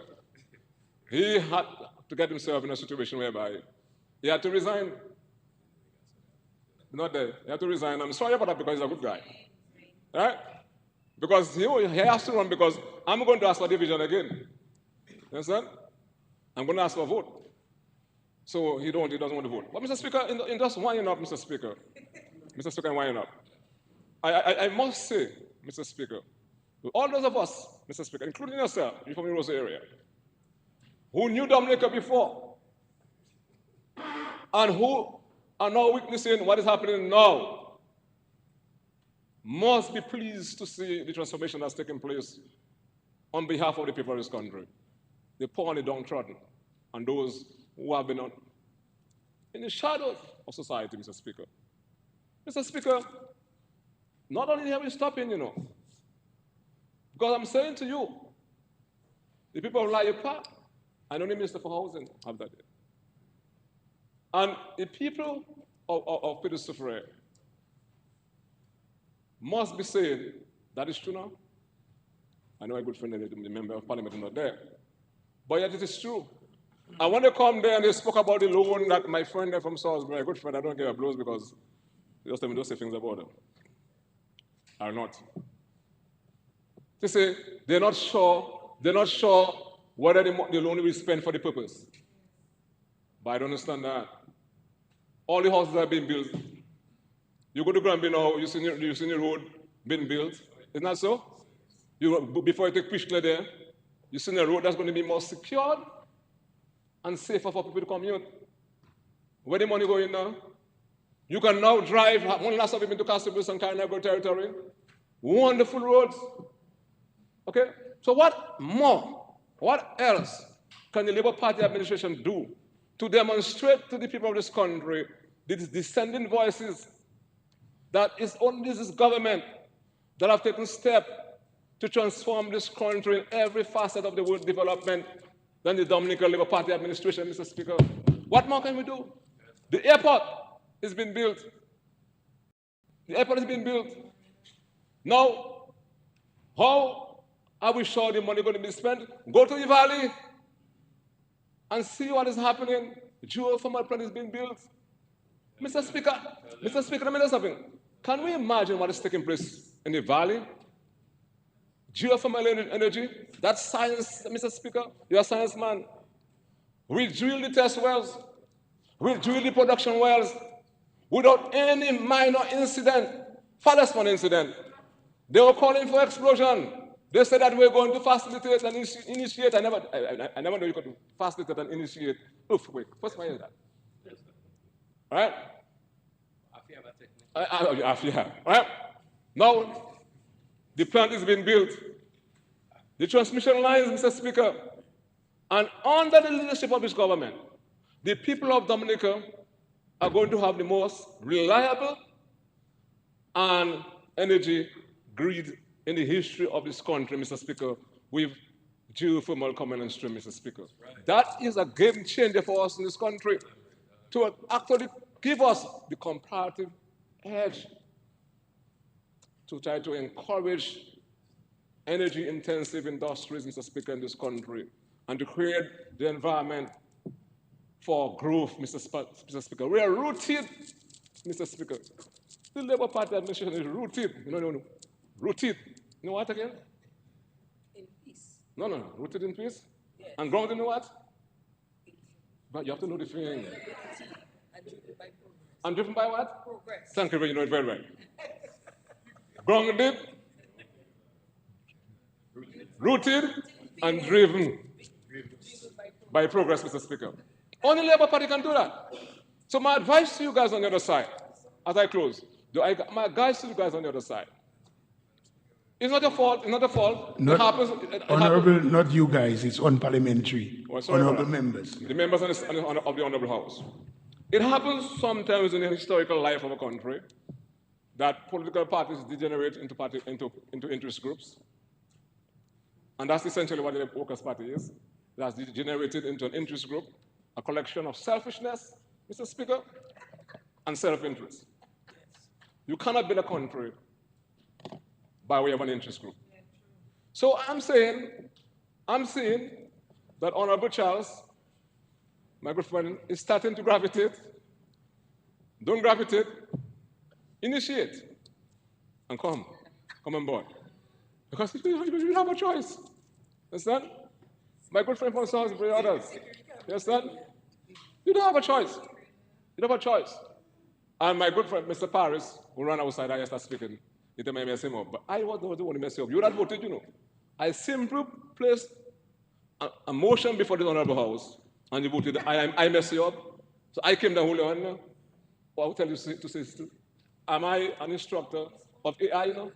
he had to get himself in a situation whereby he had to resign. Not there. He had to resign. I'm sorry about that because he's a good guy. Right? Because he has to run because I'm going to ask for division again. You understand? I'm going to ask for a vote. So he doesn't want to vote. But Mr. Speaker, in just winding up, Mr. Speaker, I'm winding up. I must say, Mr. Speaker, to all those of us, Mr. Speaker, including yourself, you're from the Rosa area, who knew Dominica before, and who are now witnessing what is happening now, must be pleased to see the transformation that's taking place on behalf of the people of this country, the poor and the downtrodden, and those who have been in the shadows of society, Mr. Speaker. Mr. Speaker, not only are we stopping, because I'm saying to you, the people of Laya Park, I know the Minister for Housing have that. And the people of Peter Sufferer must be saying, that is true now. I know a good friend, the member of parliament, is not there. But yet it is true. And when they come there and they spoke about the loan that my friend there from Salisbury, a good friend, I don't give a blows because they just tell me those things about them. Are not. They say they're not sure whether the loan will be spent for the purpose. But I don't understand that. All the houses are being built. You go to Granby now, you see the road being built. Isn't that so? Before you take Pishler there, you see the road that's going to be more secured and safer for people to commute. Where the money going now? You can now drive, one last time we've been to Castle and Carinago territory. Wonderful roads. Okay? So what more, what else can the Labour Party administration do to demonstrate to the people of this country, these dissenting voices, that it's only this government that have taken steps to transform this country in every facet of the world development than the Dominican Labour Party administration, Mr. Speaker? What more can we do? The airport is being built. The airport is being built. Now, how are we sure the money is going to be spent? Go to the valley and see what is happening. Geothermal plant is being built. Mr. Speaker, let me tell you something. Can we imagine what is taking place in the valley? Geothermal energy, that's science, Mr. Speaker. You're a science man. We drill the test wells. We drill the production wells without any minor incident, farthest one incident. They were calling for explosion. They said that we're going to facilitate and initiate. I never knew you could facilitate and initiate earthquake. First time I heard that. All right? All right? Now, the plant is being built. The transmission lines, Mr. Speaker. And under the leadership of this government, the people of Dominica are going to have the most reliable and energy grid in the history of this country, Mr. Speaker, with geothermal coming on stream, Mr. Speaker. That is a game changer for us in this country to actually give us the comparative edge. to try to encourage energy-intensive industries, Mr. Speaker, in this country, and to create the environment for growth, Mr. Speaker. We are rooted, Mr. Speaker. The Labour Party administration is rooted. No. Rooted. You know what again? In peace. No. Rooted in peace? Yes. And grounded in what? But you have to know the thing. And driven by progress. And driven by what? Progress. Thank you, you know it very well. Grounded, rooted, and driven by progress, Mr. Speaker. Only Labour Party can do that. So my advice to you guys on the other side, as I close, my advice to you guys on the other side, it's not your fault, it happens. Honorable, not you guys, it's unparliamentary. Honorable members. The members of the Honorable House. It happens sometimes in the historical life of a country that political parties degenerate into interest groups. And that's essentially what the Workers' Party is. It has degenerated into an interest group, a collection of selfishness, Mr. Speaker, and self-interest. You cannot build a country by way of an interest group. So I'm saying that Honorable Charles, my good friend, is starting to gravitate. Don't gravitate, initiate, and come on board. Because you have a choice. Understand? My good friend from South and others. You understand? You don't have a choice. You don't have a choice. And my good friend, Mr. Paris, who ran outside, I started speaking. He told me I mess him up. But I was the one to mess him up. You had voted, you know. I simply placed a motion before the Honorable House, and you voted, I mess you up. So I came down, hold on. I will tell you to say still. Am I an instructor of AI, you know?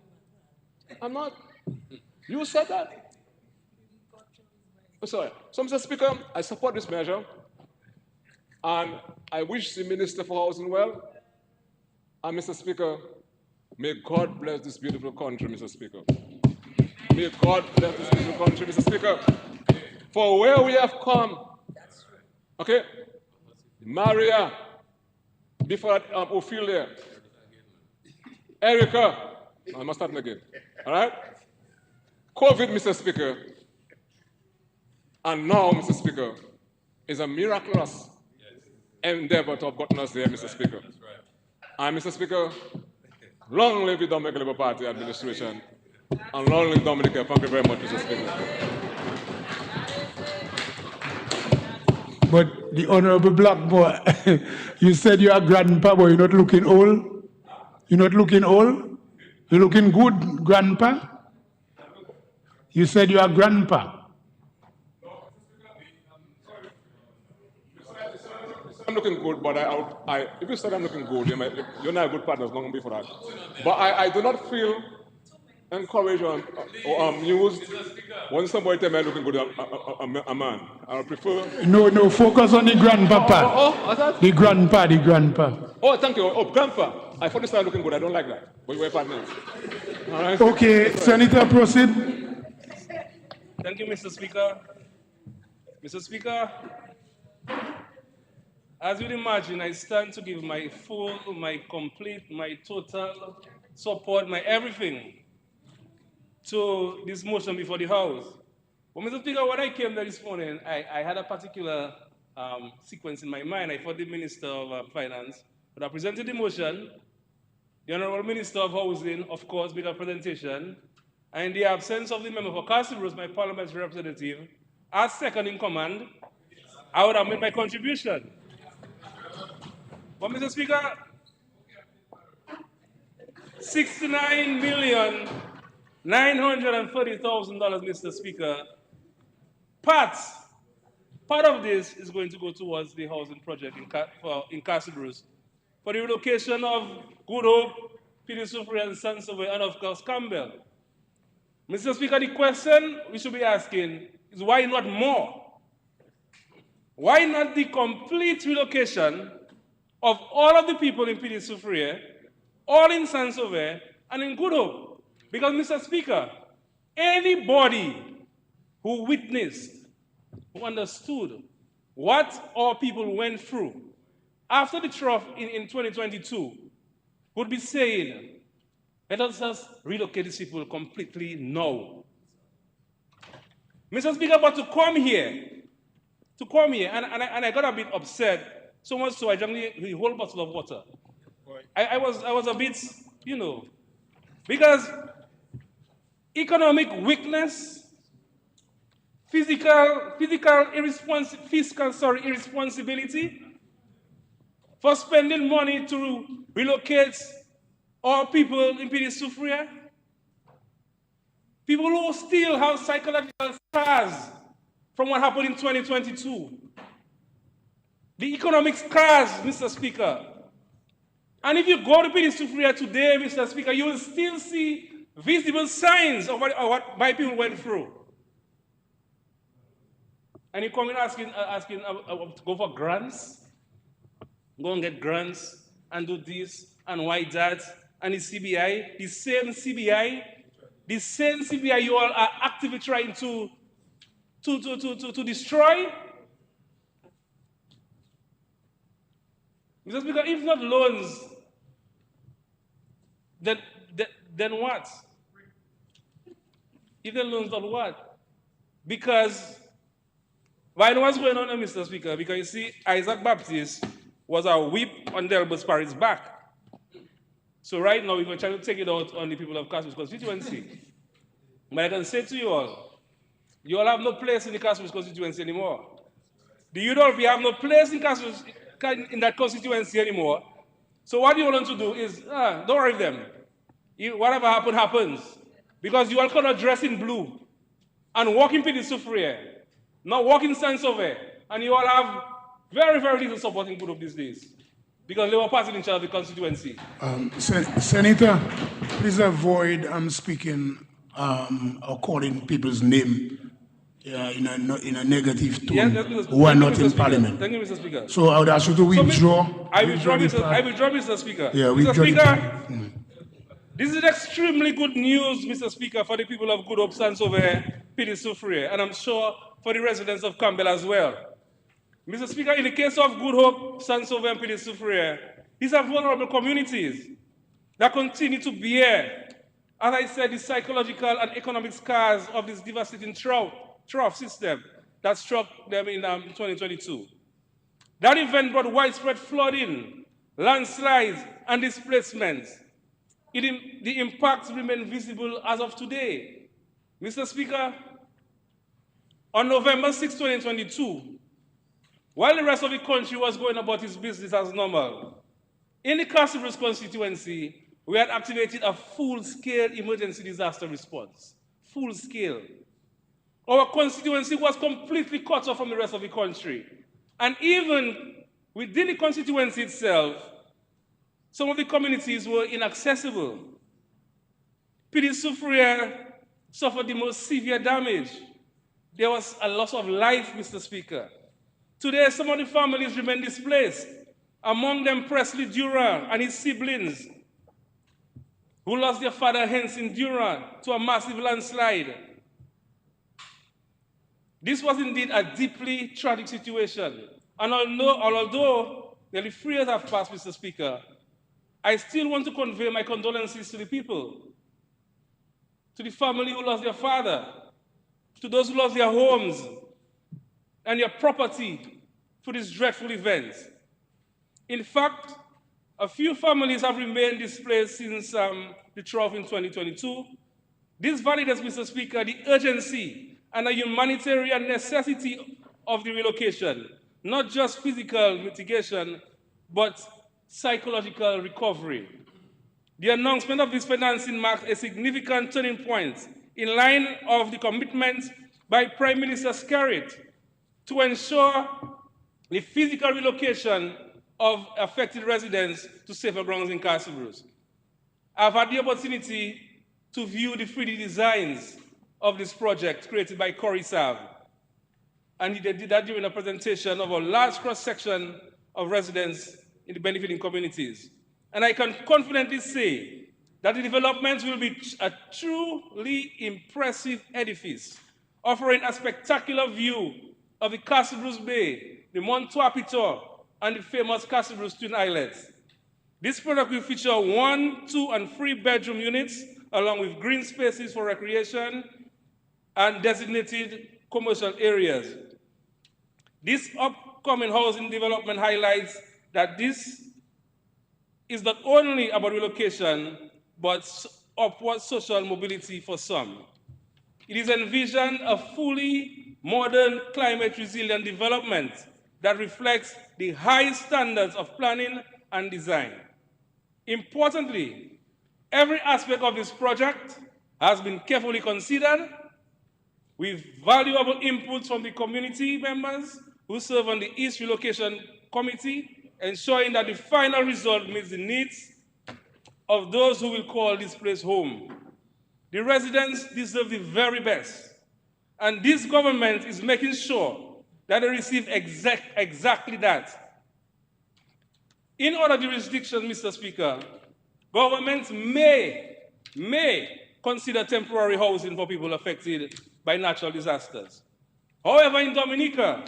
I'm not. You said that. Sorry. So, Mr. Speaker, I support this measure, and I wish the Minister for Housing well. And, Mr. Speaker, may God bless this beautiful country, Mr. Speaker. May God bless this beautiful country, Mr. Speaker. For where we have come, okay? Maria, before that, Ophelia, Erica, I must start again, all right? COVID, Mr. Speaker, and now, Mr. Speaker, is a miraculous endeavor to have gotten us there, Mr. Speaker. And, Mr. Speaker, long live the Dominican Labour Party administration, and long live Dominica. Thank you very much, Mr. Speaker. But the Honorable Blackmore, you said you are grandpa, but you're not looking old? You're not looking old? You're looking good, grandpa? You said you are grandpa. I'm looking good, but if you said I'm looking good, you're not a good partner long before that. But I do not feel encouraged or amused when somebody tells me I'm looking good, a man. I prefer... No, focus on the grandpapa. What's that? The grandpa. Oh, thank you. Oh, grandpa. I thought you started looking good. I don't like that. But we're partners. All right? Okay, Senator, proceed. Thank you, Mr. Speaker. Mr. Speaker, as you'd imagine, I stand to give my full, my complete, my total support, my everything to this motion before the House. But Mr. Speaker, when I came there this morning, I had a particular sequence in my mind. I thought the Minister of Finance would have presented the motion, the Honorable Minister of Housing, of course, made a presentation, and in the absence of the member for Castle Rose, my parliamentary representative, as second in command, I would have made my contribution. But Mr. Speaker, $69,930,000, Mr. Speaker, part of this is going to go towards the housing project in Castle Bruce for the relocation of Good Hope, Pilisufri, and Sansovay, and of course Campbell. Mr. Speaker, the question we should be asking is why not more? Why not the complete relocation of all of the people in Pilisufri, all in Sansovay, and in Good Hope? Because, Mr. Speaker, anybody who witnessed, who understood what our people went through after the trough in 2022 would be saying, Let us just relocate these people completely now. Mr. Speaker, but to come here, and I got a bit upset, so much so I drank the whole bottle of water. I was a bit, because economic weakness, fiscal irresponsibility for spending money to relocate all people in Sufria, people who still have psychological scars from what happened in 2022. The economic scars, Mr. Speaker. And if you go to Sufria today, Mr. Speaker, you will still see visible signs of what my people went through. And you come in asking to go for grants, go and get grants, and do this, and why that, and the CBI, the same CBI you all are actively trying to destroy. Mr. Speaker, if not loans, then what? If the loans, then what? Because why know what's going on, Mr. Speaker? Because you see, Isaac Baptist was a whip on Delbert Parry's back. So right now, we're going to try to take it out on the people of Castle's constituency. But I can say to you all have no place in the Castle's constituency anymore. The youth we have no place in that constituency anymore. So what you want to do is, don't worry them. Whatever happens. Because you all cannot dress in blue and walk in Sufria, not walk in Sansove, and you all have very, very little support in Good these days. Because they were passing in charge of the constituency. Senator, please avoid speaking or calling people's name in a negative tone who are not in Parliament. Thank you, Mr. Speaker. So I would ask you to withdraw. I withdraw, Mr. Speaker. Yeah, Mr. Speaker, this is extremely good news, Mr. Speaker, for the people of Good Hope, Sansove, Sufria, and I'm sure for the residents of Campbell as well. Mr. Speaker, in the case of Good Hope, Sansove, and Sufria, these are vulnerable communities that continue to bear, as I said, the psychological and economic scars of this devastating trough system that struck them in 2022. That event brought widespread flooding, landslides, and displacements. The impacts remain visible as of today. Mr. Speaker, on November 6, 2022, while the rest of the country was going about its business as normal, in the Castlebrooks constituency, we had activated a full-scale emergency disaster response. Full scale. Our constituency was completely cut off from the rest of the country. And even within the constituency itself, some of the communities were inaccessible. Sufria suffered the most severe damage. There was a loss of life, Mr. Speaker. Today, some of the families remain displaced, among them Presley Durant and his siblings, who lost their father Henson Durant to a massive landslide. This was indeed a deeply tragic situation. And although nearly 3 years have passed, Mr. Speaker, I still want to convey my condolences to the people, to the family who lost their father, to those who lost their homes and their property to this dreadful event. In fact, a few families have remained displaced since the trough in 2022. This validates, Mr. Speaker, the urgency and the humanitarian necessity of the relocation, not just physical mitigation, but psychological recovery. The announcement of this financing marks a significant turning point in line of the commitment by Prime Minister Skerrit to ensure the physical relocation of affected residents to safer grounds in Castlebrooks. I've had the opportunity to view the 3D designs of this project created by Corey Sav, and they did that during a presentation of a large cross-section of residents in the benefiting communities. And I can confidently say that the development will be a truly impressive edifice, offering a spectacular view of the Castlebrooks Bay, the Mont Wapito, and the famous Castlebrooks Twin Islets. This project will feature 1, 2, and 3 bedroom units, along with green spaces for recreation and designated commercial areas. This upcoming housing development highlights that this is not only about relocation, but upward social mobility for some. It is envisioned a fully modern, climate-resilient development that reflects the high standards of planning and design. Importantly, every aspect of this project has been carefully considered with valuable inputs from the community members who serve on the East Relocation Committee, ensuring that the final result meets the needs of those who will call this place home. The residents deserve the very best, and this government is making sure that they receive exactly that. In other jurisdictions, Mr. Speaker, governments may consider temporary housing for people affected by natural disasters. However, in Dominica,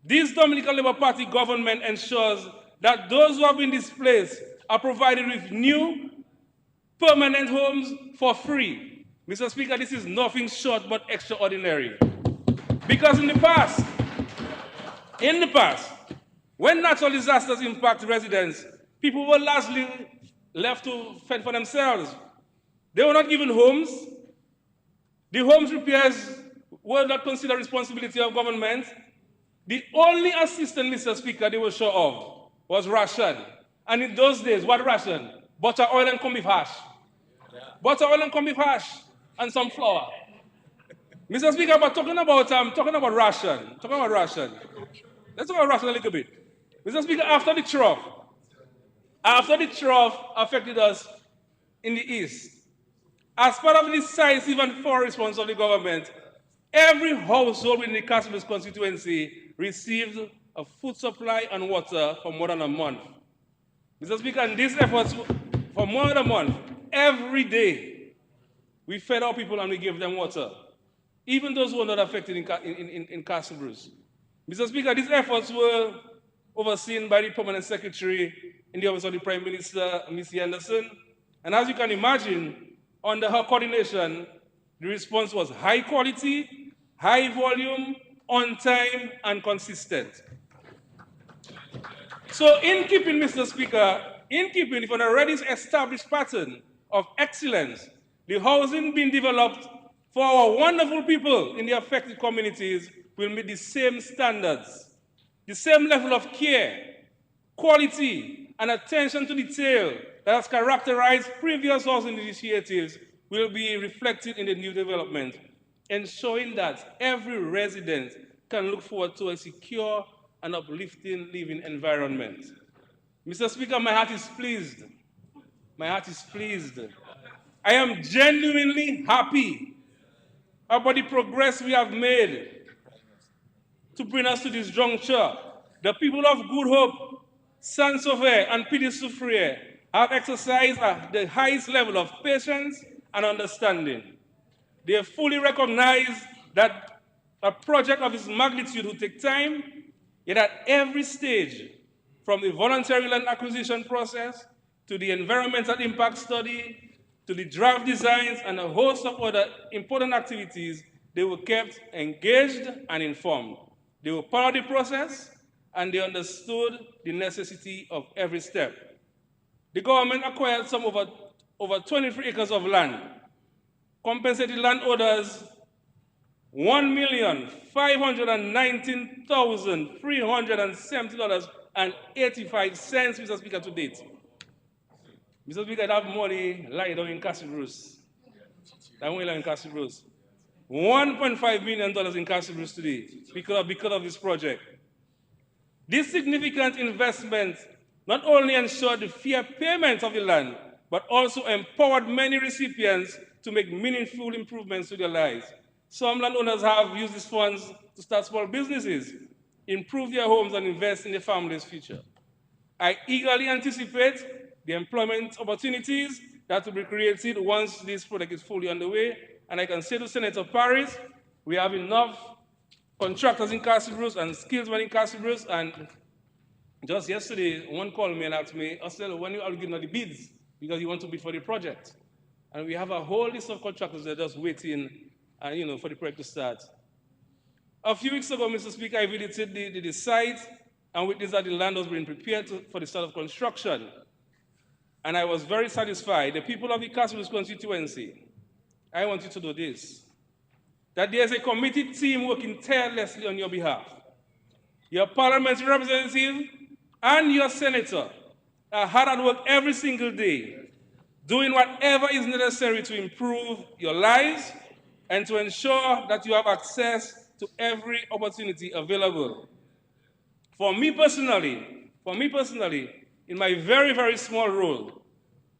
this Dominican Labour Party government ensures that those who have been displaced are provided with new permanent homes for free. Mr. Speaker, this is nothing short but extraordinary. Because in the past, when natural disasters impact residents, people were largely left to fend for themselves. They were not given homes. The homes repairs were not considered responsibility of government. The only assistance, Mr. Speaker, they were sure of was ration. And in those days, what ration? Butter, oil, and corned beef hash. Butter, oil, and corned beef hash, and some flour. Mr. Speaker, but talking about ration. Let's talk about ration a little bit. Mr. Speaker, after the trough affected us in the East, as part of the decisive and full response of the government, every household within the Castle's constituency received a food supply and water for more than a month. Mr. Speaker, and these efforts for more than a month, every day, we fed our people and we gave them water, even those who were not affected in Castle Bruce. Mr. Speaker, these efforts were overseen by the Permanent Secretary in the Office of the Prime Minister, Ms. Anderson, and as you can imagine, under her coordination, the response was high quality, high volume, on time, and consistent. So in keeping, Mr. Speaker, with an already established pattern of excellence, the housing being developed for our wonderful people in the affected communities will meet the same standards, the same level of care, quality, and attention to detail that has characterized previous housing initiatives will be reflected in the new development, ensuring that every resident can look forward to a secure and uplifting living environment. Mr. Speaker, my heart is pleased. My heart is pleased. I am genuinely happy about the progress we have made to bring us to this juncture. The people of Good Hope, Saint-Sauveur, and Petit-Soufrière have exercised the highest level of patience and understanding. They have fully recognized that a project of this magnitude will take time, yet at every stage, from the voluntary land acquisition process to the environmental impact study, to the draft designs and a host of other important activities, they were kept engaged and informed. They were part of the process, and they understood the necessity of every step. The government acquired some over 23 acres of land, compensated landowners $1,519,370.85, Mr. Speaker, to date. Mr. Speaker, that money lied down in Castle Bruce. That money lied in Castle Bruce. $1.5 million in Castle Bruce today because of this project. This significant investment not only ensured the fair payment of the land, but also empowered many recipients to make meaningful improvements to their lives. Some landowners have used these funds to start small businesses, improve their homes, and invest in their family's future. I eagerly anticipate the employment opportunities that will be created once this project is fully underway. And I can say to Senator Paris, we have enough contractors in Castle Bruce and skillsmen in Castle Bruce, and Just yesterday, one called me and asked me, Ostell, when are you getting the bids? Because you want to bid for the project. And we have a whole list of contractors that are just waiting, for the project to start. A few weeks ago, Mr. Speaker, I visited the site and witnessed that the land was being prepared for the start of construction. And I was very satisfied. The people of the Castle's constituency, I want you to know this, that there's a committed team working tirelessly on your behalf. Your parliamentary representative and your senator are hard at work every single day, doing whatever is necessary to improve your lives and to ensure that you have access to every opportunity available. For me personally, in my very, very small role,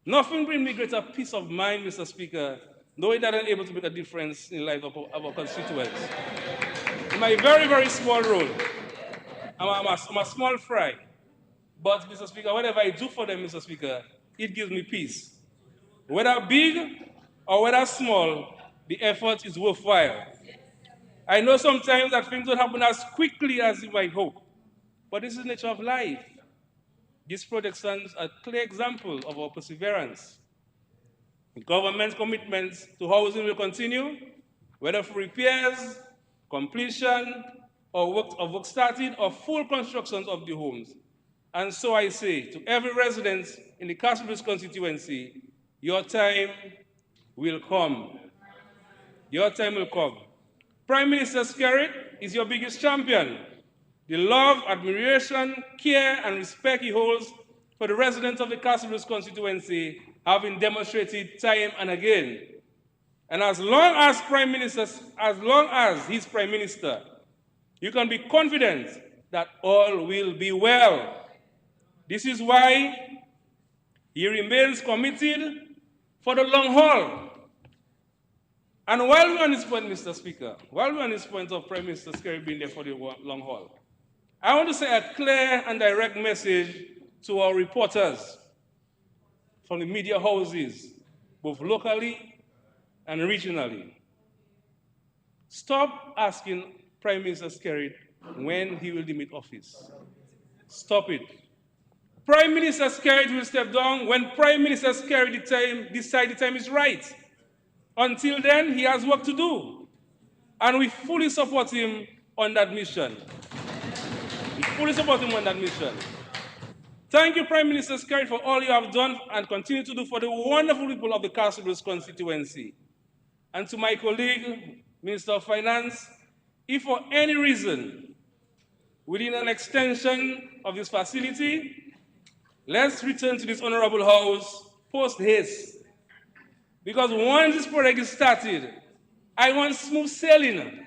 nothing brings me greater peace of mind, Mr. Speaker, knowing that I'm able to make a difference in the life of our constituents. In my very, very small role, I'm a small fry. But, Mr. Speaker, whatever I do for them, Mr. Speaker, it gives me peace. Whether big or whether small, the effort is worthwhile. I know sometimes that things don't happen as quickly as you might hope, but this is the nature of life. This project stands a clear example of our perseverance. The government's commitments to housing will continue, whether for repairs, completion, or work started, or full constructions of the homes. And so I say to every resident in the Castle's constituency, your time will come. Your time will come. Prime Minister Skerrit is your biggest champion. The love, admiration, care, and respect he holds for the residents of the Castle's constituency have been demonstrated time and again. And as long as he's Prime Minister, you can be confident that all will be well. This is why he remains committed for the long haul. And while we're on this point, Mr. Speaker, while we're on this point of Prime Minister Skerrit being there for the long haul, I want to say a clear and direct message to our reporters from the media houses, both locally and regionally. Stop asking Prime Minister Skerrit when he will demit office. Stop it. Prime Minister Skerrit will step down when Prime Minister Skerrit decides the time is right. Until then, he has work to do. And we fully support him on that mission. We fully support him on that mission. Thank you, Prime Minister Skerrit, for all you have done and continue to do for the wonderful people of the Castle's constituency. And to my colleague, Minister of Finance, if for any reason, within an extension of this facility, let's return to this honorable house post-haste. Because once this project is started, I want smooth sailing.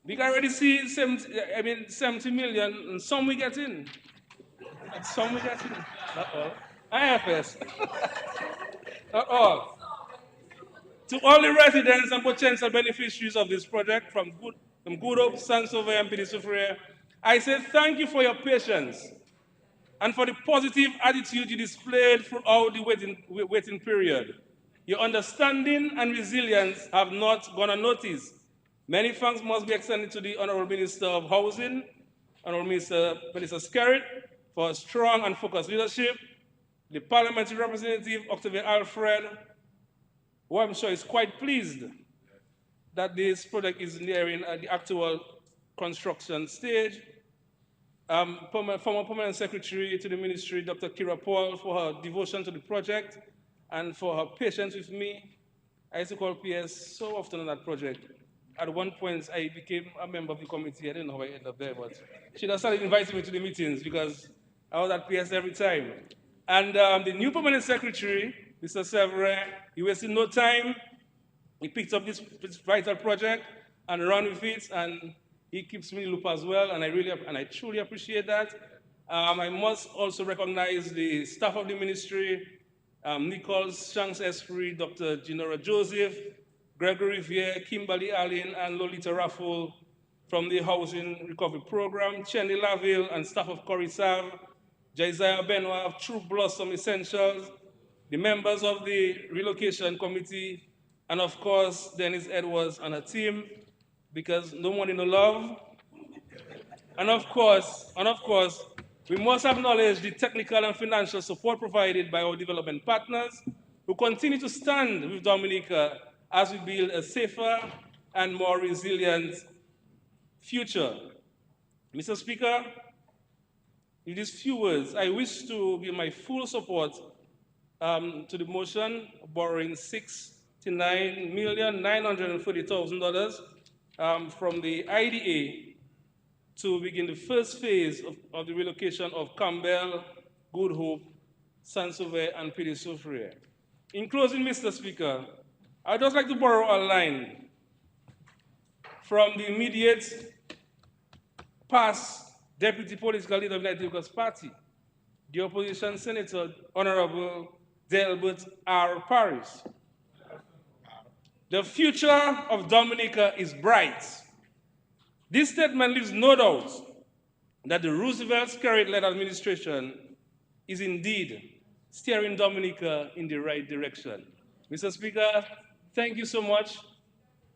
Because I already see 70 million, and some we get in. Some we get in. Not all. IFS. Not all. To all the residents and potential beneficiaries of this project, from Good Hope, Sansover, and Pedisufre, I say thank you for your patience and for the positive attitude you displayed throughout the waiting period. Your understanding and resilience have not gone unnoticed. Many thanks must be extended to the Honorable Minister of Housing, Honorable Minister Skerrit, for a strong and focused leadership, the Parliamentary Representative, Octavia Alfred, who I'm sure is quite pleased that this project is nearing the actual construction stage, former Permanent Secretary to the Ministry, Dr. Kira Paul, for her devotion to the project, and for her patience with me. I used to call PS so often on that project. At one point, I became a member of the committee. I didn't know how I ended up there, but she just started inviting me to the meetings because I was at PS every time. And the new permanent secretary, Mr. Sevre, he wasted no time. He picked up this vital project and ran with it, and he keeps me in the loop as well, and I truly appreciate that. I must also recognize the staff of the ministry, Nichols, Shanks Esprit, Dr. Genora Joseph, Gregory Vier, Kimberly Allen, and Lolita Raffle from the Housing Recovery Program, Chenny Laville and staff of Corisav, Josiah Benoit of True Blossom Essentials, the members of the Relocation Committee, and of course, Dennis Edwards and her team, because no money, no love. And of course, We must acknowledge the technical and financial support provided by our development partners who continue to stand with Dominica as we build a safer and more resilient future. Mr. Speaker, in these few words, I wish to give my full support to the motion borrowing $69,940,000 from the IDA to begin the first phase of the relocation of Campbell, Good Hope, Saint-Sauveur, and Pédé-Soufrière. In closing, Mr. Speaker, I'd just like to borrow a line from the immediate past Deputy Political Leader of the United Workers' Party, the opposition Senator, Honorable Delbert R. Paris. The future of Dominica is bright. This statement leaves no doubt that the Roosevelt-Skerrit-led administration is indeed steering Dominica in the right direction. Mr. Speaker, thank you so much.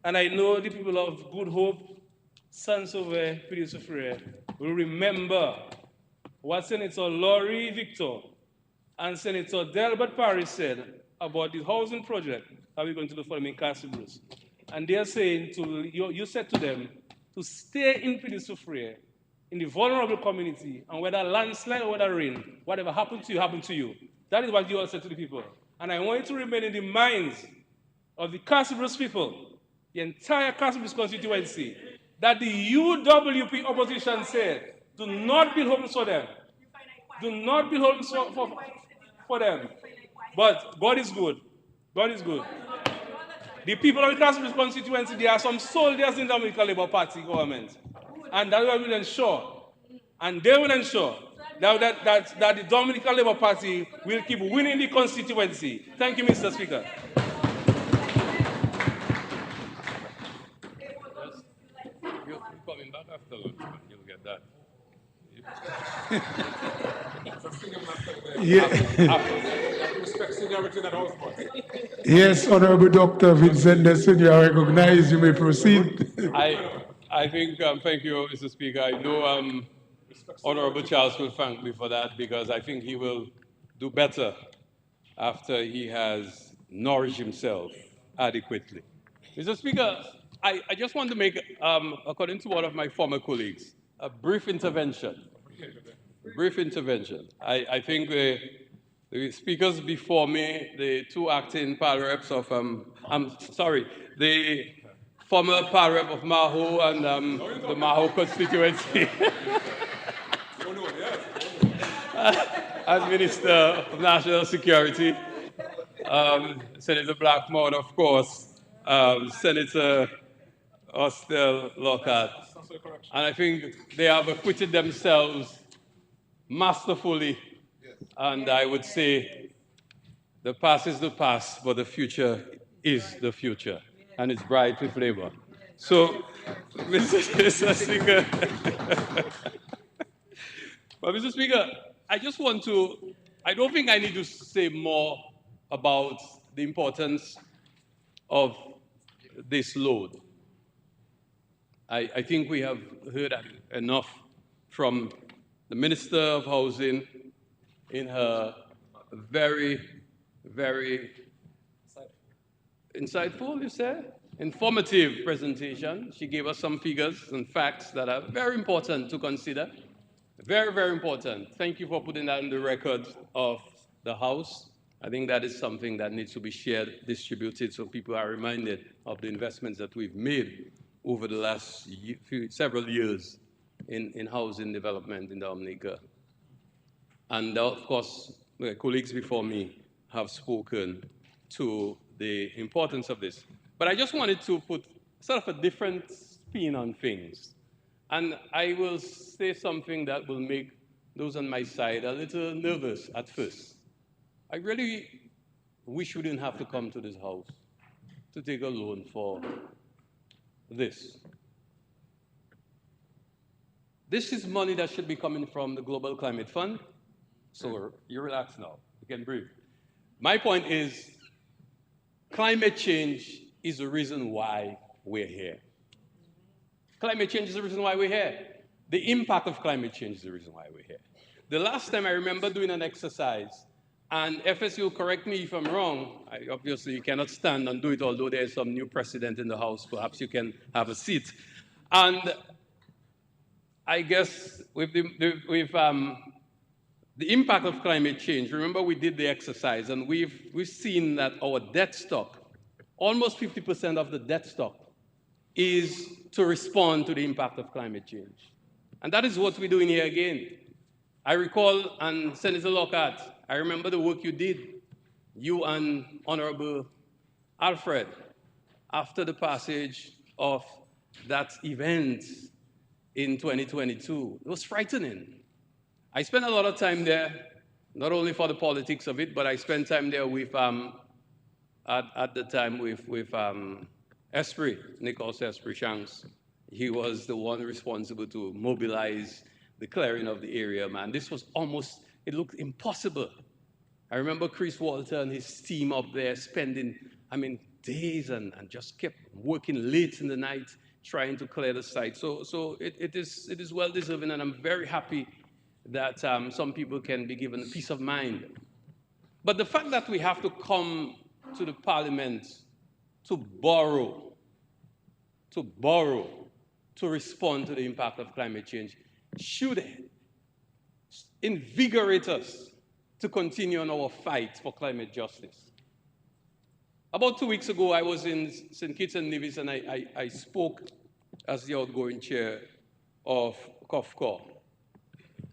And I know the people of Good Hope, Saint-Sauveur, Pédé-Soufrière will remember what Senator Laurie Victor and Senator Delbert Paris said about the housing project that we're going to do for them in Castle Bruce. And they're saying, you said to them, to stay in Pédé-Soufrière, in the vulnerable community, and whether landslide or whether rain, whatever happened to you, happened to you. That is what you all said to the people. And I want it to remain in the minds of the Castle Bruce people, the entire Castle Bruce constituency, that the UWP opposition said, do not build homes for them. Do not build homes for them. But God is good. God is good. The people of the Castle Bruce constituency, there are some soldiers in the Dominican Labour Party government. And that will ensure, and they will ensure, that the Dominican Labour Party will keep winning the constituency. Thank you, Mr. Speaker. You're coming back after lunch, you'll get that. Yes, Honorable Dr. Vincent Nesson, you are recognized. You may proceed. I think, thank you, Mr. Speaker. I know Honorable Charles will thank me for that because I think he will do better after he has nourished himself adequately. Mr. Speaker, I just want to make, according to one of my former colleagues, a brief intervention. I think the speakers before me, the two acting PAL reps of, the former PAL rep of Maho and the Maho constituency, as Minister of National Security, Senator Blackmore, of course, Senator Ostel Lockhart. And I think they have acquitted themselves masterfully. And I would say the past is the past, but the future is the future. And it's bright with labor. So, Mr. Speaker, but Mr. Speaker, I just want to, I don't think I need to say more about the importance of this load. I think we have heard enough from the Minister of Housing in her very, very insightful, you said? Informative presentation. She gave us some figures and facts that are very important to consider. Very, very important. Thank you for putting that on the record of the House. I think that is something that needs to be shared, distributed, so people are reminded of the investments that we've made over the last several years in housing development in Dominica. And of course, my colleagues before me have spoken to the importance of this. But I just wanted to put sort of a different spin on things. And I will say something that will make those on my side a little nervous at first. I really wish we didn't have to come to this house to take a loan for this. This is money that should be coming from the Global Climate Fund. So you relax now, you can breathe. My point is, climate change is the reason why we're here. Climate change is the reason why we're here. The impact of climate change is the reason why we're here. The last time I remember doing an exercise, and FSU, correct me if I'm wrong, obviously you cannot stand and do it, although there's some new precedent in the House, perhaps you can have a seat. And I guess with the impact of climate change, remember we did the exercise, and we've seen that our debt stock, almost 50% of the debt stock, is to respond to the impact of climate change. And that is what we're doing here again. I recall, and Senator Lockhart, I remember the work you did, you and Honorable Alfred, after the passage of that event in 2022. It was frightening. I spent a lot of time there, not only for the politics of it, but I spent time there with, at the time with Esprit, Nicholas Esprit Shanks. He was the one responsible to mobilize the clearing of the area, man. This was almost, it looked impossible. I remember Chris Walter and his team up there spending, days and just kept working late in the night trying to clear the site. So it is well deserving, and I'm very happy that some people can be given a peace of mind. But the fact that we have to come to the parliament to borrow to respond to the impact of climate change should invigorate us to continue on our fight for climate justice. About 2 weeks ago, I was in St. Kitts and Nevis, and I spoke as the outgoing chair of COFCOR,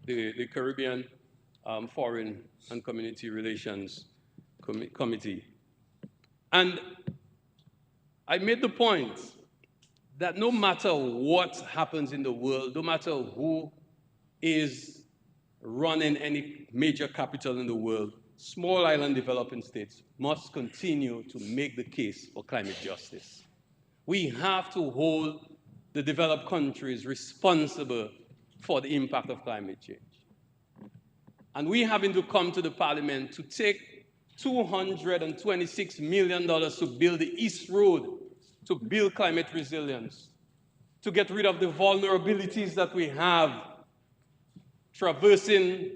the Caribbean Foreign and Community Relations Committee. And I made the point that no matter what happens in the world, no matter who is running any major capital in the world, small island developing states must continue to make the case for climate justice. We have to hold the developed countries responsible for the impact of climate change. And we having to come to the parliament to take $226 million to build the East Road, to build climate resilience, to get rid of the vulnerabilities that we have traversing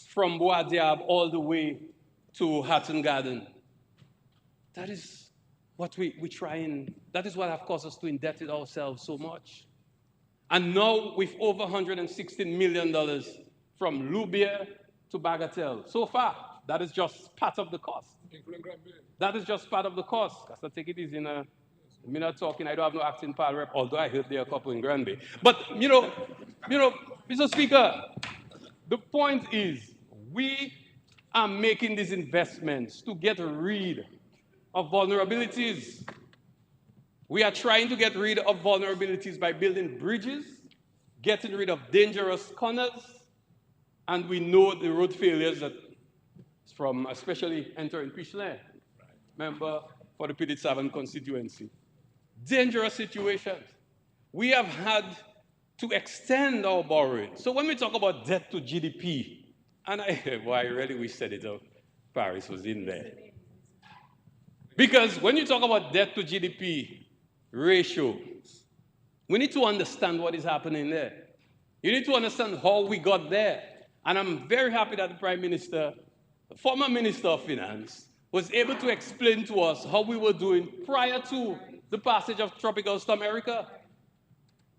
from Bois Diab all the way to Hatton Garden. That is what we try and, that is what have caused us to indebted ourselves so much. And now with over $116 million from Lubia to Bagatelle. So far, that is just part of the cost. That is just part of the cost. Because I take it easy in a minute talking, I don't have no acting power rep, although I heard there are a couple in Granby. But, Mr. Speaker, the point is, we are making these investments to get rid of vulnerabilities. We are trying to get rid of vulnerabilities by building bridges, getting rid of dangerous corners, and we know the road failures that from especially entering Pichelin, member for the Pidit-Savon constituency. Dangerous situations. We have had to extend our borrowing. So when we talk about debt to GDP, and I really wish said it out, Paris was in there. Because when you talk about debt to GDP ratio, we need to understand what is happening there. You need to understand how we got there. And I'm very happy that the Prime Minister, the former Minister of Finance, was able to explain to us how we were doing prior to the passage of Tropical Storm Erica,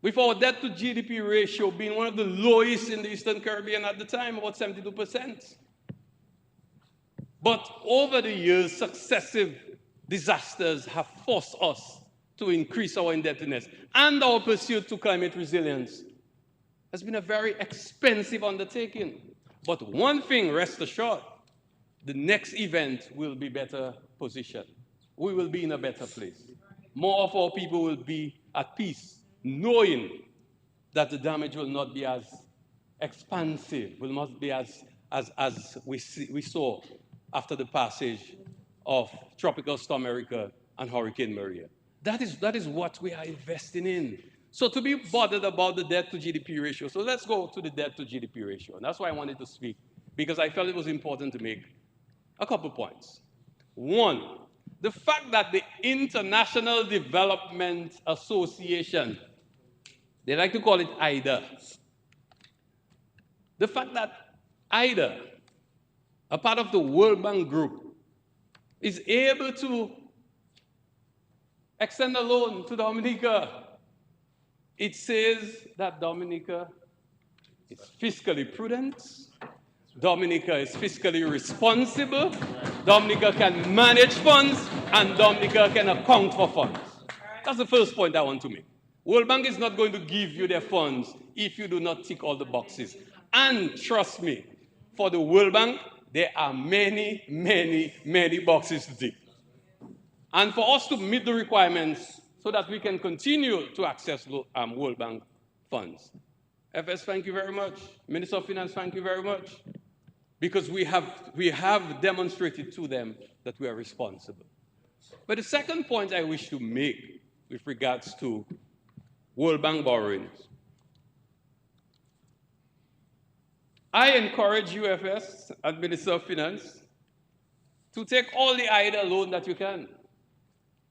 with our debt to GDP ratio being one of the lowest in the Eastern Caribbean at the time, about 72%. But over the years, successive disasters have forced us to increase our indebtedness, and our pursuit to climate resilience has been a very expensive undertaking. But one thing, rest assured, the next event will be better positioned. We will be in a better place. More of our people will be at peace, knowing that the damage will not be as expansive, will not be as we saw after the passage of Tropical Storm Erica and Hurricane Maria. That is what we are investing in. So to be bothered about the debt to GDP ratio, so let's go to the debt to GDP ratio. And that's why I wanted to speak, because I felt it was important to make a couple points. One, the fact that the International Development Association, they like to call it IDA, the fact that either a part of the World Bank group is able to extend a loan to Dominica, it says that Dominica is fiscally prudent, Dominica is fiscally responsible, Dominica can manage funds, and Dominica can account for funds. That's the first point I want to make. World Bank is not going to give you their funds if you do not tick all the boxes. And trust me, for the World Bank, there are many, many, many boxes to tick. And for us to meet the requirements so that we can continue to access World Bank funds. FS, thank you very much. Minister of Finance, thank you very much. Because we have demonstrated to them that we are responsible. But the second point I wish to make with regards to World Bank borrowings, I encourage UFS and Minister of Finance to take all the IDA loan that you can.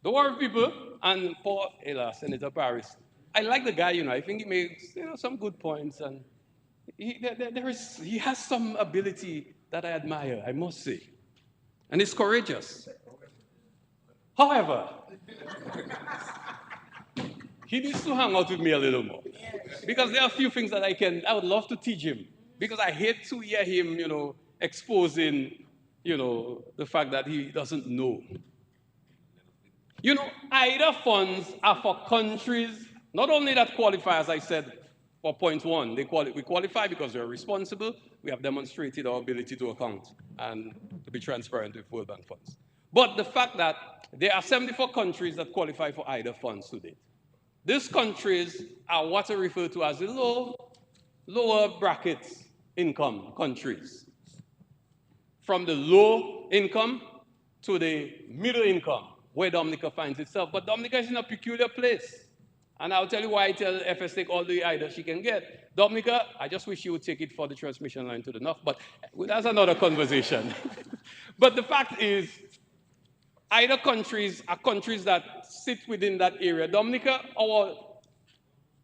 Don't worry, people, and poor Senator Paris. I like the guy, I think he makes some good points, and he has some ability that I admire, I must say. And he's courageous. However, he needs to hang out with me a little more. Because there are a few things that I would love to teach him. Because I hate to hear him, exposing, the fact that he doesn't know. IDA funds are for countries, not only that qualify, as I said, for point one, we qualify because we're responsible, we have demonstrated our ability to account and to be transparent with World Bank funds. But the fact that there are 74 countries that qualify for IDA funds today. These countries are what are referred to as the lower bracket income countries. From the low income to the middle income, where Dominica finds itself. But Dominica is in a peculiar place. And I'll tell you why I tell FS take all the IDA she can get. Dominica, I just wish you would take it for the transmission line to the north, but that's another conversation. But the fact is, IDA countries are countries that sit within that area. Dominica, our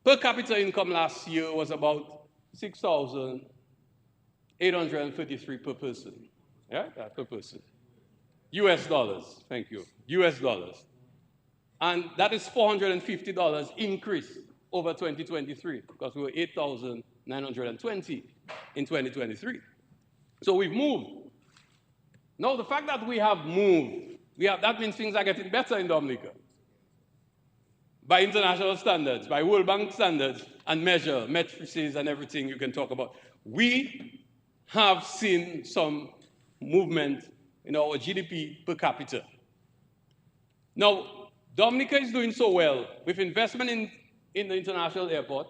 per capita income last year was about $6,833 per person. Yeah, per person. US dollars, thank you, US dollars. And that is $450 increase over 2023, because we were 8,920 in 2023. So we've moved. Now, the fact that we have moved, that means things are getting better in Dominica. By international standards, by World Bank standards, and matrices and everything you can talk about. We have seen some movement in our GDP per capita. Now, Dominica is doing so well with investment in the international airport,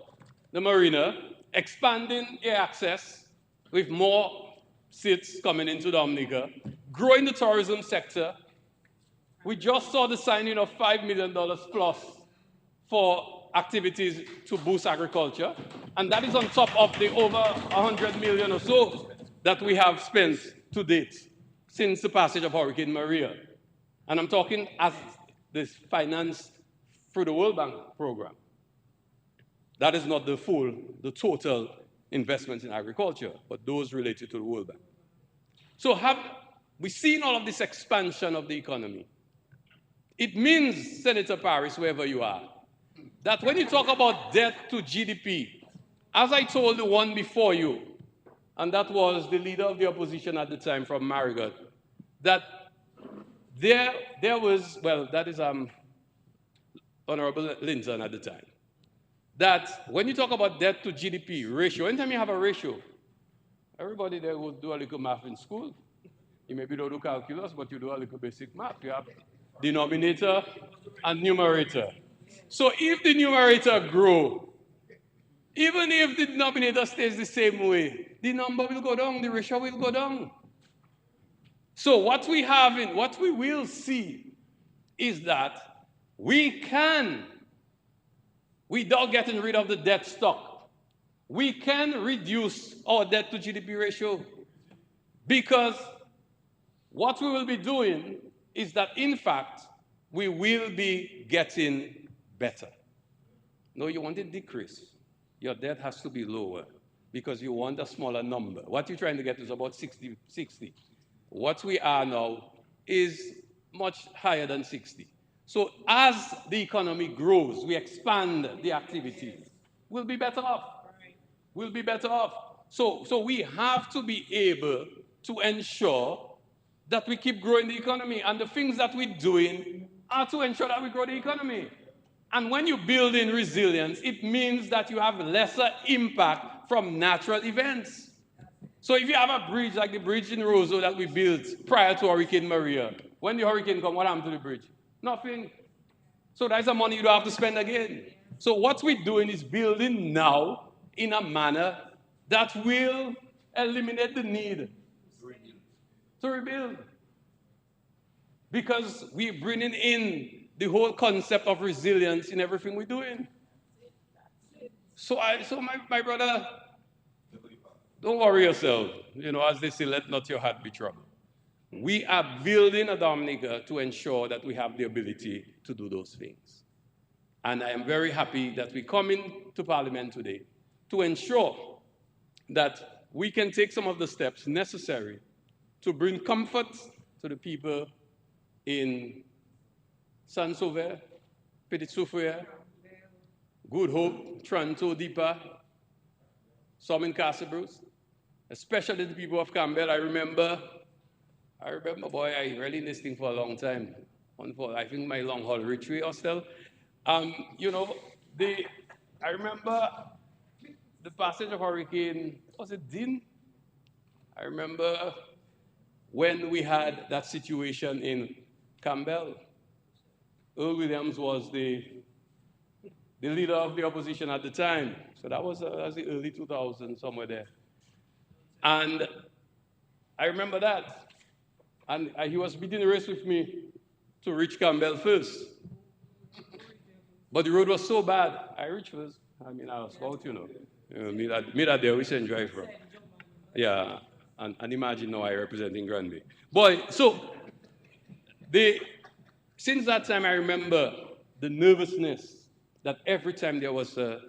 the marina, expanding air access with more seats coming into Dominica, growing the tourism sector. We just saw the signing of $5 million plus for activities to boost agriculture, and that is on top of the over 100 million or so that we have spent to date since the passage of Hurricane Maria. And I'm talking as this financed through the World Bank program. That is not the total investments in agriculture, but those related to the World Bank. So have we seen all of this expansion of the economy? It means, Senator Paris, wherever you are, that when you talk about debt to GDP, as I told the one before you, and that was the leader of the opposition at the time from Marigot, that there was, well, that is Honorable Linton at the time, that when you talk about debt to GDP ratio, anytime you have a ratio, everybody there will do a little math in school. You maybe don't do calculus, but you do a little basic math. You have denominator and numerator. So if the numerator grows, even if the denominator stays the same way, the number will go down, the ratio will go down. So what we will see is that without getting rid of the debt stock, we can reduce our debt to GDP ratio, because what we will be doing is that, in fact, we will be getting better. No, you want it decrease. Your debt has to be lower. because you want a smaller number. What you're trying to get is about 60. What we are now is much higher than 60. So as the economy grows, we expand the activities, we'll be better off. We'll be better off. So we have to be able to ensure that we keep growing the economy. And the things that we're doing are to ensure that we grow the economy. And when you build in resilience, it means that you have lesser impact from natural events. So if you have a bridge like the bridge in Roseau that we built prior to Hurricane Maria, when the hurricane comes, what happened to the bridge? Nothing. So that's the money you don't have to spend again. So what we're doing is building now in a manner that will eliminate the need to rebuild. Because we're bringing in the whole concept of resilience in everything we're doing. So my brother, don't worry yourself. You know, as they say, let not your heart be troubled. We are building a Dominica to ensure that we have the ability to do those things. And I am very happy that we come into Parliament today to ensure that we can take some of the steps necessary to bring comfort to the people in Saint-Sauveur, Petit-Soufrière, Good Hope, Toronto, Deepa, some in Castle-Bruce, especially the people of Campbell. I remember, boy, I really in this thing for a long time. I think my long haul retreat hostel. You know, I remember the passage of Hurricane, was it Dean? I remember when we had that situation in Campbell. Earl Williams was the leader of the opposition at the time. So that was the early 2000s, somewhere there. And I remember that. And he was beating the race with me to reach Campbell first. But the road was so bad, I reached first. I mean, I was out, you know. Me that there, we send drive from. Yeah, and imagine now I representing Granby. Boy, so since that time, I remember the nervousness that every time there was a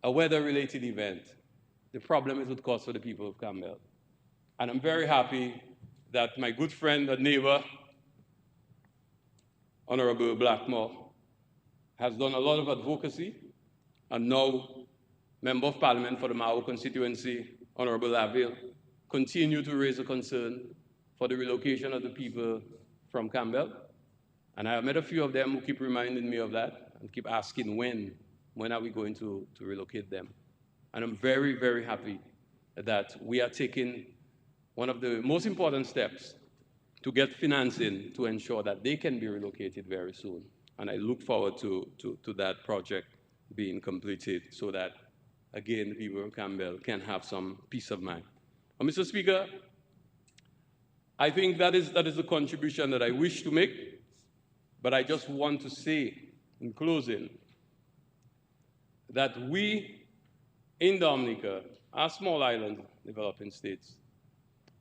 weather-related event, the problem it would cause for the people of Campbell. And I'm very happy that my good friend and neighbor, Honorable Blackmore, has done a lot of advocacy, and now Member of Parliament for the Mao constituency, Honorable Laville, continue to raise a concern for the relocation of the people from Campbell. And I have met a few of them who keep reminding me of that and keep asking when are we going to relocate them. And I'm very, very happy that we are taking one of the most important steps to get financing to ensure that they can be relocated very soon. And I look forward to that project being completed so that, again, the people of Campbell can have some peace of mind. Mr. Speaker, I think that is the contribution that I wish to make, but I just want to say in closing that we in Dominica, our small island developing states,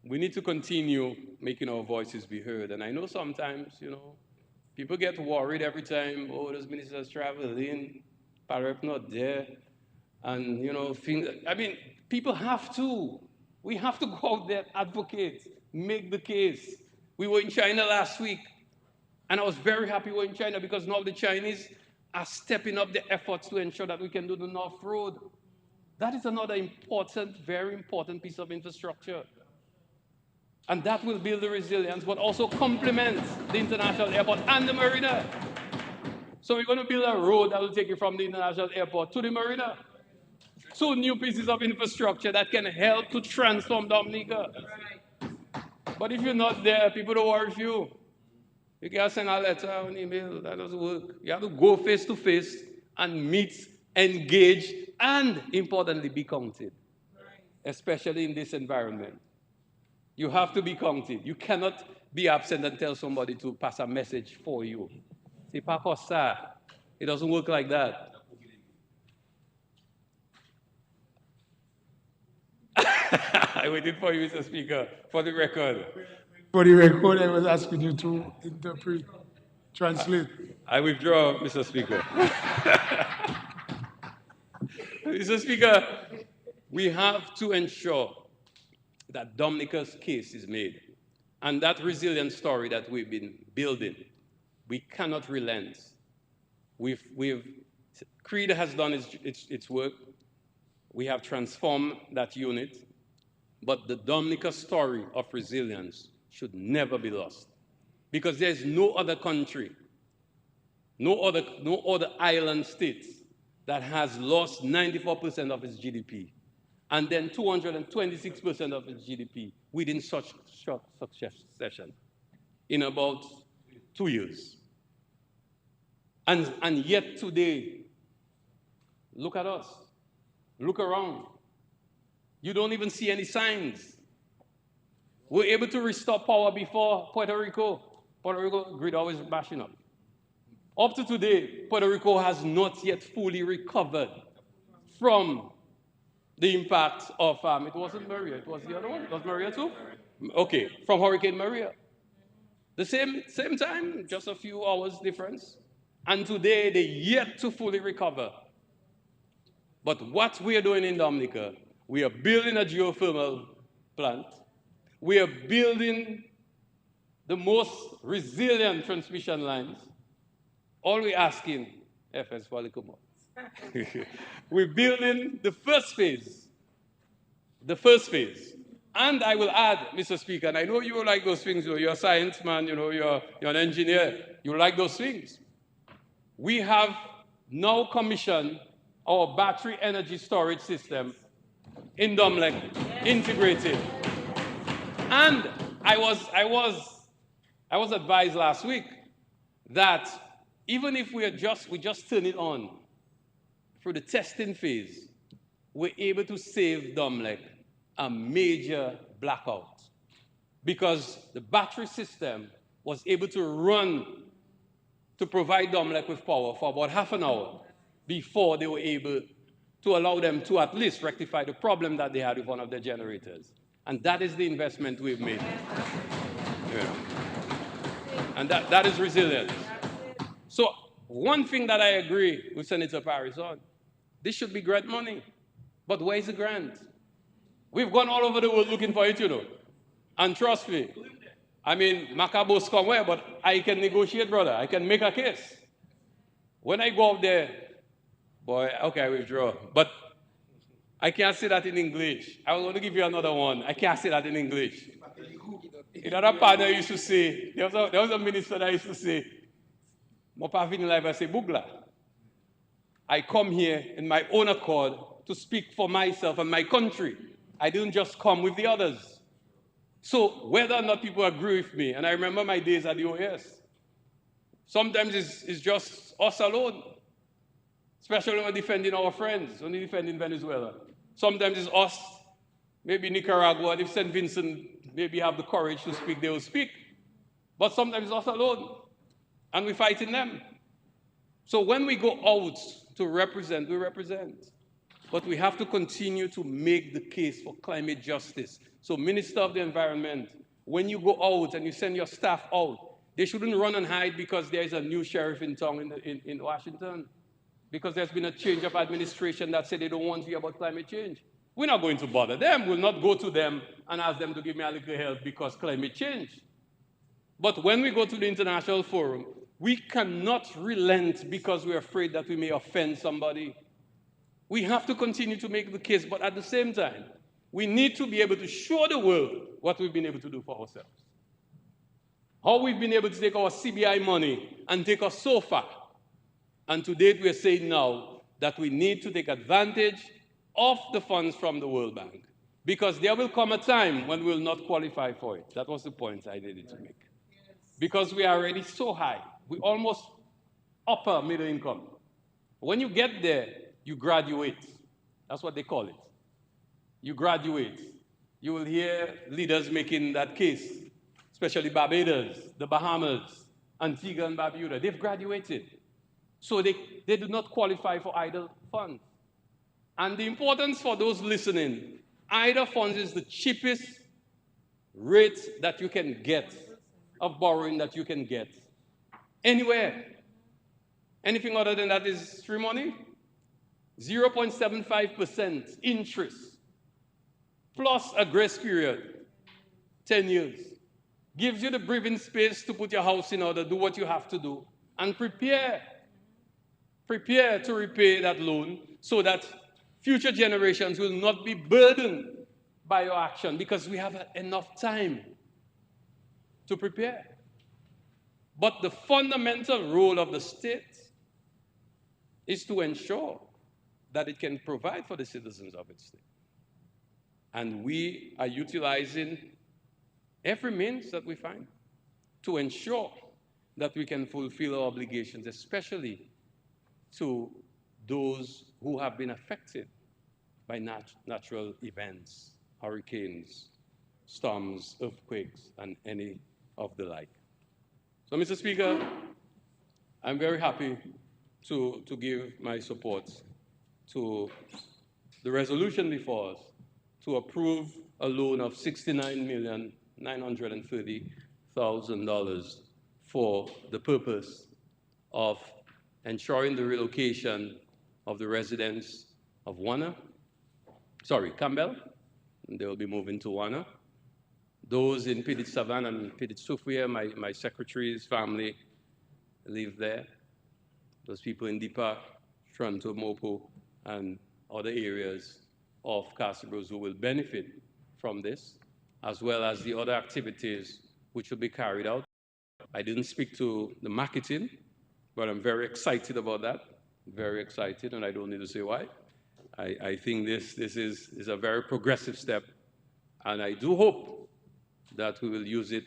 we need to continue making our voices be heard. And I know sometimes, you know, people get worried every time, oh, those ministers travel in, Parep not there, and, you know, I mean, people have to. We have to go out there, advocate, make the case. We were in China last week, and I was very happy we were in China because now the Chinese are stepping up the efforts to ensure that we can do the North Road. That is another important, very important piece of infrastructure. And that will build the resilience, but also complement the international airport and the marina. So we're going to build a road that will take you from the international airport to the marina. 2 new pieces of infrastructure that can help to transform Dominica. But if you're not there, people don't worry with you. You can send a letter or an email, that doesn't work. You have to go face to face and meet, engage, and importantly, be counted, especially in this environment. You have to be counted. You cannot be absent and tell somebody to pass a message for you. C'est pas comme ça. It doesn't work like that. I waited for you, Mr. Speaker, for the record. For the record, I was asking you to interpret, translate. I withdraw, Mr. Speaker. Mr. Speaker, We have to ensure that Dominica's case is made. And that resilient story that we've been building, we cannot relent. Creed has done its work. We have transformed that unit, but the Dominica story of resilience should never be lost. Because there's no other country, no other island state that has lost 94% of its GDP and then 226% of its GDP within such short succession in about 2 years. And yet today, look at us. Look around. You don't even see any signs. We're able to restore power before Puerto Rico. Puerto Rico grid always bashing up. Up to today, Puerto Rico has not yet fully recovered from the impact of, it wasn't Maria, it was the other one. Was Maria too? Okay, from Hurricane Maria. The same time, just a few hours difference. And today, they're yet to fully recover. But what we are doing in Dominica, we are building a geothermal plant. We are building the most resilient transmission lines. All we're asking, FS Walikumo. We're building the first phase. The first phase. And I will add, Mr. Speaker, and I know you like those things, you're a science man, you're an engineer, you like those things. We have now commissioned our battery energy storage system in Domlec, integrated. And I was advised last week that even if we just turn it on through the testing phase, we're able to save Domlec a major blackout because the battery system was able to run to provide Domlec with power for about half an hour before they were able to allow them to at least rectify the problem that they had with one of their generators. And that is the investment we've made. Yeah. And that is resilience. So one thing that I agree with Senator Parris on, this should be grant money. But where is the grant? We've gone all over the world looking for it, And trust me, I mean, Macabos come where, but I can negotiate, brother. I can make a case. When I go out there, boy, okay, I withdraw. But I can't say that in English. I was going to give you another one. I can't say that in English. Another partner used to say, there was a minister that used to say, I say, Bugla, I come here in my own accord to speak for myself and my country. I didn't just come with the others. So whether or not people agree with me, and I remember my days at the OAS, sometimes it's just us alone, especially when we're defending our friends, when we're defending Venezuela. Sometimes it's us, maybe Nicaragua, if St. Vincent maybe have the courage to speak, they will speak. But sometimes it's us alone, and we're fighting them. So when we go out to represent, we represent. But we have to continue to make the case for climate justice. So Minister of the Environment, when you go out and you send your staff out, they shouldn't run and hide because there is a new sheriff in town in Washington. Because there's been a change of administration that said they don't want to hear about climate change. We're not going to bother them. We'll not go to them and ask them to give me a little help because climate change. But when we go to the international forum, we cannot relent because we're afraid that we may offend somebody. We have to continue to make the case, but at the same time, we need to be able to show the world what we've been able to do for ourselves. How we've been able to take our CBI money and take us so far. And to date, we're saying now that we need to take advantage of the funds from the World Bank because there will come a time when we'll not qualify for it. That was the point I needed to make. Because we are already so high. We almost upper middle income. When you get there, you graduate. That's what they call it. You graduate. You will hear leaders making that case, especially Barbados, the Bahamas, Antigua and Barbuda. They've graduated. So they do not qualify for idle funds. And the importance for those listening, idle funds is the cheapest rate that you can get of borrowing that you can get anywhere. Anything other than that is free money. 0.75% interest plus a grace period, 10 years. Gives you the breathing space to put your house in order, do what you have to do, and prepare to repay that loan so that future generations will not be burdened by your action because we have enough time to prepare. But the fundamental role of the state is to ensure that it can provide for the citizens of its state. And we are utilizing every means that we find to ensure that we can fulfill our obligations, especially to those who have been affected by natural events, hurricanes, storms, earthquakes, and any of the like. So, Mr. Speaker, I'm very happy to give my support to the resolution before us to approve a loan of $69,930,000 for the purpose of ensuring the relocation of the residents of Campbell, and they will be moving to Wana. Those in Pidit Savan and Pidit Sufria, my secretary's family live there. Those people in Dipa, Toronto, Mopo, and other areas of Castlebrose who will benefit from this, as well as the other activities which will be carried out. I didn't speak to the marketing, but I'm very excited about that. Very excited, and I don't need to say why. I think this is a very progressive step, and I do hope that we will use it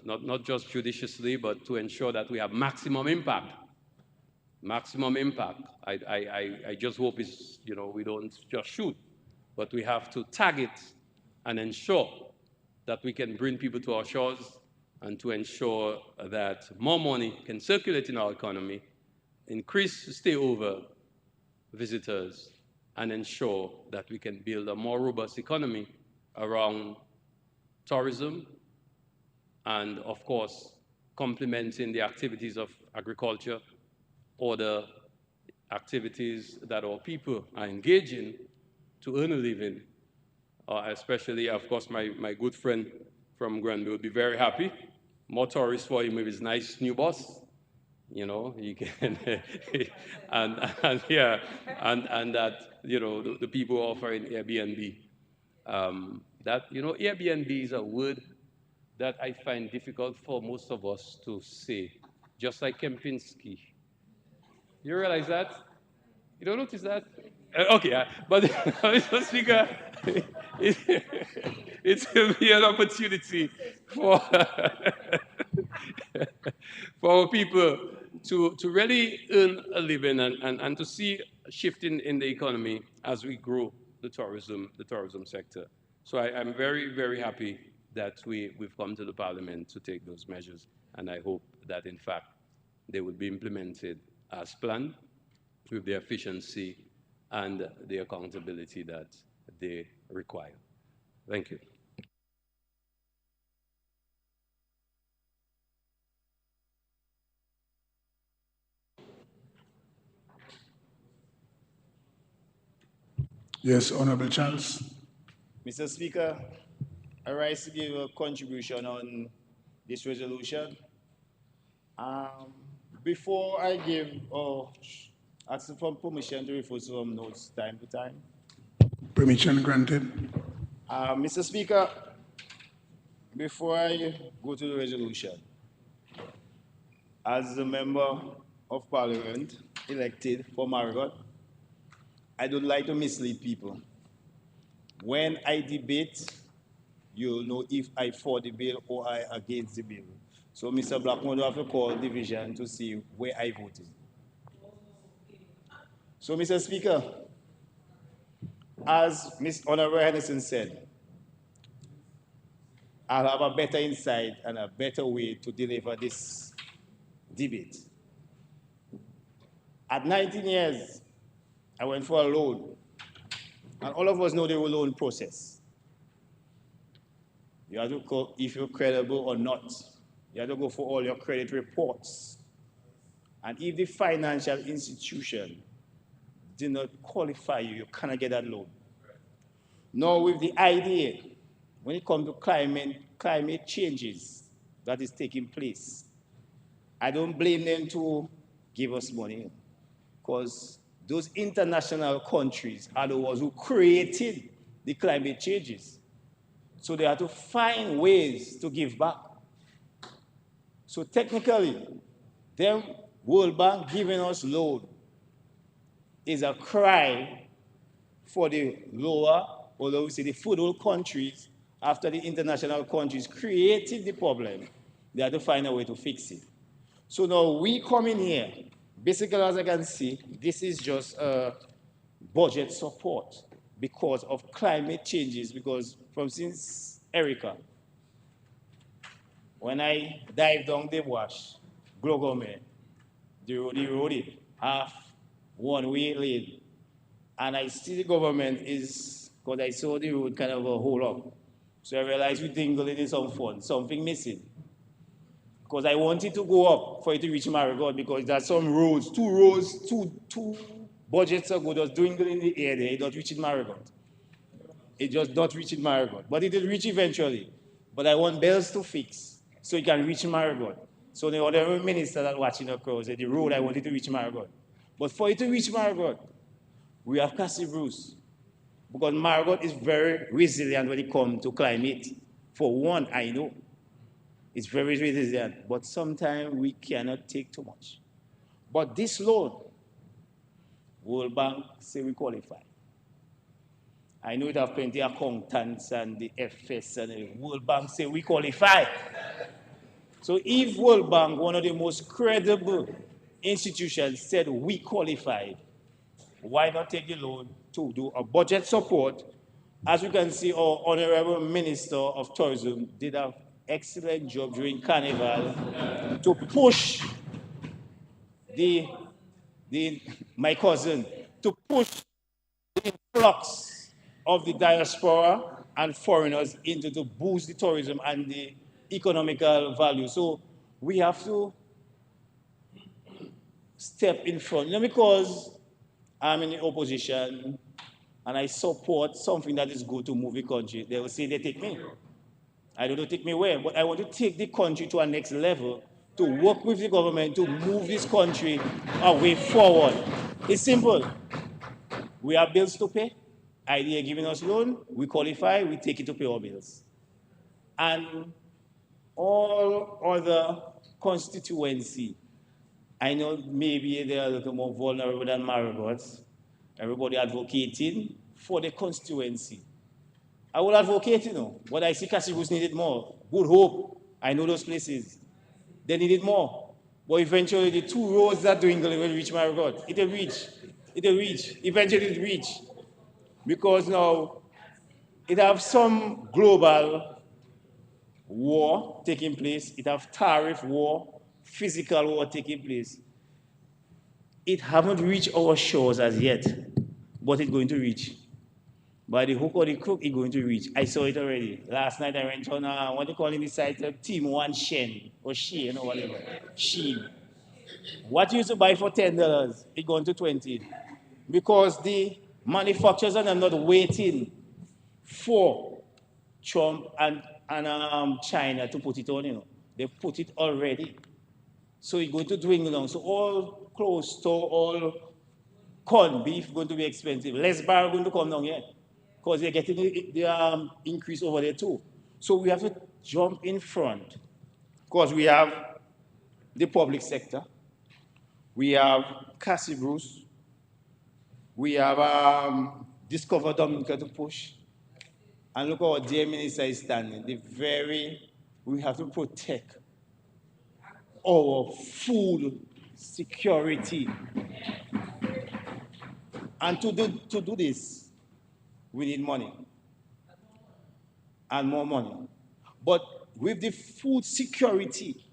not just judiciously, but to ensure that we have maximum impact. Maximum impact. I just hope it's, we don't just shoot, but we have to tag it and ensure that we can bring people to our shores and to ensure that more money can circulate in our economy, increase stayover visitors, and ensure that we can build a more robust economy around tourism and, of course, complementing the activities of agriculture or the activities that our people are engaging to earn a living, especially, of course, my good friend from Granby will be very happy. More tourists for him with his nice new bus. He can, and that, the people offering Airbnb. Airbnb is a word that I find difficult for most of us to say, just like Kempinski. You realize that? You don't notice that? Okay, but Mr. Speaker, it will be an opportunity for our people to really earn a living and to see a shift in the economy as we grow the tourism sector. So I'm very, very happy that we've come to the Parliament to take those measures, and I hope that, in fact, they will be implemented as planned with the efficiency and the accountability that they require. Thank you. Yes, Honorable Charles. Mr. Speaker, I rise to give a contribution on this resolution. Before I give ask for permission to refer some notes time to time. Permission granted. Mr. Speaker, before I go to the resolution, as a member of Parliament elected for Marigot, I don't like to mislead people. When I debate, you'll know if I for the bill or I against the bill. So Mr. Blackmore will have to call division to see where I voted. So, Mr. Speaker, as Ms. Honorable Henderson said, I'll have a better insight and a better way to deliver this debate. At 19 years, I went for a loan, and all of us know the loan process. You have to go, if you're credible or not, you have to go for all your credit reports. And if the financial institution did not qualify you, you cannot get that loan. Now with the idea, when it comes to climate changes that is taking place, I don't blame them to give us money, because those international countries are the ones who created the climate changes. So they have to find ways to give back. So technically, them World Bank giving us loan is a cry for the lower, or we say the foothold countries, after the international countries created the problem, they have to find a way to fix it. So now we come in here, basically as I can see, this is just a budget support because of climate changes, because from since Erica, when I dive down the wash, Glogome, the road it, half one-way lane, and I see the government is, because I saw the road kind of a hole up, so I realized we dingling in some fund, something missing. Because I wanted to go up for it to reach Marigot, because there's some roads, two budgets ago, just dwindling in the air there, it not reaching Marigot. It just not reaching Marigot. But it will reach eventually. But I want bells to fix so it can reach Marigot. So the other minister that watching across the road, I wanted to reach Marigot. But for it to reach Marigot, we have Cassie Bruce. Because Marigot is very resilient when it comes to climate. For one, I know. It's very resilient. But sometimes we cannot take too much. But this loan, World Bank say we qualify. I know it have plenty of accountants and the FS and the World Bank say we qualify. So if World Bank, one of the most credible institutions, said we qualified, why not take the loan to do a budget support? As you can see, our Honorable Minister of Tourism did an excellent job during Carnival to push my cousin, to push the influx of the diaspora and foreigners into to boost the tourism and the economical value. So we have to step in front. You know, because I'm in the opposition and I support something that is good to move the country, they will say they take me. I don't know take me where, but I want to take the country to a next level, to work with the government to move this country a way forward. It's simple. We have bills to pay. IDA giving us loan, we qualify, we take it to pay our bills. And all other constituency, I know maybe they are a little more vulnerable than Marigot. Everybody advocating for the constituency. I will advocate, but I see Cassibus needed more. Good Hope, I know those places. They needed more. But eventually the two roads that dwindle will reach Marigot. It will reach. It will reach. Eventually it will reach. Because now it have some global war taking place. It have tariff war, physical war taking place. It haven't reached our shores as yet, but it's going to reach. By the hook or the crook, it's going to reach. I saw it already. Last night I went on, what they call in the site, Team One Shen, or She, whatever. She. What you used to buy for $10, it's going to 20. Because the manufacturers are not waiting for Trump and China to put it on, They put it already. So it's going to dwindle down. So all close to all corned beef going to be expensive. Less barrel going to come down here. Because they're getting the increase over there too. So we have to jump in front. Because we have the public sector. We have Cassie Bruce. We have Discover Dominica to push. And look how our dear minister is standing. We have to protect our food security. And to do this, we need money. And more money. But with the food security,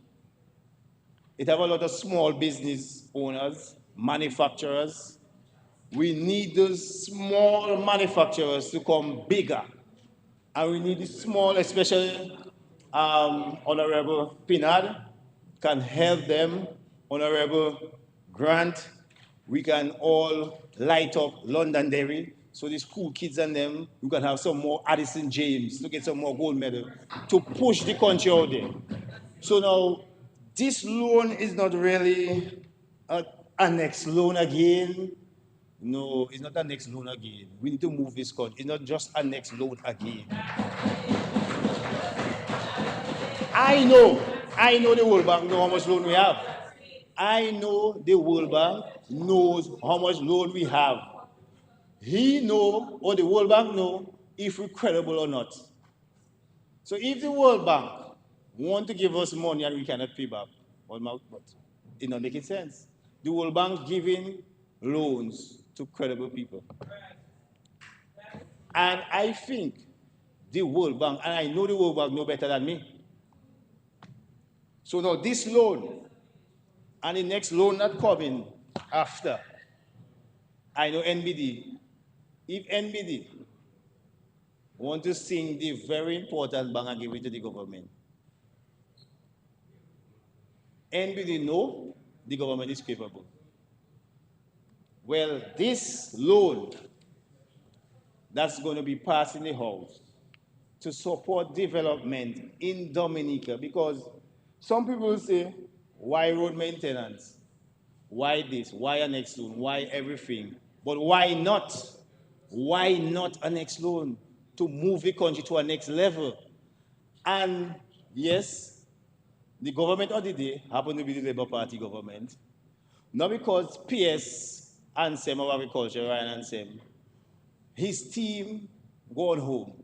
it have a lot of small business owners, manufacturers. We need those small manufacturers to come bigger. And we need the small, especially Honorable Pinard can help them. Honorable Grant, we can all light up Londonderry So the school kids and them, we can have some more Addison James to get some more gold medal to push the country out there. So now, this loan is not really a next loan again. No, it's not a next loan again. We need to move this country. It's not just a next loan again. I know the World Bank know how much loan we have. I know the World Bank knows how much loan we have. He know, or the World Bank know, if we're credible or not. So if the World Bank want to give us money and we cannot pay back, but it's not making sense. The World Bank giving loans to credible people. And I think the World Bank, and I know the World Bank know better than me. So now this loan, and the next loan not coming after, I know NBD. If NBD want to sing the very important bank and give it to the government, NBD know the government is capable. Well, this loan that's going to be passed in the House to support development in Dominica, because some people say, why road maintenance? Why this? Why a next loan? Why everything? But why not? Why not a next loan to move the country to a next level? And yes, the government of the day happened to be the Labour Party government. Not because PS Ansem of Agriculture, Ryan Ansem, his team gone home.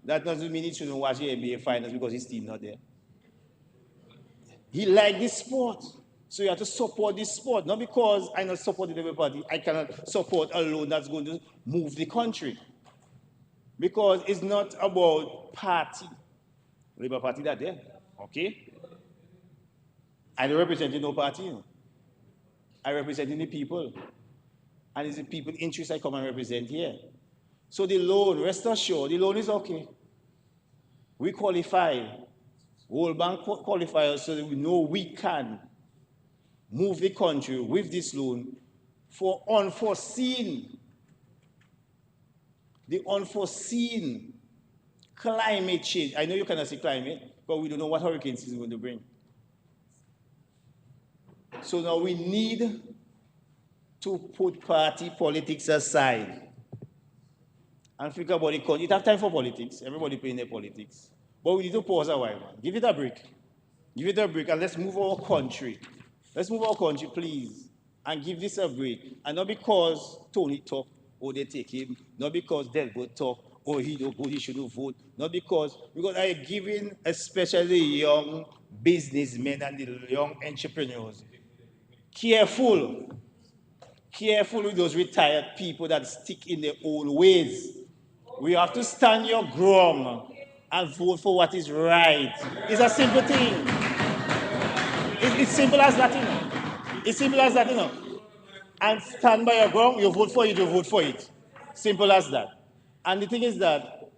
That doesn't mean he shouldn't watch the NBA finals because his team not there. He liked this sport. So you have to support this sport. Not because I not support the Labour Party, I cannot support a loan that's going to move the country. Because it's not about party. Labour Party that there, okay? I don't represent no party. I represent the people. And it's the people's interests I come and represent here. So the loan, rest assured, the loan is okay. We qualify. World Bank qualifiers so that we know we can move the country with this loan for unforeseen, the unforeseen climate change. I know you cannot see climate, but we don't know what hurricane season is going to bring. So now we need to put party politics aside and think about the country. You have time for politics. Everybody playing their politics. But we need to pause a while, man. Give it a break. Give it a break and let's move our country. Let's move our country, please, and give this a break. And not because Tony talk or they take him, not because Delbert talk or he don't vote, he shouldn't vote, not because I giving especially young businessmen and the young entrepreneurs careful with those retired people that stick in their old ways. We have to stand your ground and vote for what is right. It's a simple thing. It's simple as that, you know. It's simple as that, you know. And stand by your ground, you vote for it, you vote for it. Simple as that. And the thing is that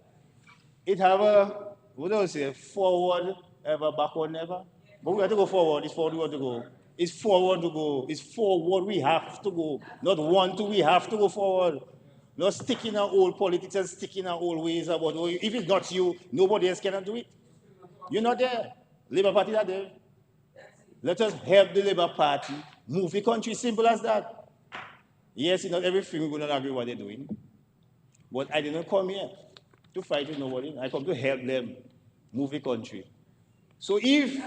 it have a, what do I say, forward, ever, backward, never. But we have to go forward. It's forward we have to go. It's forward to go. It's forward we have to go. Not want to, we have to go forward. Not sticking our old politics and sticking our old ways about, oh, if it's not you, nobody else cannot do it. You're not there. Labour Party are there. Let us help the Labour Party move the country. Simple as that. Yes, it's not everything we're going to agree what they're doing. But I didn't come here to fight with nobody. I come to help them move the country. So if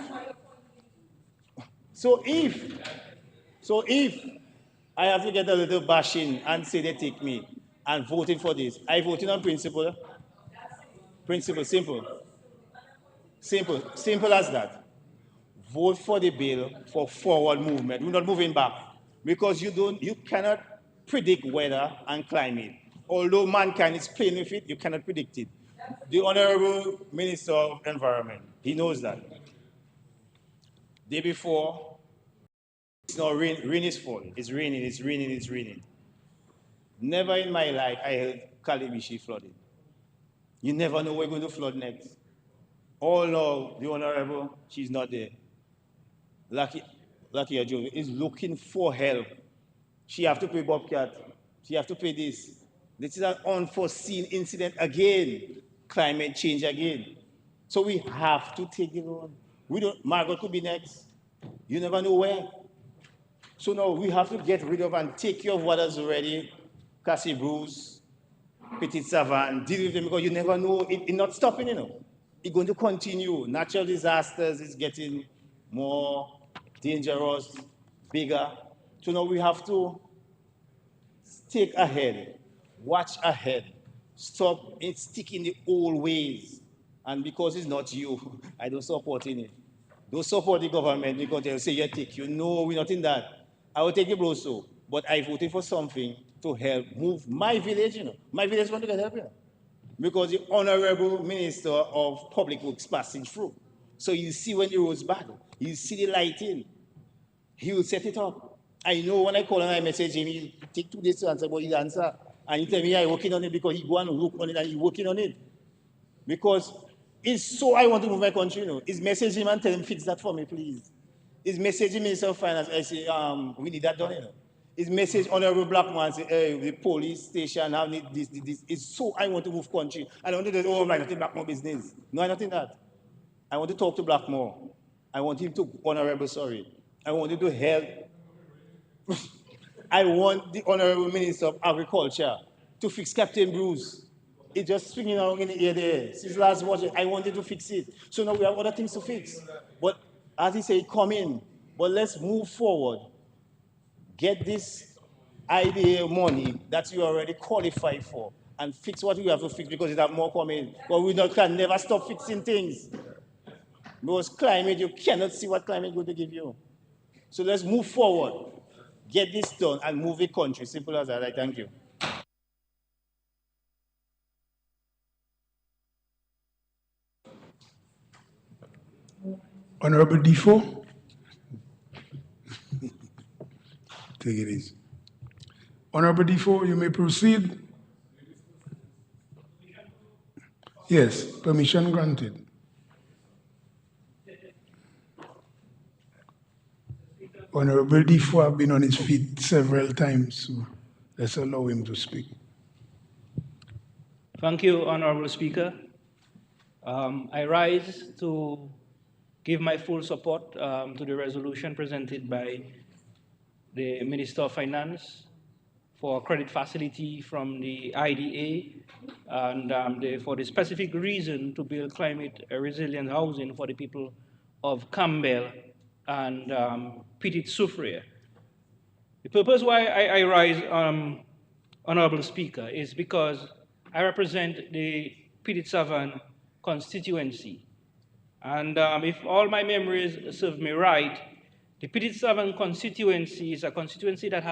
I have to get a little bashing and say they take me and voting for this, I voted on principle. Principle, simple. Simple as that. Vote for the bill for forward movement. We're not moving back because you cannot predict weather and climate. Although mankind is playing with it, you cannot predict it. The Honorable Minister of Environment, he knows that. Day before, it's not rain is falling. It's raining. Never in my life I heard Kalibishi flooding. You never know where we're going to flood next. Oh no, the Honorable, she's not there. Lucky Ajovi is looking for help. She have to pay Bobcat. She have to pay this. This is an unforeseen incident again, climate change again. So we have to take it on. We don't, Margot could be next. You never know where. So now we have to get rid of and take care of what is already Cassie Bruce, Petit Savant, deal with them because you never know. It's not stopping, you know. It's going to continue. Natural disasters is getting more dangerous, bigger. So now we have to take ahead, watch ahead, stop sticking the old ways. And because it's not you, I don't support in it. Don't support the government because they'll say you take. You know we're not in that. I will take it also, but I voted for something to help move my village, you know. My village want to get help, you know. Because the Honorable Minister of Public Works passing through. So you see when the road's bad, you see the lighting, he will set it up. I know when I call and I message him, he take 2 days to answer, but he answer. And he tell me, I'm working on it because he go and look on it and he's working on it. Because it's so I want to move my country, you know. He's message him and tell him, fix that for me, please. He's messaging Minister of Finance, I say, we need that done, you know. His message, Honorable Blackman, say, hey, the police station, I need this. It's so I want to move country. I don't want to do, oh, I'm not in Blackmore business. No, I'm not in that. I want to talk to Blackmore. I want him to, Honorable, sorry. I want him to help. I want the Honorable Minister of Agriculture to fix Captain Bruce. It's just swinging around in the air there. Since last budget, I wanted to fix it. So now we have other things to fix. But as he said, come in. But let's move forward. Get this idea money that you already qualified for and fix what you have to fix because you have more coming. But we can never stop fixing things. Because climate, you cannot see what climate is going to give you. So let's move forward. Get this done and move the country. Simple as that. I thank you. Honorable Defoe. Take it easy. Honorable Defoe, you may proceed. Yes, permission granted. Honorable Defoe have been on his feet several times, so let's allow him to speak. Thank you, Honorable Speaker. I rise to give my full support to the resolution presented by the Minister of Finance for credit facility from the IDA and for the specific reason to build climate resilient housing for the people of Campbell and Petit Soufriere. The purpose why I rise, Honorable Speaker, is because I represent the Petit Savant constituency. And if all my memories serve me right, the Petit Savant constituency is a constituency that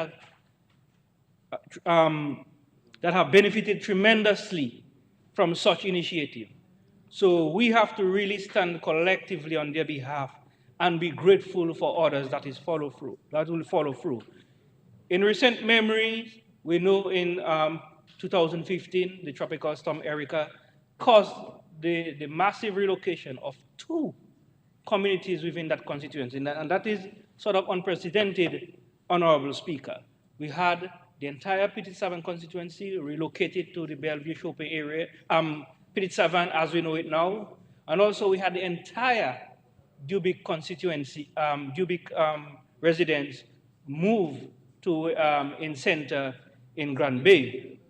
have benefited tremendously from such initiative. So we have to really stand collectively on their behalf and be grateful for others that will follow through. In recent memories, we know in 2015, the tropical storm Erica caused the massive relocation of 2 communities within that constituency, and that is sort of unprecedented, Honorable Speaker. We had the entire Petit Savant constituency relocated to the Bellevue shopping area, Petit Savant as we know it now, and also we had the entire Dubic constituency, Dubic residents move to in center in Grand Bay.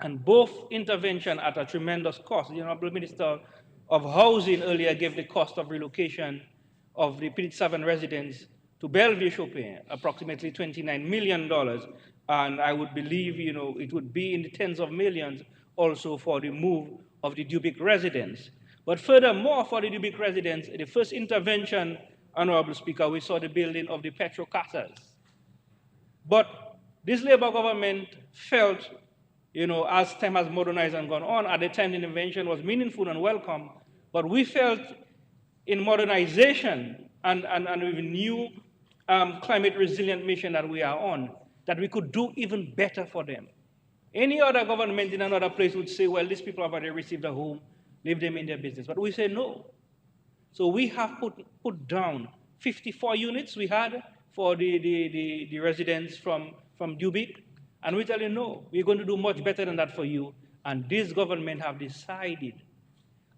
And both intervention at a tremendous cost. The Honorable Minister of Housing earlier gave the cost of relocation of the Petit Savant residents to Bellevue shopping, approximately $29 million. And I would believe, it would be in the tens of millions also for the move of the Dubic residents. But furthermore, for the Dubic residents, the first intervention, Honorable Speaker, we saw the building of the Petro Casas. But this Labour government felt, as time has modernized and gone on, at the time the intervention was meaningful and welcome, but we felt in modernization and with new climate resilient mission that we are on, that we could do even better for them. Any other government in another place would say, well, these people have already received a home, leave them in their business. But we say no. So we have put down 54 units we had for the residents from Dubic, And we tell you, no, we're going to do much better than that for you. And this government have decided,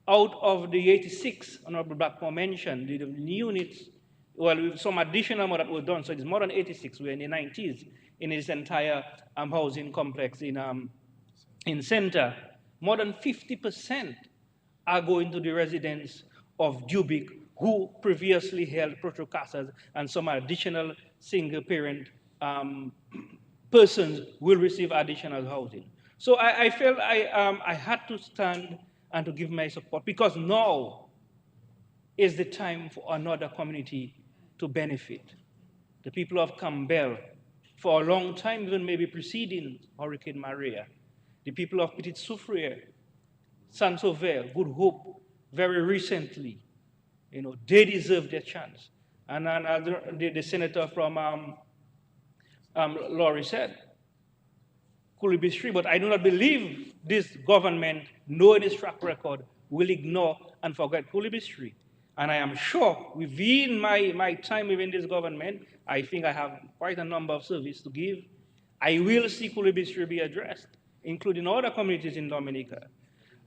out of the 86 Honorable Blackmore mentioned, the new units, well, with some additional more that were done, so it's more than 86, we're in the 90s in this entire housing complex in Center. More than 50% are going to the residents of Dubic who previously held protocasas, and some additional single-parent persons will receive additional housing. So I felt I had to stand and to give my support, because now is the time for another community to benefit. The people of Campbell, for a long time, even maybe preceding Hurricane Maria, the people of Petit Soufriere, Saint-Sauveur, Good Hope, very recently, they deserve their chance. And the senator from Laurie said, Kulibistri, but I do not believe this government, knowing its track record, will ignore and forget Kulibistri. And I am sure within my time within this government, I think I have quite a number of services to give. I will see Kulibistri be addressed, including other communities in Dominica.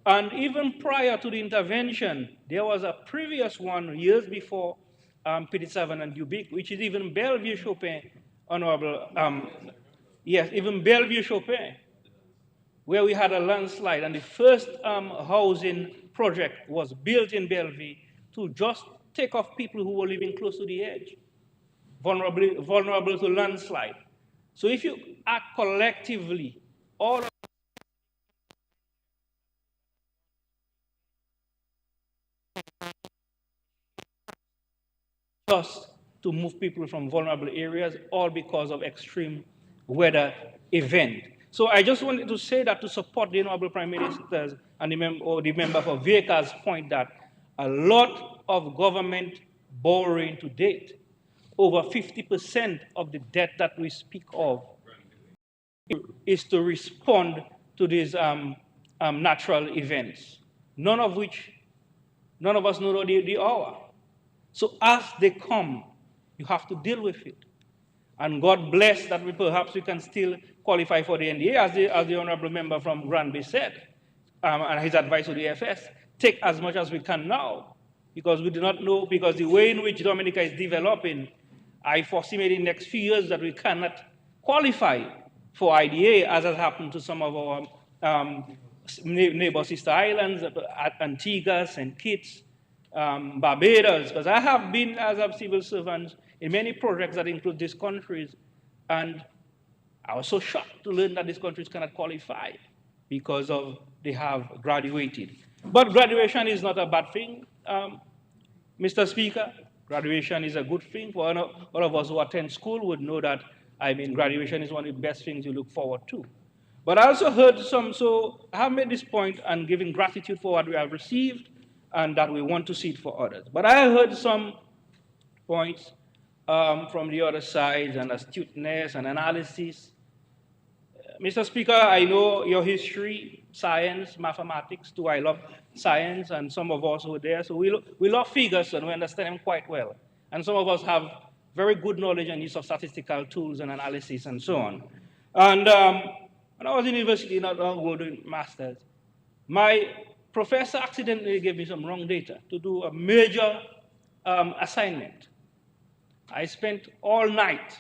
And even prior to the intervention, there was a previous one years before Petit Savin and Dubic, which is even Bellevue Chopin, Honorable, yes, even Bellevue Chopin, where we had a landslide, and the first housing project was built in Bellevue to just take off people who were living close to the edge, vulnerable to landslide. So if you act collectively, all of just to move people from vulnerable areas, all because of extreme weather event. So I just wanted to say that to support the Honorable Prime Minister's and the member for Vieca's point that a lot of government borrowing to date, over 50% of the debt that we speak of, is to respond to these natural events, none of us know the hour. So as they come, you have to deal with it. And God bless that perhaps we can still qualify for the NDA, as the honorable member from Granby said, and his advice to the FS, take as much as we can now, because we do not know, because the way in which Dominica is developing, I foresee maybe in the next few years that we cannot qualify for IDA, as has happened to some of our neighbor sister islands, Antigua, St. Kitts, Barbados, because I have been as a civil servant in many projects that include these countries, and I was so shocked to learn that these countries cannot qualify because they have graduated. But graduation is not a bad thing, Mr. Speaker. Graduation is a good thing. For all of us who attend school would know that, graduation is one of the best things you look forward to. But I also heard so I have made this point and giving gratitude for what we have received, and that we want to see it for others. But I heard some points from the other side, and astuteness and analysis. Mr. Speaker, I know your history, science, mathematics too. I love science, and some of us who are there. So we love figures, and we understand them quite well. And some of us have very good knowledge and use of statistical tools and analysis and so on. And when I was in university, not long ago doing masters, my professor accidentally gave me some wrong data to do a major assignment. I spent all night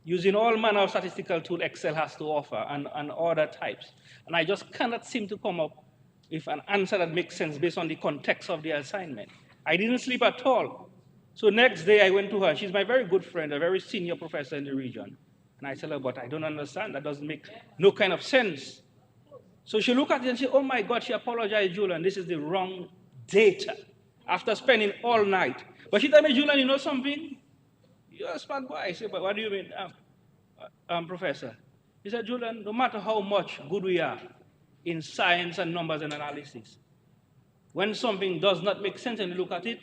using all manner of statistical tools Excel has to offer and other types. And I just cannot seem to come up with an answer that makes sense based on the context of the assignment. I didn't sleep at all. So next day I went to her. She's my very good friend, a very senior professor in the region. And I tell her, but I don't understand. That doesn't make no kind of sense. So she looked at it and she said, oh my God, she apologized, Julian, this is the wrong data, after spending all night. But she told me, Julian, you know something? You're a smart boy. I said, but what do you mean, Professor? He said, Julian, no matter how much good we are in science and numbers and analysis, when something does not make sense and you look at it,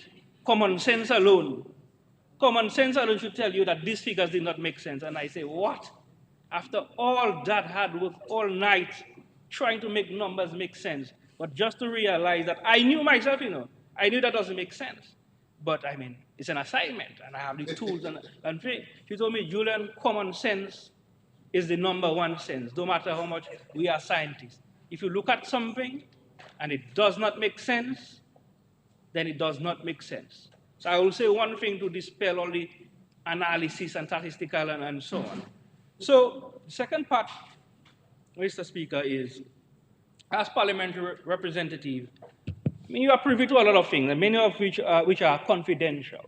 common sense alone should tell you that these figures did not make sense. And I say, what? After all that hard work all night, trying to make numbers make sense, but just to realize that I knew myself, I knew that doesn't make sense. But it's an assignment, and I have the tools and things. She told me, Julian, common sense is the number one sense, no matter how much we are scientists. If you look at something and it does not make sense, then it does not make sense. So I will say one thing to dispel all the analysis and statistical and so on. So the second part, Mr. Speaker, is as parliamentary representative, I mean, you are privy to a lot of things, and many of which are confidential.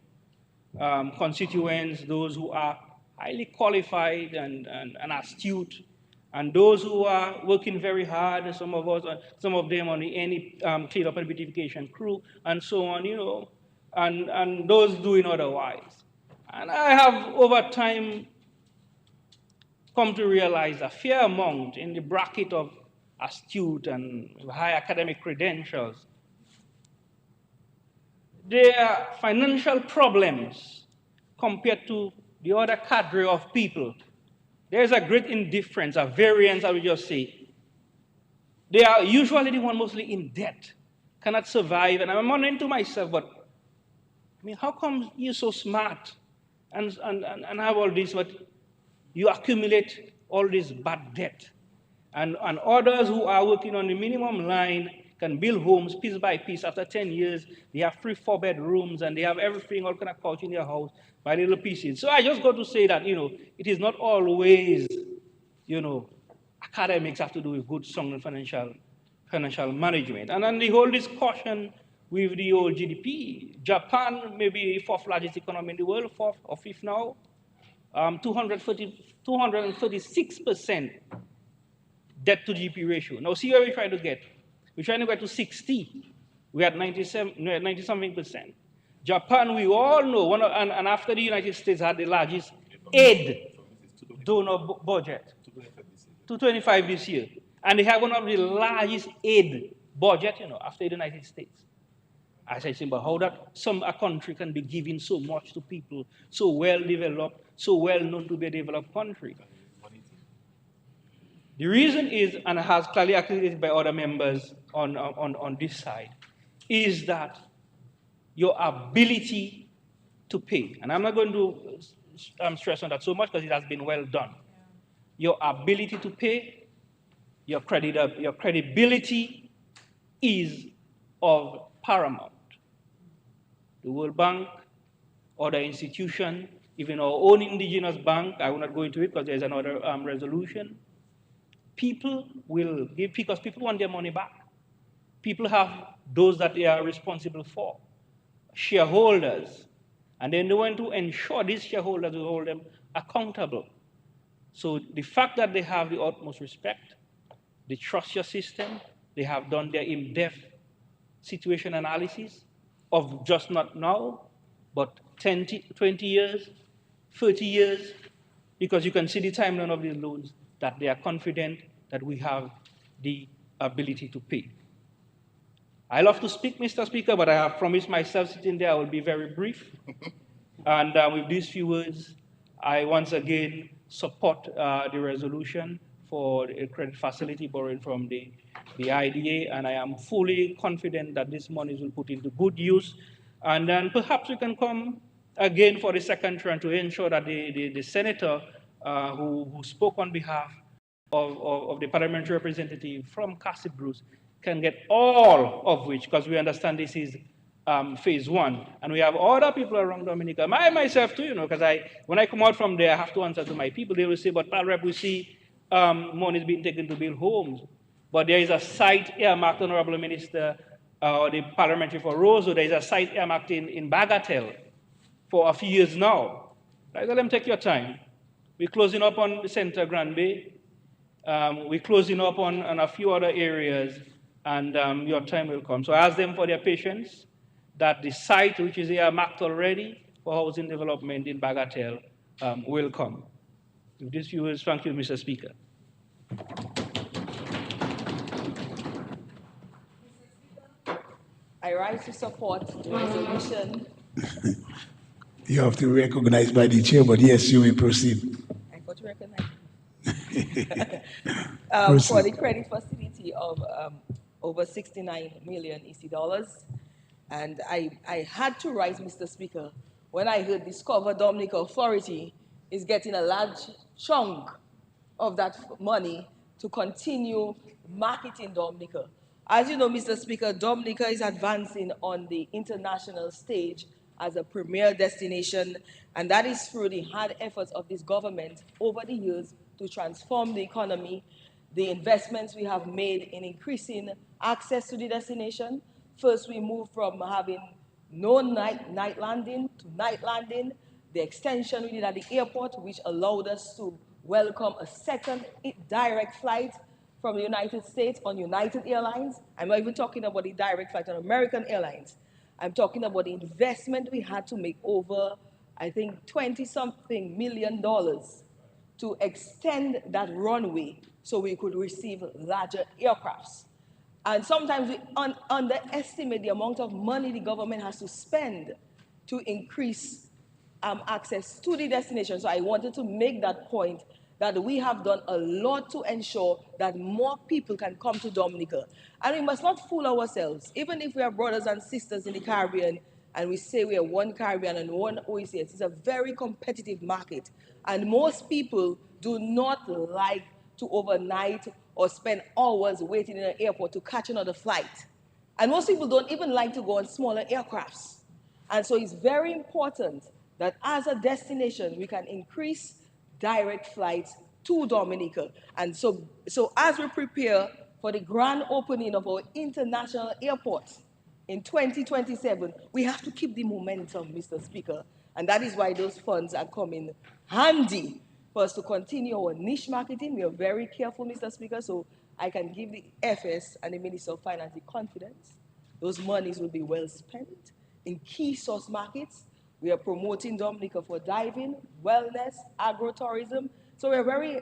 Constituents, those who are highly qualified and astute, and those who are working very hard, and some of them on the any cleanup and beautification crew, and so on, you know, and those doing otherwise. And I have over time come to realize a fair amount in the bracket of astute and high academic credentials. Their financial problems compared to the other cadre of people, there's a great indifference, a variance, I would just say. They are usually the one mostly in debt, cannot survive. And I'm wondering to myself, but I mean, how come you're so smart and have all this, but you accumulate all this bad debt? And others who are working on the minimum line can build homes piece by piece. After 10 years, they have 3, 4 bedrooms, and they have everything, all kind of couch in their house by little pieces. So I just got to say that, you know, it is not always, you know, academics have to do with good, sound financial management. And then the whole discussion with the old GDP, Japan, maybe 4th largest economy in the world, 4th or 5th now, 236% debt to GDP ratio. Now see where we're trying to get. We're trying to get to 60. We're at 90-something%. Japan, we all know, and after the United States had the largest aid donor budget, 225 this year. And they have one of the largest aid budget, you know, after the United States. I said, but how that a country can be giving so much to people, so well developed, so well known to be a developed country. The reason is, and has clearly articulated by other members on this side, is that your ability to pay, and I'm not going to stress on that so much because it has been well done. Your ability to pay, your credibility is of paramount. The World Bank, other institutions, even our own indigenous bank, I will not go into it because there's another resolution. People will give because people want their money back. People have those that they are responsible for, shareholders, and then they want to ensure these shareholders will hold them accountable. So the fact that they have the utmost respect, they trust your system, they have done their in-depth situation analysis of just not now, but 20 years, 30 years, because you can see the timeline of these loans, that they are confident that we have the ability to pay. I love to speak, Mr. Speaker, but I have promised myself sitting there I will be very brief. And with these few words, I once again support the resolution for a credit facility borrowing from the IDA, and I am fully confident that this money will put into good use. And then perhaps we can come again for the second turn to ensure that the senator who spoke on behalf of the parliamentary representative from Bruce can get all of which, because we understand this is phase 1, and we have other people around Dominica, myself too, you know, because when I come out from there, I have to answer to my people. They will say, but Pal Rep, we see money is being taken to build homes, but there is a site earmarked, Honorable Minister, the parliamentary for Roseau, there is a site earmarked in Bagatelle for a few years now. I tell them, take your time. We're closing up on the Centre Grand Bay. We're closing up on a few other areas, and your time will come. So I ask them for their patience, that the site, which is earmarked already for housing development in Bagatelle, will come. With these few words, thank you, Mr. Speaker. I rise to support the resolution. You have to be recognized by the chair, but yes, you may proceed. I got to recognize for the credit facility of over 69 million EC dollars. And I had to rise, Mr. Speaker, when I heard Discover Dominica Authority is getting a large chunk of that money to continue marketing Dominica. As you know, Mr. Speaker, Dominica is advancing on the international stage as a premier destination, and that is through the hard efforts of this government over the years to transform the economy, the investments we have made in increasing access to the destination. First, we moved from having no night landing to night landing, the extension we did at the airport, which allowed us to welcome a second direct flight from the United States on United Airlines. I'm not even talking about the direct flight on American Airlines. I'm talking about the investment we had to make over, I think, 20-something million dollars to extend that runway so we could receive larger aircrafts. And sometimes we underestimate the amount of money the government has to spend to increase access to the destination. So I wanted to make that point that we have done a lot to ensure that more people can come to Dominica. And we must not fool ourselves. Even if we are brothers and sisters in the Caribbean and we say we are one Caribbean and one OECS, it's a very competitive market. And most people do not like to overnight or spend hours waiting in an airport to catch another flight. And most people don't even like to go on smaller aircrafts. And so it's very important that as a destination, we can increase direct flights to Dominica. And so as we prepare for the grand opening of our international airport in 2027, we have to keep the momentum, Mr. Speaker. And that is why those funds are coming handy for us to continue our niche marketing. We are very careful, Mr. Speaker, so I can give the FS and the Minister of Finance the confidence. Those monies will be well spent in key source markets. We are promoting Dominica for diving, wellness, agro-tourism. So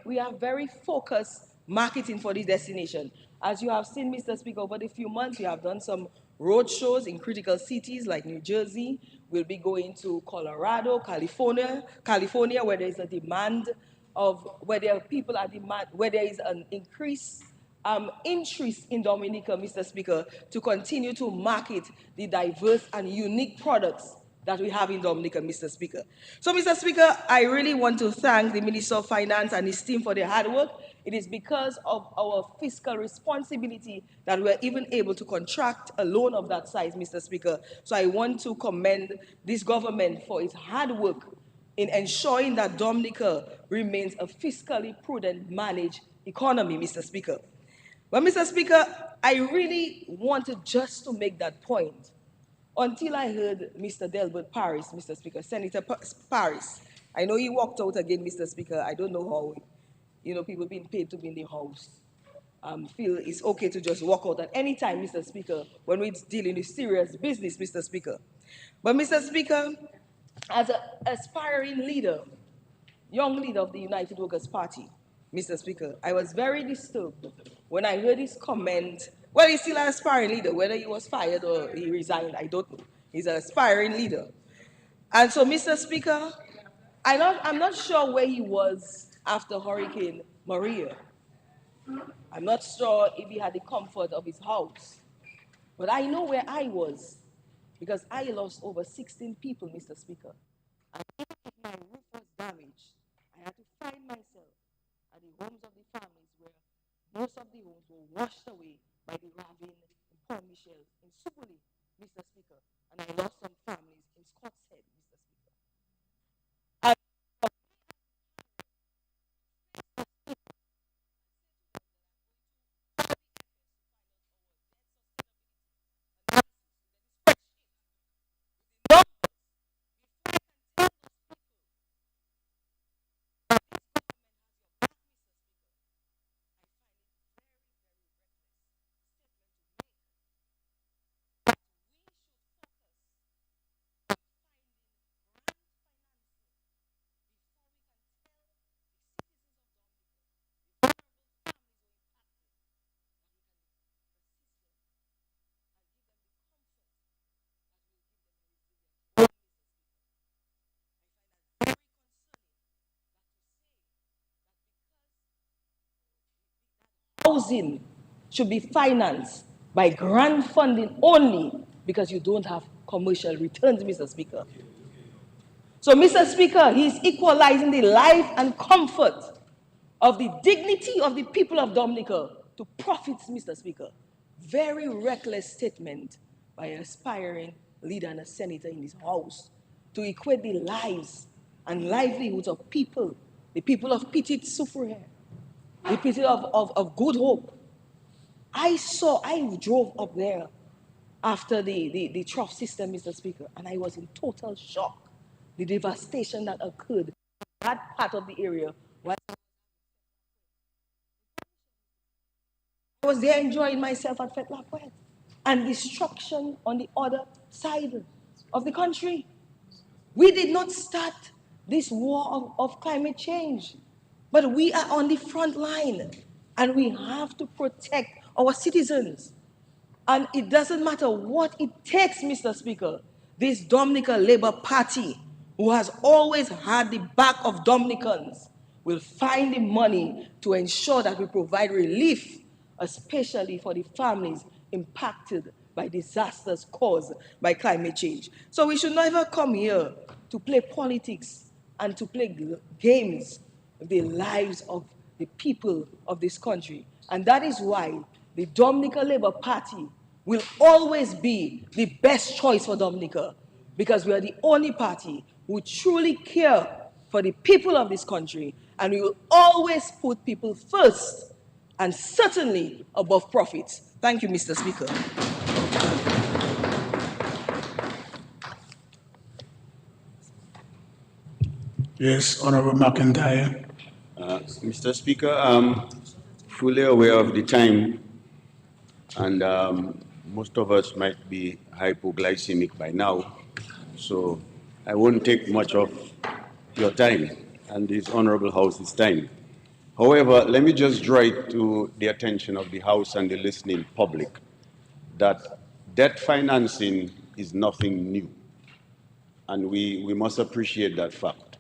we are very focused marketing for this destination. As you have seen, Mr. Speaker, over the few months, we have done some road shows in critical cities like New Jersey. We'll be going to Colorado, California, where there is a demand where there is an increased interest in Dominica, Mr. Speaker, to continue to market the diverse and unique products that we have in Dominica, Mr. Speaker. So, Mr. Speaker, I really want to thank the Minister of Finance and his team for their hard work. It is because of our fiscal responsibility that we're even able to contract a loan of that size, Mr. Speaker. So I want to commend this government for its hard work in ensuring that Dominica remains a fiscally prudent managed economy, Mr. Speaker. But, Mr. Speaker, I really wanted just to make that point until I heard Mr. Delbert Paris, Mr. Speaker, Senator Paris. I know he walked out again, Mr. Speaker. I don't know how, people being paid to be in the house feel it's okay to just walk out at any time, Mr. Speaker, when we're dealing with serious business, Mr. Speaker. But, Mr. Speaker, as an aspiring leader, young leader of the United Workers' Party, Mr. Speaker, I was very disturbed when I heard his comment. Well, he's still an aspiring leader. Whether he was fired or he resigned, I don't know. He's an aspiring leader. And so, Mr. Speaker, I'm not sure where he was after Hurricane Maria. I'm not sure if he had the comfort of his house. But I know where I was, because I lost over 16 people, Mr. Speaker. And even if my roof was damaged, I had to find myself at the homes of the families where most of the homes were washed away by the ravine in Port Michel, in Supoli, Mr. Speaker. And I lost some families in Scott's Head, Mr. Speaker. Housing should be financed by grant funding only because you don't have commercial returns, Mr. Speaker. So, Mr. Speaker, he's equalizing the life and comfort of the dignity of the people of Dominica to profits, Mr. Speaker. Very reckless statement by an aspiring leader and a senator in this house to equate the lives and livelihoods of people, the people of Petite Soufrière, the people of Good Hope. I drove up there after the trough system, Mr. Speaker, and I was in total shock. The devastation that occurred in that part of the area. I was there enjoying myself at Fête La Pointe, and destruction on the other side of the country. We did not start this war of climate change, but we are on the front line, and we have to protect our citizens. And it doesn't matter what it takes, Mr. Speaker. This Dominica Labour Party, who has always had the back of Dominicans, will find the money to ensure that we provide relief, especially for the families impacted by disasters caused by climate change. So we should never come here to play politics and to play games with the lives of the people of this country. And that is why the Dominica Labour Party will always be the best choice for Dominica, because we are the only party who truly care for the people of this country, and we will always put people first and certainly above profits. Thank you, Mr. Speaker. Yes, Honorable McIntyre. Mr. Speaker, I'm fully aware of the time, and most of us might be hypoglycemic by now, so I won't take much of your time and this Honorable House's time. However, let me just draw it to the attention of the House and the listening public that debt financing is nothing new, and we must appreciate that fact.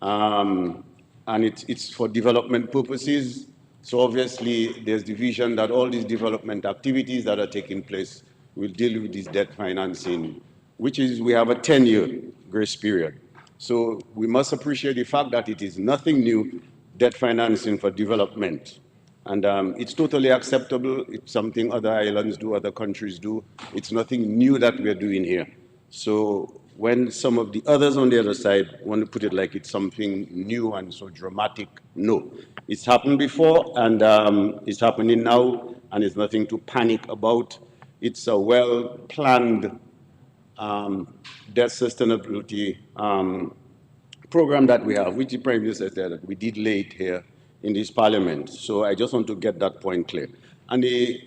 And it's for development purposes. So obviously, there's the vision that all these development activities that are taking place will deal with this debt financing, which is, we have a 10-year grace period. So we must appreciate the fact that it is nothing new, debt financing for development. And it's totally acceptable. It's something other islands do, other countries do. It's nothing new that we're doing here. So when some of the others on the other side want to put it like it's something new and so dramatic, no. It's happened before, and it's happening now, and it's nothing to panic about. It's a well-planned debt sustainability program that we have, which the Prime Minister said that we did lay it here in this Parliament. So I just want to get that point clear. And the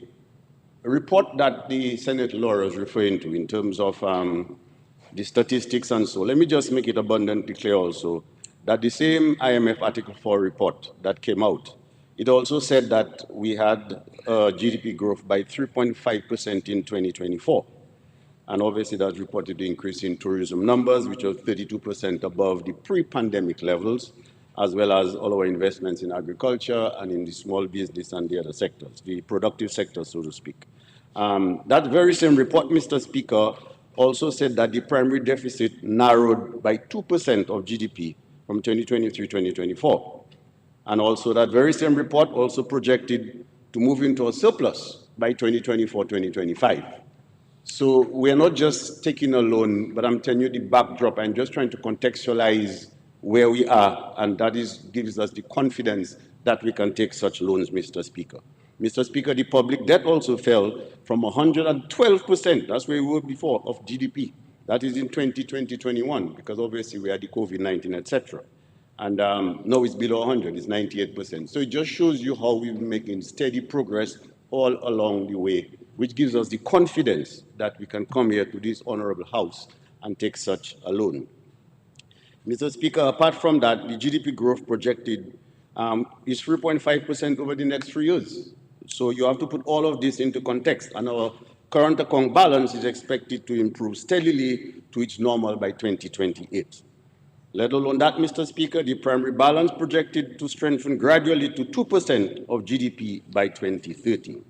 report that the Senate Laura is referring to in terms of the statistics and so, let me just make it abundantly clear also that the same IMF Article 4 report that came out, it also said that we had GDP growth by 3.5% in 2024. And obviously that's reported the increase in tourism numbers, which was 32% above the pre-pandemic levels, as well as all our investments in agriculture and in the small business and the other sectors, the productive sectors, so to speak. That very same report, Mr. Speaker, also said that the primary deficit narrowed by 2% of GDP from 2023-2024. And also that very same report also projected to move into a surplus by 2024-2025. So we're not just taking a loan, but I'm telling you the backdrop. I'm just trying to contextualize where we are, and that gives us the confidence that we can take such loans, Mr. Speaker. Mr. Speaker, the public debt also fell from 112%, that's where we were before, of GDP. That is in 2020-21, because obviously we had the COVID-19, etc. And now it's below 100, it's 98%. So it just shows you how we've been making steady progress all along the way, which gives us the confidence that we can come here to this honorable House and take such a loan. Mr. Speaker, apart from that, the GDP growth projected is 3.5% over the next 3 years. So you have to put all of this into context, and our current account balance is expected to improve steadily to its normal by 2028. Let alone that, Mr. Speaker, the primary balance projected to strengthen gradually to 2% of GDP by 2030.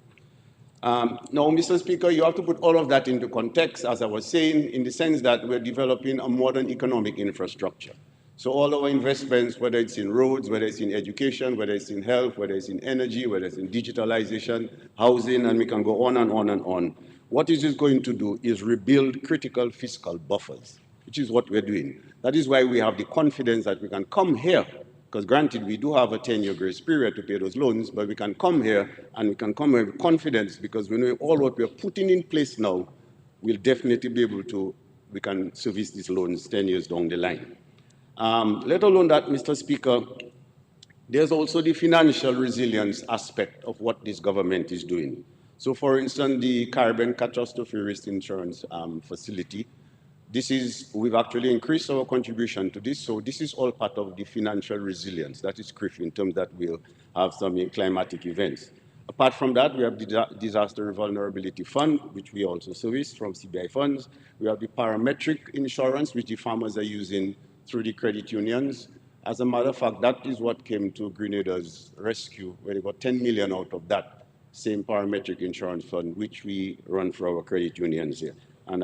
Now, Mr. Speaker, you have to put all of that into context, as I was saying, in the sense that we're developing a modern economic infrastructure. So all our investments, whether it's in roads, whether it's in education, whether it's in health, whether it's in energy, whether it's in digitalization, housing, and we can go on and on and on. What it is going to do is rebuild critical fiscal buffers, which is what we're doing. That is why we have the confidence that we can come here, because granted, we do have a 10-year grace period to pay those loans, but we can come here and we can come here with confidence because we know all what we're putting in place now will definitely be able to, we can service these loans 10 years down the line. Let alone that, Mr. Speaker, there's also the financial resilience aspect of what this government is doing. So for instance, the Caribbean Catastrophe Risk Insurance Facility, we've actually increased our contribution to this, so this is all part of the financial resilience that is critical in terms that we'll have some climatic events. Apart from that, we have the Disaster Vulnerability Fund, which we also service from CBI funds. We have the parametric insurance, which the farmers are using through the credit unions. As a matter of fact, that is what came to Grenada's rescue, where they got 10 million out of that same parametric insurance fund, which we run for our credit unions here. And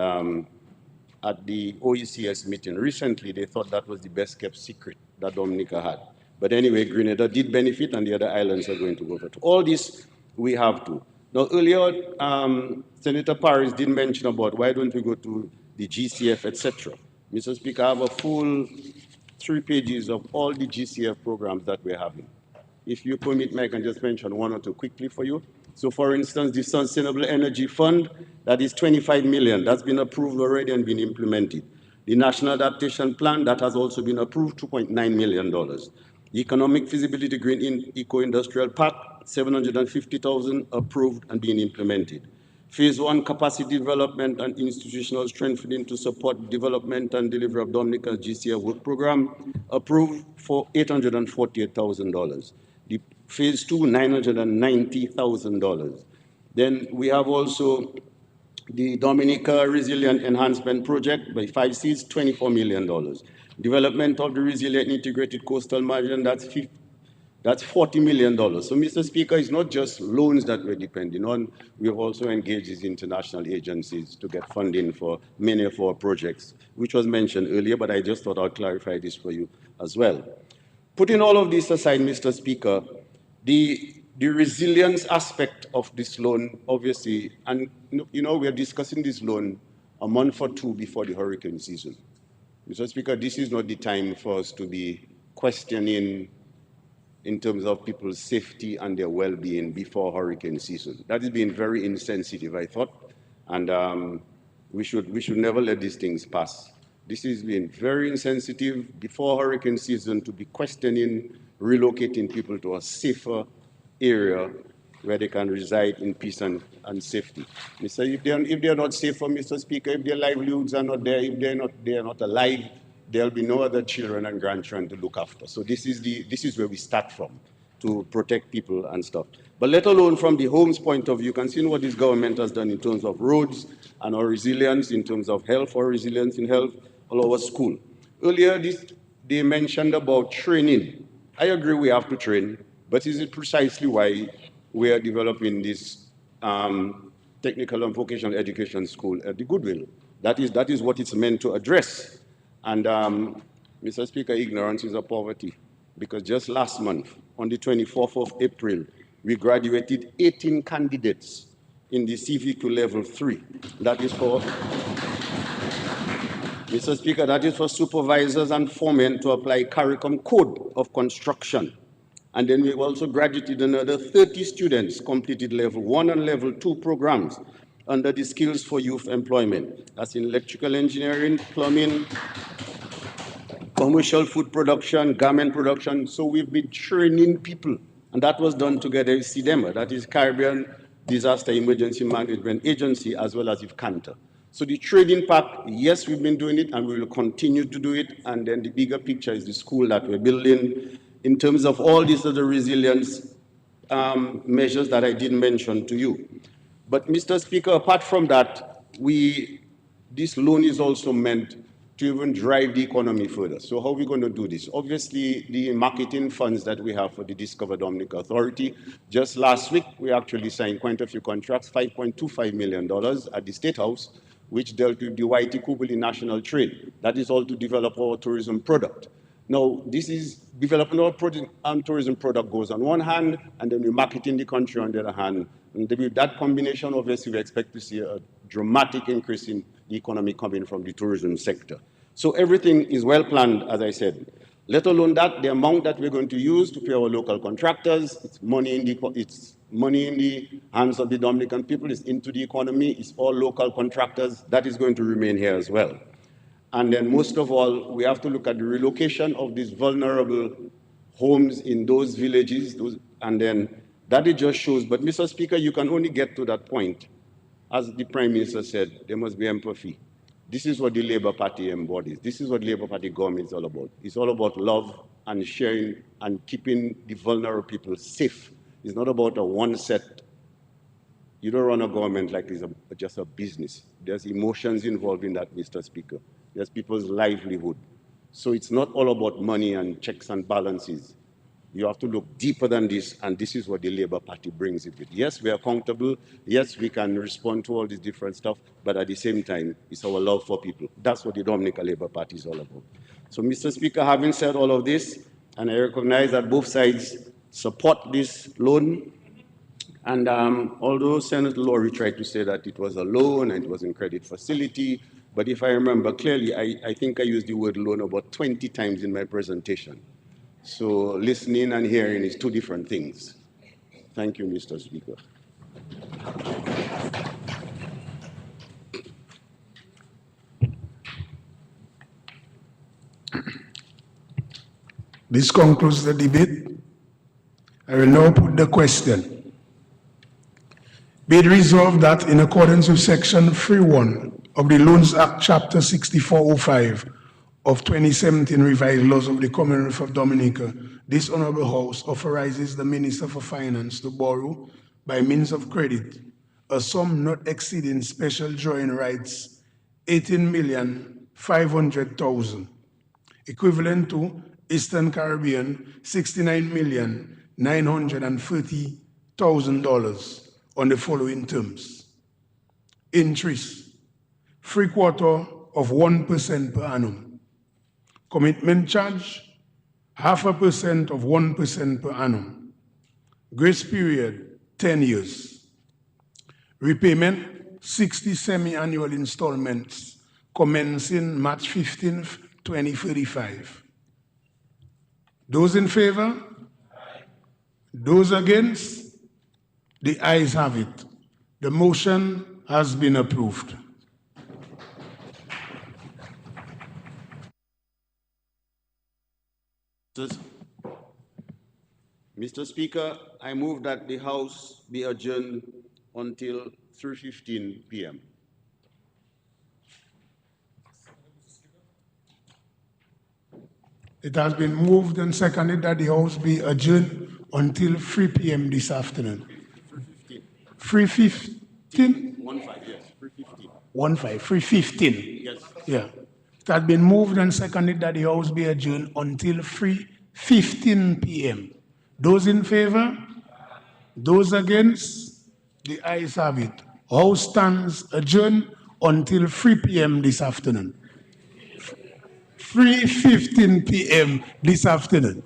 at the OECS meeting recently, they thought that was the best kept secret that Dominica had. But anyway, Grenada did benefit, and the other islands are going to go for it. All this we have to. Now, earlier, Senator Paris did mention about why don't we go to the GCF, etc. Mr. Speaker, I have a full 3 pages of all the GCF programs that we're having. If you permit me, I can just mention 1 or 2 quickly for you. So for instance, the Sustainable Energy Fund, that is 25 million. That's been approved already and been implemented. The National Adaptation Plan, that has also been approved, $2.9 million. The Economic Feasibility Green Eco-Industrial Park, 750,000 approved and being implemented. Phase 1 capacity development and institutional strengthening to support development and delivery of Dominica's GCF work program, approved for $848,000. The Phase 2, $990,000. Then we have also the Dominica Resilient Enhancement Project by 5Cs, $24 million. Development of the Resilient Integrated Coastal Margin, that's $40 million. So, Mr. Speaker, it's not just loans that we're depending on. We have also engaged these international agencies to get funding for many of our projects, which was mentioned earlier, but I just thought I'd clarify this for you as well. Putting all of this aside, Mr. Speaker, the resilience aspect of this loan, obviously, and you know, we're discussing this loan a month or 2 before the hurricane season. Mr. Speaker, this is not the time for us to be questioning in terms of people's safety and their well-being before hurricane season. That is being very insensitive, I thought, and we should never let these things pass. This is being very insensitive before hurricane season to be questioning relocating people to a safer area where they can reside in peace and safety. If they're not safer, Mr. Speaker, if their livelihoods are not there, if they are not alive, there'll be no other children and grandchildren to look after. So this is where we start from, to protect people and stuff. But let alone from the home's point of view, you can see what this government has done in terms of roads and our resilience, in terms of health, our resilience in health, all our school. Earlier, they mentioned about training. I agree we have to train, but is it precisely why we are developing this technical and vocational education school at the Goodwill? That is what it's meant to address. And Mr. Speaker, ignorance is a poverty, because just last month, on the 24th of April, we graduated 18 candidates in the CVQ level 3. That is for, Mr. Speaker, that is for supervisors and foremen to apply CARICOM Code of Construction. And then we also graduated another 30 students, completed level 1 and level 2 programs under the Skills for Youth Employment. That's in electrical engineering, plumbing, commercial food production, garment production. So we've been training people, and that was done together with CDEMA, that is Caribbean Disaster Emergency Management Agency, as well as with Cantor. So the training part, yes, we've been doing it, and we will continue to do it. And then the bigger picture is the school that we're building. In terms of all these other resilience measures that I didn't mention to you. But Mr. Speaker, apart from that, this loan is also meant to even drive the economy further. So how are we going to do this? Obviously, the marketing funds that we have for the Discover Dominica Authority, just last week, we actually signed quite a few contracts, $5.25 million at the State House, which dealt with the Waiti Kubuli National Trade. That is all to develop our tourism product. Now, this is developing our tourism product goes on one hand, and then we market in the country on the other hand. And with that combination, obviously, we expect to see a dramatic increase in the economy coming from the tourism sector. So everything is well planned, as I said. Let alone that, the amount that we're going to use to pay our local contractors, it's money in the hands of the Dominican people, it's into the economy, it's all local contractors, that is going to remain here as well. And then most of all, we have to look at the relocation of these vulnerable homes in those villages, and then that it just shows, but Mr. Speaker, you can only get to that point. As the Prime Minister said, there must be empathy. This is what the Labour Party embodies. This is what Labour Party government is all about. It's all about love and sharing and keeping the vulnerable people safe. It's not about a one set. You don't run a government like it's just a business. There's emotions involved in that, Mr. Speaker. There's people's livelihood. So it's not all about money and checks and balances. You have to look deeper than this, and this is what the Labour Party brings it with. Yes, we are accountable. Yes, we can respond to all this different stuff, but at the same time, it's our love for people. That's what the Dominican Labour Party is all about. So, Mr. Speaker, having said all of this, and I recognize that both sides support this loan, and although Senator Laurie tried to say that it was a loan and it was in credit facility, but if I remember clearly, I think I used the word loan about 20 times in my presentation. So listening and hearing is two different things. Thank you, Mr. Speaker. This concludes the debate. I will now put the question. Be it resolved that in accordance with Section 3.1 of the Loans Act, Chapter 6405 of 2017 revised laws of the Commonwealth of Dominica, this Honorable House authorizes the Minister for Finance to borrow, by means of credit, a sum not exceeding special drawing rights, 18,500,000, equivalent to Eastern Caribbean $69,930,000 on the following terms. Interest, 3/4 of 1% per annum. Commitment charge, 0.5% of 1% per annum. Grace period, 10 years. Repayment, 60 semi-annual installments commencing March 15th, 2035. Those in favor? Those against? The ayes have it. The motion has been approved. Mr. Speaker, I move that the House be adjourned until 3:15 p.m. It has been moved and seconded that the House be adjourned until 3 p.m. this afternoon. 3:15? 1:15, yes, 3:15. 3:15. Yes. Yeah. It has been moved and seconded that the House be adjourned until 3:15 p.m. Those in favor? Those against? The ayes have it. House stands adjourned until 3 p.m. this afternoon. 3:15 p.m. this afternoon.